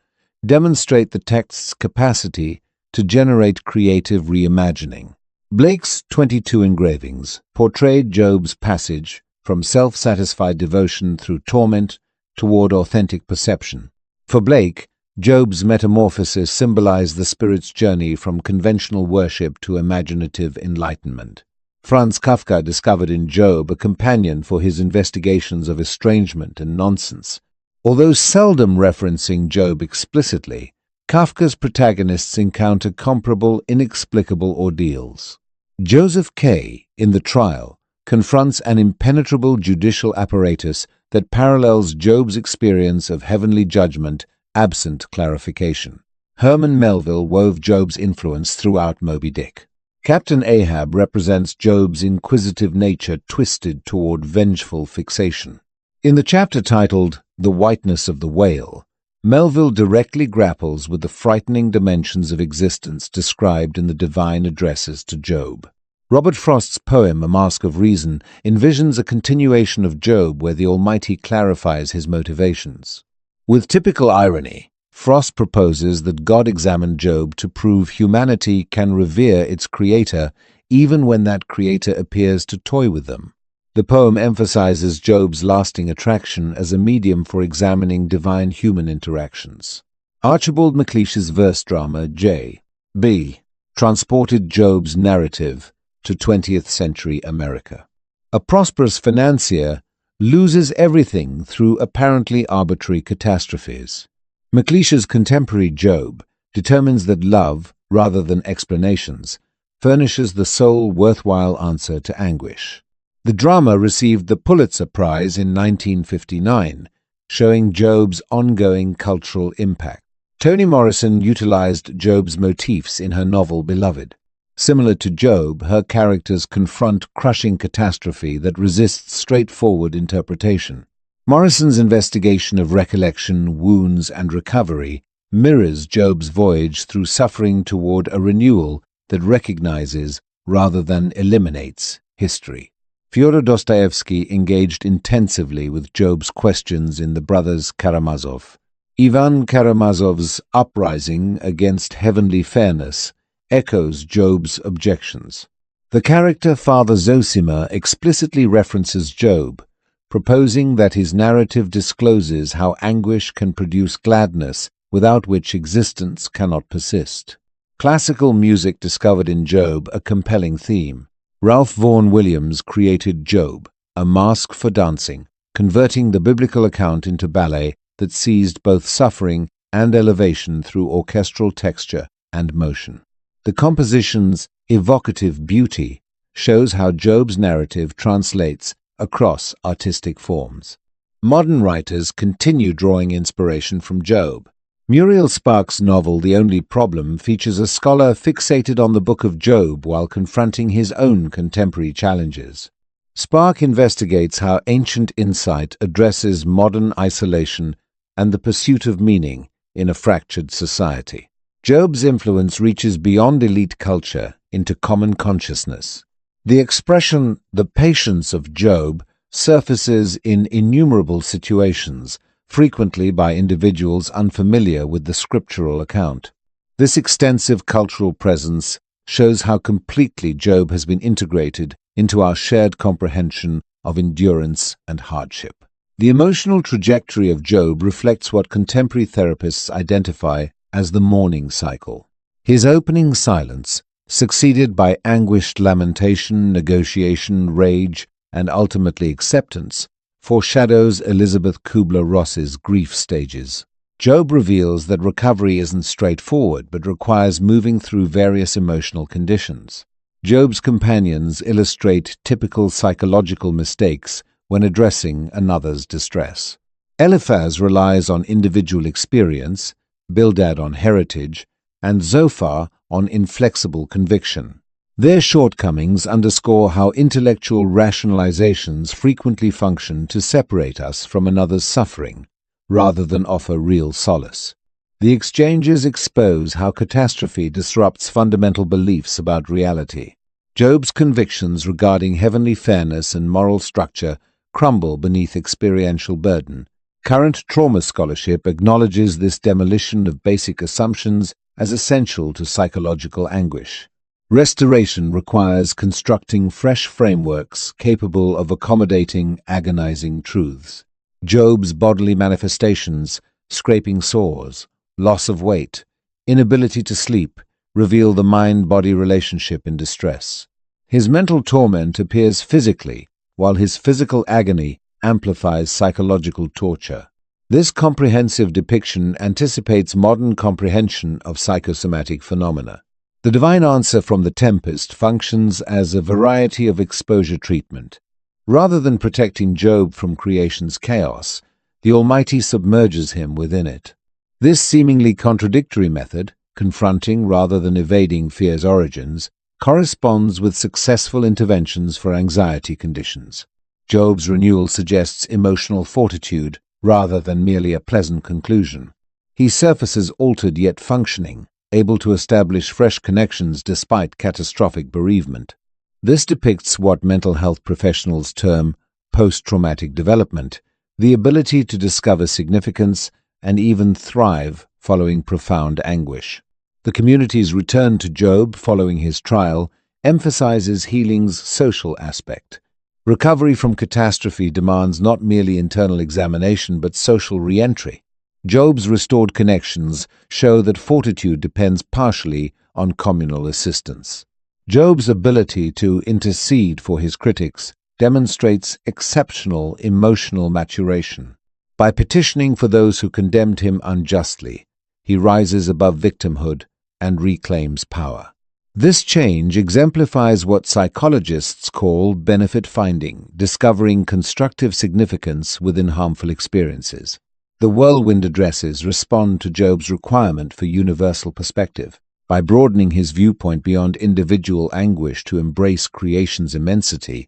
Speaker 1: demonstrate the text's capacity to generate creative reimagining. Blake's 22 engravings portrayed Job's passage from self-satisfied devotion through torment toward authentic perception. For Blake, Job's metamorphosis symbolized the spirit's journey from conventional worship to imaginative enlightenment. Franz Kafka discovered in Job a companion for his investigations of estrangement and nonsense. Although seldom referencing Job explicitly, Kafka's protagonists encounter comparable, inexplicable ordeals. Joseph K., in The Trial, confronts an impenetrable judicial apparatus that parallels Job's experience of heavenly judgment absent clarification. Herman Melville wove Job's influence throughout Moby Dick. Captain Ahab represents Job's inquisitive nature twisted toward vengeful fixation. In the chapter titled The Whiteness of the Whale, Melville directly grapples with the frightening dimensions of existence described in the divine addresses to Job. Robert Frost's poem, A Mask of Reason, envisions a continuation of Job where the Almighty clarifies his motivations. With typical irony, Frost proposes that God examined Job to prove humanity can revere its creator even when that creator appears to toy with them. The poem emphasizes Job's lasting attraction as a medium for examining divine-human interactions. Archibald MacLeish's verse drama, J.B., transported Job's narrative to 20th century America. A prosperous financier loses everything through apparently arbitrary catastrophes. MacLeish's contemporary Job determines that love, rather than explanations, furnishes the sole worthwhile answer to anguish. The drama received the Pulitzer Prize in 1959, showing Job's ongoing cultural impact. Toni Morrison utilized Job's motifs in her novel Beloved. Similar to Job, her characters confront crushing catastrophe that resists straightforward interpretation. Morrison's investigation of recollection, wounds, and recovery mirrors Job's voyage through suffering toward a renewal that recognizes, rather than eliminates, history. Fyodor Dostoevsky engaged intensively with Job's questions in The Brothers Karamazov. Ivan Karamazov's uprising against heavenly fairness echoes Job's objections. The character Father Zosima explicitly references Job, proposing that his narrative discloses how anguish can produce gladness without which existence cannot persist. Classical music discovered in Job a compelling theme. Ralph Vaughan Williams created Job, a mask for dancing, converting the biblical account into ballet that seized both suffering and elevation through orchestral texture and motion. The composition's evocative beauty shows how Job's narrative translates across artistic forms. Modern writers continue drawing inspiration from Job. Muriel Sparks' novel The Only Problem features a scholar fixated on the Book of Job while confronting his own contemporary challenges. Spark investigates how ancient insight addresses modern isolation and the pursuit of meaning in a fractured society. Job's influence reaches beyond elite culture into common consciousness. The expression, "the patience of Job," surfaces in innumerable situations, frequently by individuals unfamiliar with the scriptural account. This extensive cultural presence shows how completely Job has been integrated into our shared comprehension of endurance and hardship. The emotional trajectory of Job reflects what contemporary therapists identify as the mourning cycle. His opening silence, succeeded by anguished lamentation, negotiation, rage, and ultimately acceptance, foreshadows Elizabeth Kubler-Ross's grief stages. Job reveals that recovery isn't straightforward but requires moving through various emotional conditions. Job's companions illustrate typical psychological mistakes when addressing another's distress. Eliphaz relies on individual experience, Bildad on heritage, and Zophar on inflexible conviction. Their shortcomings underscore how intellectual rationalizations frequently function to separate us from another's suffering, rather than offer real solace. The exchanges expose how catastrophe disrupts fundamental beliefs about reality. Job's convictions regarding heavenly fairness and moral structure crumble beneath experiential burden. Current trauma scholarship acknowledges this demolition of basic assumptions as essential to psychological anguish. Restoration requires constructing fresh frameworks capable of accommodating agonizing truths. Job's bodily manifestations, scraping sores, loss of weight, inability to sleep, reveal the mind-body relationship in distress. His mental torment appears physically, while his physical agony amplifies psychological torture. This comprehensive depiction anticipates modern comprehension of psychosomatic phenomena. The divine answer from The Tempest functions as a variety of exposure treatment. Rather than protecting Job from creation's chaos, the Almighty submerges him within it. This seemingly contradictory method, confronting rather than evading fear's origins, corresponds with successful interventions for anxiety conditions. Job's renewal suggests emotional fortitude rather than merely a pleasant conclusion. He surfaces altered yet functioning, able to establish fresh connections despite catastrophic bereavement. This depicts what mental health professionals term post-traumatic development, the ability to discover significance and even thrive following profound anguish. The community's return to Job following his trial emphasizes healing's social aspect. Recovery from catastrophe demands not merely internal examination but social re-entry. Job's restored connections show that fortitude depends partially on communal assistance. Job's ability to intercede for his critics demonstrates exceptional emotional maturation. By petitioning for those who condemned him unjustly, he rises above victimhood and reclaims power. This change exemplifies what psychologists call benefit finding, discovering constructive significance within harmful experiences. The whirlwind addresses respond to Job's requirement for universal perspective. By broadening his viewpoint beyond individual anguish to embrace creation's immensity,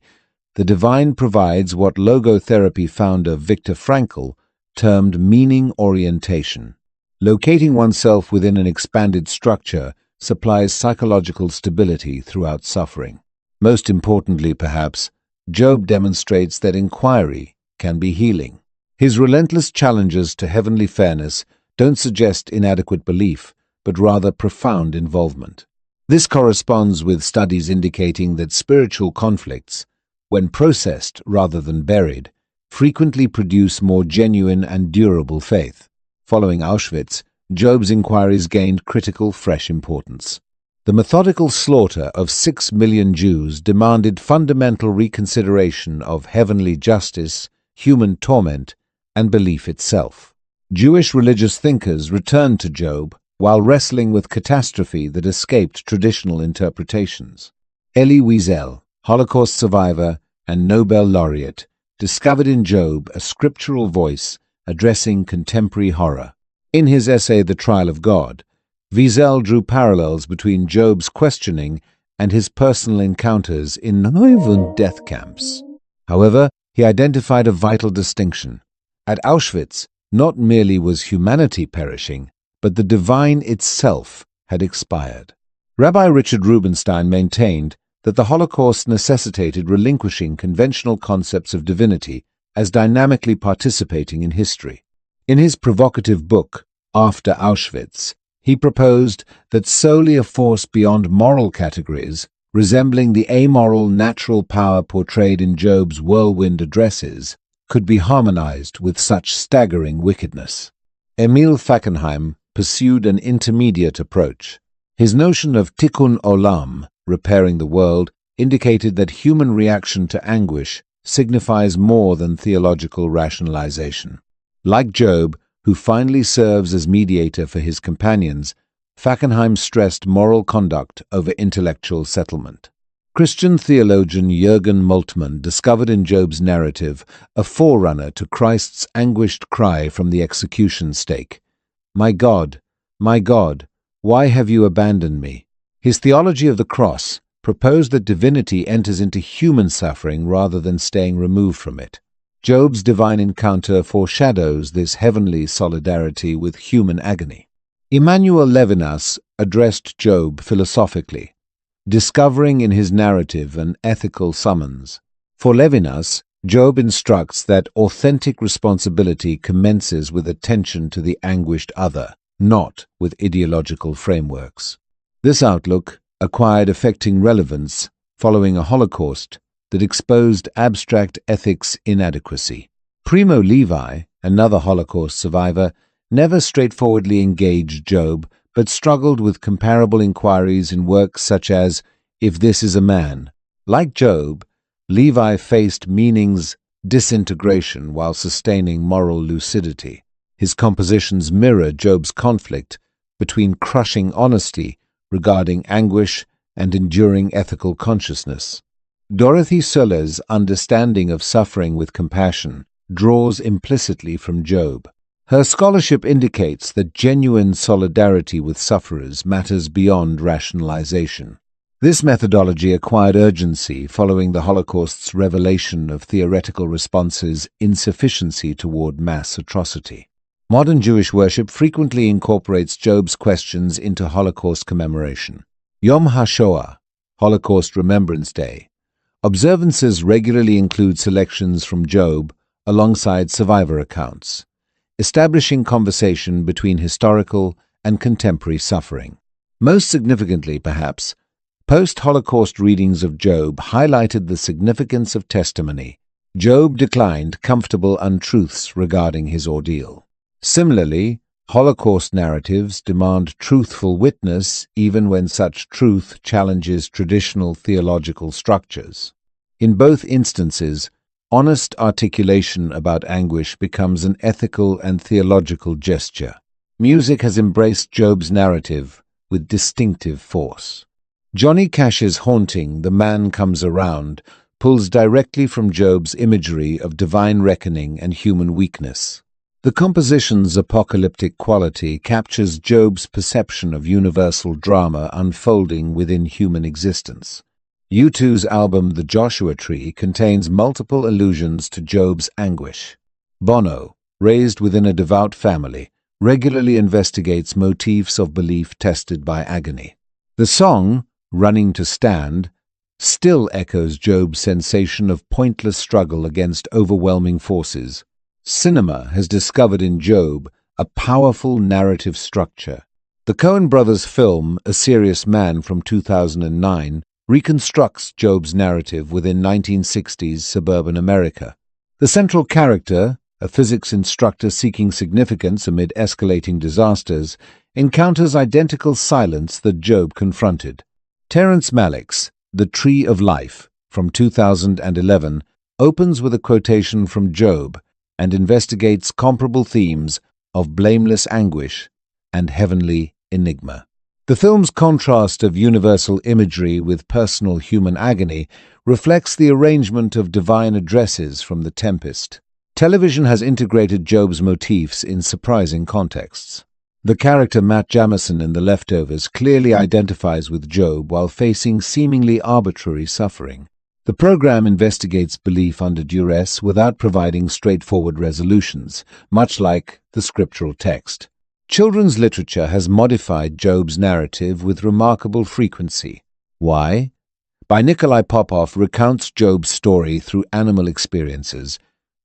Speaker 1: the divine provides what logotherapy founder Viktor Frankl termed meaning orientation. Locating oneself within an expanded structure supplies psychological stability throughout suffering. Most importantly, perhaps, Job demonstrates that inquiry can be healing. His relentless challenges to heavenly fairness don't suggest inadequate belief, but rather profound involvement. This corresponds with studies indicating that spiritual conflicts, when processed rather than buried, frequently produce more genuine and durable faith. Following Auschwitz, Job's inquiries gained critical, fresh importance. The methodical slaughter of 6 million Jews demanded fundamental reconsideration of heavenly justice, human torment, and belief itself. Jewish religious thinkers returned to Job while wrestling with catastrophe that escaped traditional interpretations. Elie Wiesel, Holocaust survivor and Nobel laureate, discovered in Job a scriptural voice addressing contemporary horror. In his essay The Trial of God, Wiesel drew parallels between Job's questioning and his personal encounters in Neuven death camps. However, he identified a vital distinction. At Auschwitz, not merely was humanity perishing, but the divine itself had expired. Rabbi Richard Rubinstein maintained that the Holocaust necessitated relinquishing conventional concepts of divinity as dynamically participating in history. In his provocative book, After Auschwitz, he proposed that solely a force beyond moral categories, resembling the amoral natural power portrayed in Job's whirlwind addresses, could be harmonized with such staggering wickedness. Emil Fackenheim pursued an intermediate approach. His notion of tikkun olam, repairing the world, indicated that human reaction to anguish signifies more than theological rationalization. Like Job, who finally serves as mediator for his companions, Fackenheim stressed moral conduct over intellectual settlement. Christian theologian Jürgen Moltmann discovered in Job's narrative a forerunner to Christ's anguished cry from the execution stake, my God, why have you abandoned me?" His theology of the cross proposed that divinity enters into human suffering rather than staying removed from it. Job's divine encounter foreshadows this heavenly solidarity with human agony. Emmanuel Levinas addressed Job philosophically, discovering in his narrative an ethical summons. For Levinas, Job instructs that authentic responsibility commences with attention to the anguished other, not with ideological frameworks. This outlook acquired affecting relevance following a Holocaust that exposed abstract ethics inadequacy. Primo Levi, another Holocaust survivor, never straightforwardly engaged Job, but struggled with comparable inquiries in works such as If This Is a Man. Like Job, Levi faced meaning's disintegration while sustaining moral lucidity. His compositions mirror Job's conflict between crushing honesty regarding anguish and enduring ethical consciousness. Dorothy Söllers' understanding of suffering with compassion draws implicitly from Job. Her scholarship indicates that genuine solidarity with sufferers matters beyond rationalization. This methodology acquired urgency following the Holocaust's revelation of theoretical responses' insufficiency toward mass atrocity. Modern Jewish worship frequently incorporates Job's questions into Holocaust commemoration. Yom HaShoah, Holocaust Remembrance Day. Observances regularly include selections from Job alongside survivor accounts, establishing conversation between historical and contemporary suffering. Most significantly, perhaps, post-Holocaust readings of Job highlighted the significance of testimony. Job declined comfortable untruths regarding his ordeal. Similarly, Holocaust narratives demand truthful witness even when such truth challenges traditional theological structures. In both instances, honest articulation about anguish becomes an ethical and theological gesture. Music has embraced Job's narrative with distinctive force. Johnny Cash's haunting "The Man Comes Around" pulls directly from Job's imagery of divine reckoning and human weakness. The composition's apocalyptic quality captures Job's perception of universal drama unfolding within human existence. U2's album The Joshua Tree contains multiple allusions to Job's anguish. Bono, raised within a devout family, regularly investigates motifs of belief tested by agony. The song, Running to Stand, still echoes Job's sensation of pointless struggle against overwhelming forces. Cinema has discovered in Job a powerful narrative structure. The Coen brothers' film A Serious Man from 2009 reconstructs Job's narrative within 1960s suburban America. The central character, a physics instructor seeking significance amid escalating disasters, encounters identical silence that Job confronted. Terrence Malick's The Tree of Life from 2011 opens with a quotation from Job and investigates comparable themes of blameless anguish and heavenly enigma. The film's contrast of universal imagery with personal human agony reflects the arrangement of divine addresses from The Tempest. Television has integrated Job's motifs in surprising contexts. The character Matt Jamison in The Leftovers clearly identifies with Job while facing seemingly arbitrary suffering. The program investigates belief under duress without providing straightforward resolutions, much like the scriptural text. Children's literature has modified Job's narrative with remarkable frequency. Why? By Nikolai Popov recounts Job's story through animal experiences,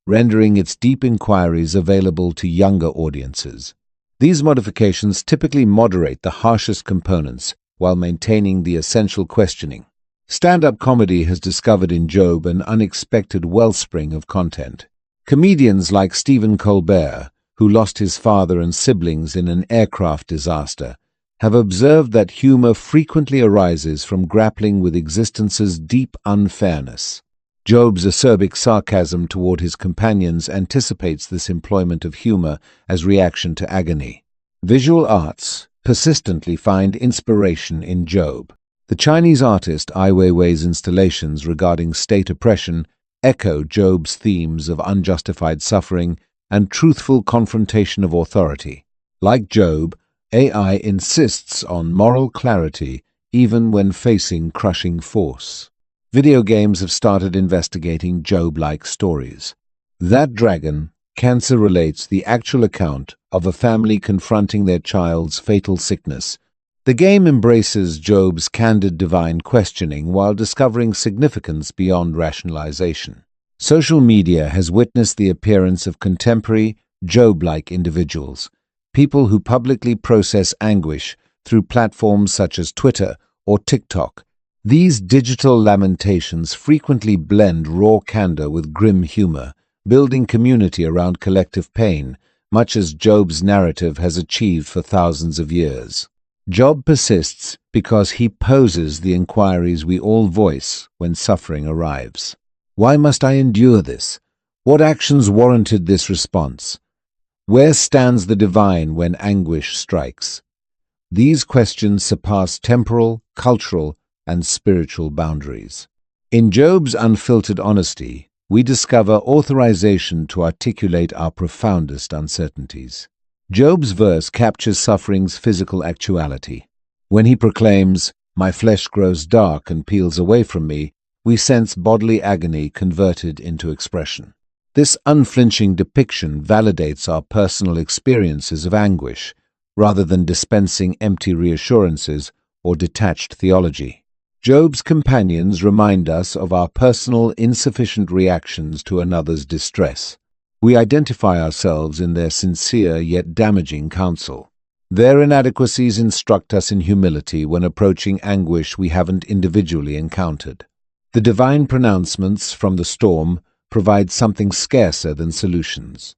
Speaker 1: rendering its deep inquiries available to younger audiences. These modifications typically moderate the harshest components while maintaining the essential questioning. Stand-up comedy has discovered in Job an unexpected wellspring of content. Comedians like Stephen Colbert, who lost his father and siblings in an aircraft disaster, have observed that humor frequently arises from grappling with existence's deep unfairness. Job's acerbic sarcasm toward his companions anticipates this employment of humor as reaction to agony. Visual arts persistently find inspiration in Job. The Chinese artist Ai Weiwei's installations regarding state oppression echo Job's themes of unjustified suffering and truthful confrontation of authority. Like Job, AI insists on moral clarity even when facing crushing force. Video games have started investigating Job-like stories. That Dragon, Cancer relates the actual account of a family confronting their child's fatal sickness. The game embraces Job's candid divine questioning while discovering significance beyond rationalization. Social media has witnessed the appearance of contemporary, Job-like individuals, people who publicly process anguish through platforms such as Twitter or TikTok. These digital lamentations frequently blend raw candor with grim humor, building community around collective pain, much as Job's narrative has achieved for thousands of years. Job persists because he poses the inquiries we all voice when suffering arrives. Why must I endure this? What actions warranted this response? Where stands the divine when anguish strikes? These questions surpass temporal, cultural, and spiritual boundaries. In Job's unfiltered honesty, we discover authorization to articulate our profoundest uncertainties. Job's verse captures suffering's physical actuality. When he proclaims, "My flesh grows dark and peels away from me," we sense bodily agony converted into expression. This unflinching depiction validates our personal experiences of anguish, rather than dispensing empty reassurances or detached theology. Job's companions remind us of our personal insufficient reactions to another's distress. We identify ourselves in their sincere yet damaging counsel. Their inadequacies instruct us in humility when approaching anguish we haven't individually encountered. The divine pronouncements from the storm provide something scarcer than solutions.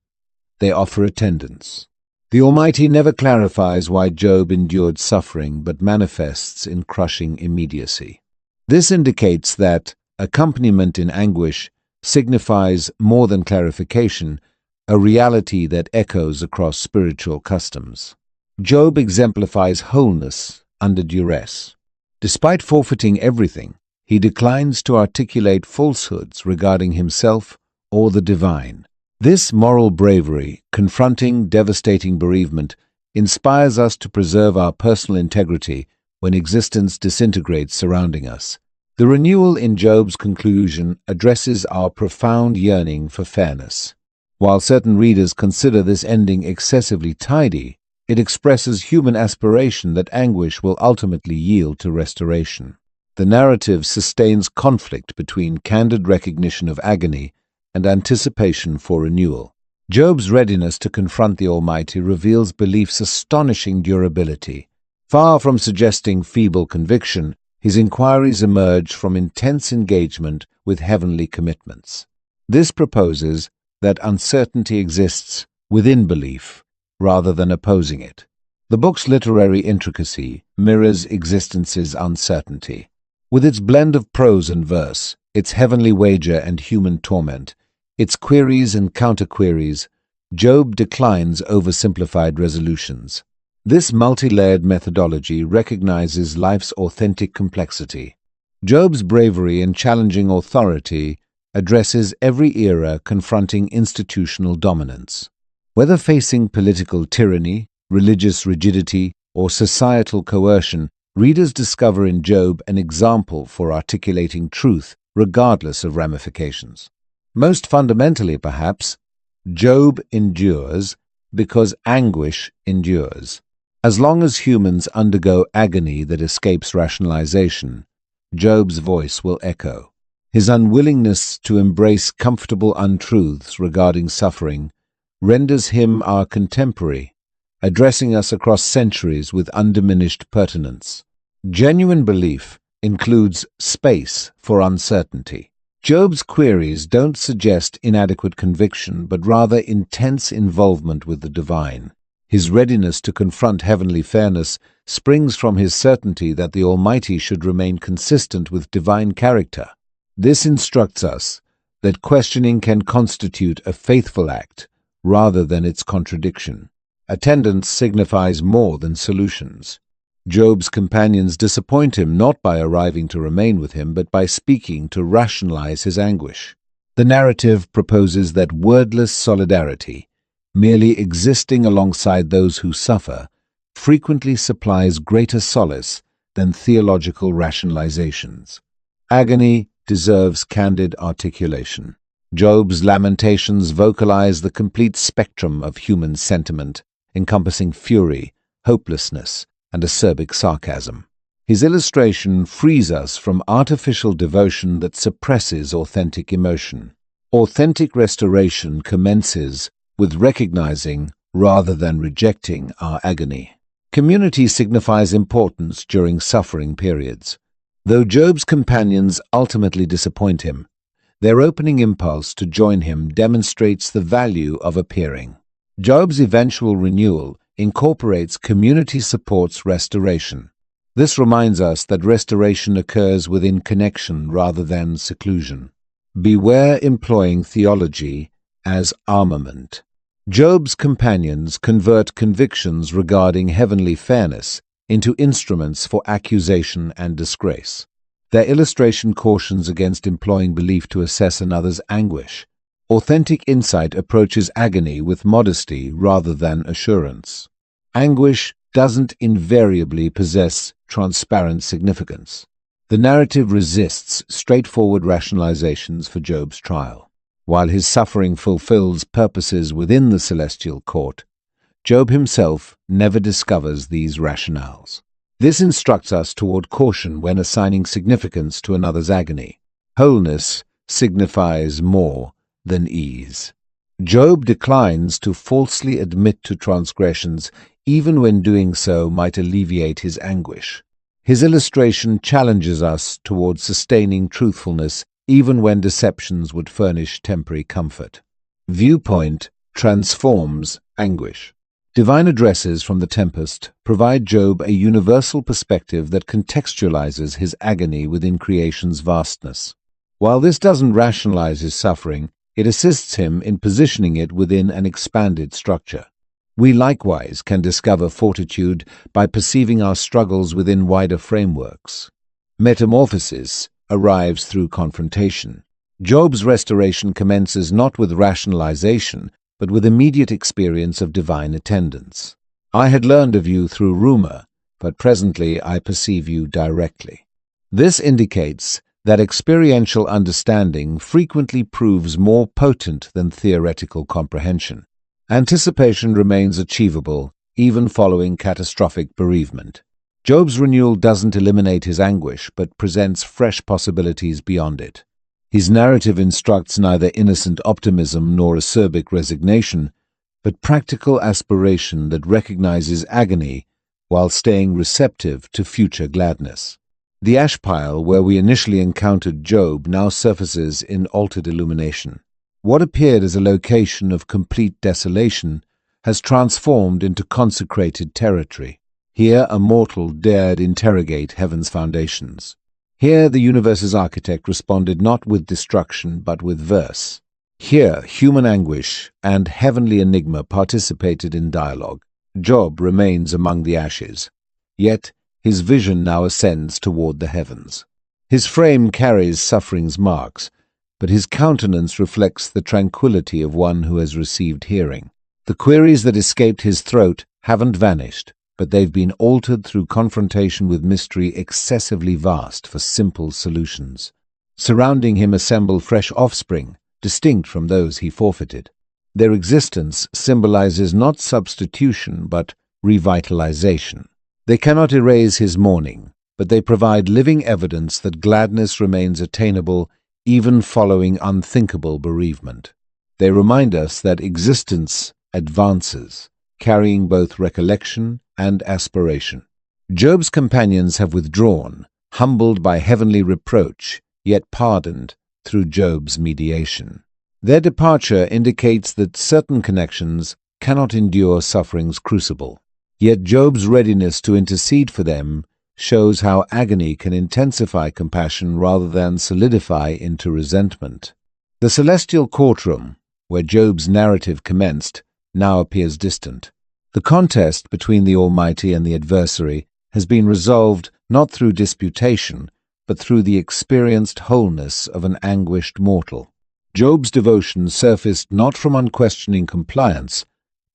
Speaker 1: They offer attendance. The Almighty never clarifies why Job endured suffering but manifests in crushing immediacy. This indicates that accompaniment in anguish signifies more than clarification, a reality that echoes across spiritual customs. Job exemplifies wholeness under duress. Despite forfeiting everything, he declines to articulate falsehoods regarding himself or the divine. This moral bravery, confronting devastating bereavement, inspires us to preserve our personal integrity when existence disintegrates surrounding us. The renewal in Job's conclusion addresses our profound yearning for fairness. While certain readers consider this ending excessively tidy, it expresses human aspiration that anguish will ultimately yield to restoration. The narrative sustains conflict between candid recognition of agony and anticipation for renewal. Job's readiness to confront the Almighty reveals belief's astonishing durability. Far from suggesting feeble conviction, his inquiries emerge from intense engagement with heavenly commitments. This proposes that uncertainty exists within belief rather than opposing it. The book's literary intricacy mirrors existence's uncertainty. With its blend of prose and verse, its heavenly wager and human torment, its queries and counter-queries, Job declines oversimplified resolutions. This multi-layered methodology recognizes life's authentic complexity. Job's bravery in challenging authority addresses every era confronting institutional dominance. Whether facing political tyranny, religious rigidity, or societal coercion, readers discover in Job an example for articulating truth regardless of ramifications. Most fundamentally, perhaps, Job endures because anguish endures. As long as humans undergo agony that escapes rationalization, Job's voice will echo. His unwillingness to embrace comfortable untruths regarding suffering renders him our contemporary, addressing us across centuries with undiminished pertinence. Genuine belief includes space for uncertainty. Job's queries don't suggest inadequate conviction, but rather intense involvement with the divine. His readiness to confront heavenly fairness springs from his certainty that the Almighty should remain consistent with divine character. This instructs us that questioning can constitute a faithful act rather than its contradiction. Attendance signifies more than solutions. Job's companions disappoint him not by arriving to remain with him, but by speaking to rationalize his anguish. The narrative proposes that wordless solidarity, merely existing alongside those who suffer, frequently supplies greater solace than theological rationalizations. Agony deserves candid articulation. Job's lamentations vocalize the complete spectrum of human sentiment, encompassing fury, hopelessness, and acerbic sarcasm. His illustration frees us from artificial devotion that suppresses authentic emotion. Authentic restoration commences with recognizing rather than rejecting our agony. Community signifies importance during suffering periods. Though Job's companions ultimately disappoint him, their opening impulse to join him demonstrates the value of appearing. Job's eventual renewal incorporates community support's restoration. This reminds us that restoration occurs within connection rather than seclusion. Beware employing theology as armament. Job's companions convert convictions regarding heavenly fairness into instruments for accusation and disgrace. Their illustration cautions against employing belief to assess another's anguish. Authentic insight approaches agony with modesty rather than assurance. Anguish doesn't invariably possess transparent significance. The narrative resists straightforward rationalizations for Job's trial. While his suffering fulfills purposes within the celestial court, Job himself never discovers these rationales. This instructs us toward caution when assigning significance to another's agony. Wholeness signifies more than ease. Job declines to falsely admit to transgressions, even when doing so might alleviate his anguish. His illustration challenges us toward sustaining truthfulness, even when deceptions would furnish temporary comfort. Viewpoint transforms anguish. Divine addresses from the Tempest provide Job a universal perspective that contextualizes his agony within creation's vastness. While this doesn't rationalize his suffering, it assists him in positioning it within an expanded structure. We likewise can discover fortitude by perceiving our struggles within wider frameworks. Metamorphosis arrives through confrontation. Job's restoration commences not with rationalization, but with immediate experience of divine attendance. I had learned of you through rumor, but presently I perceive you directly. This indicates that experiential understanding frequently proves more potent than theoretical comprehension. Anticipation remains achievable, even following catastrophic bereavement. Job's renewal doesn't eliminate his anguish, but presents fresh possibilities beyond it. His narrative instructs neither innocent optimism nor acerbic resignation, but practical aspiration that recognizes agony while staying receptive to future gladness. The ash pile where we initially encountered Job now surfaces in altered illumination. What appeared as a location of complete desolation has transformed into consecrated territory. Here a mortal dared interrogate heaven's foundations. Here the universe's architect responded not with destruction but with verse. Here human anguish and heavenly enigma participated in dialogue. Job remains among the ashes, yet his vision now ascends toward the heavens. His frame carries suffering's marks, but his countenance reflects the tranquility of one who has received hearing. The queries that escaped his throat haven't vanished, but they've been altered through confrontation with mystery excessively vast for simple solutions. Surrounding him assemble fresh offspring, distinct from those he forfeited. Their existence symbolizes not substitution but revitalization. They cannot erase his mourning, but they provide living evidence that gladness remains attainable even following unthinkable bereavement. They remind us that existence advances, carrying both recollection and aspiration. Job's companions have withdrawn, humbled by heavenly reproach, yet pardoned through Job's mediation. Their departure indicates that certain connections cannot endure suffering's crucible. Yet Job's readiness to intercede for them shows how agony can intensify compassion rather than solidify into resentment. The celestial courtroom, where Job's narrative commenced, now appears distant. The contest between the Almighty and the adversary has been resolved not through disputation, but through the experienced wholeness of an anguished mortal. Job's devotion surfaced not from unquestioning compliance,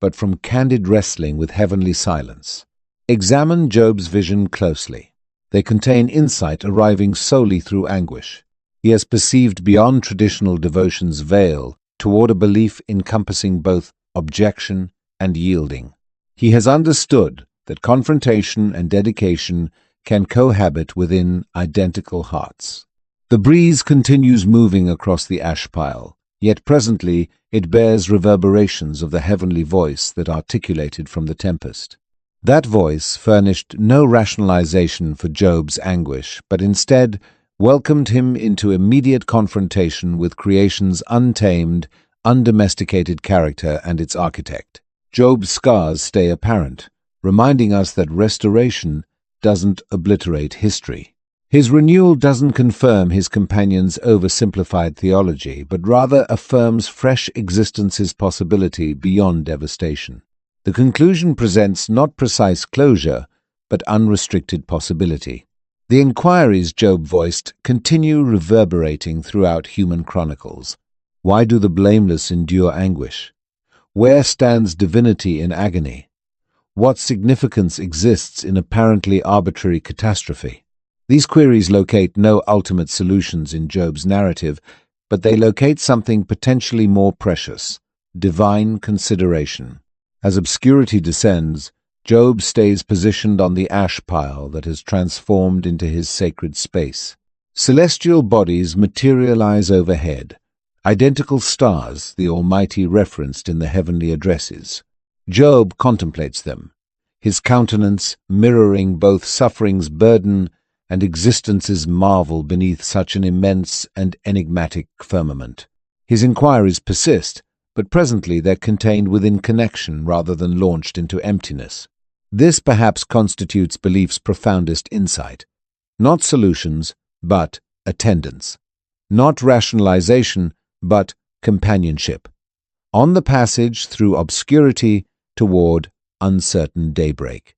Speaker 1: but from candid wrestling with heavenly silence. Examine Job's vision closely. They contain insight arriving solely through anguish. He has perceived beyond traditional devotion's veil toward a belief encompassing both objection and yielding. He has understood that confrontation and dedication can cohabit within identical hearts. The breeze continues moving across the ash pile, yet presently it bears reverberations of the heavenly voice that articulated from the tempest. That voice furnished no rationalization for Job's anguish, but instead welcomed him into immediate confrontation with creation's untamed, undomesticated character and its architect. Job's scars stay apparent, reminding us that restoration doesn't obliterate history. His renewal doesn't confirm his companion's oversimplified theology, but rather affirms fresh existence's possibility beyond devastation. The conclusion presents not precise closure, but unrestricted possibility. The inquiries Job voiced continue reverberating throughout human chronicles. Why do the blameless endure anguish? Where stands divinity in agony? What significance exists in apparently arbitrary catastrophe? These queries locate no ultimate solutions in Job's narrative, but they locate something potentially more precious: divine consideration. As obscurity descends, Job stays positioned on the ash pile that has transformed into his sacred space. Celestial bodies materialize overhead, identical stars the Almighty referenced in the heavenly addresses. Job contemplates them, his countenance mirroring both suffering's burden and existence's marvel beneath such an immense and enigmatic firmament. His inquiries persist, but presently they're contained within connection rather than launched into emptiness. This perhaps constitutes belief's profoundest insight. Not solutions, but attendance. Not rationalization, but companionship. On the passage through obscurity toward uncertain daybreak.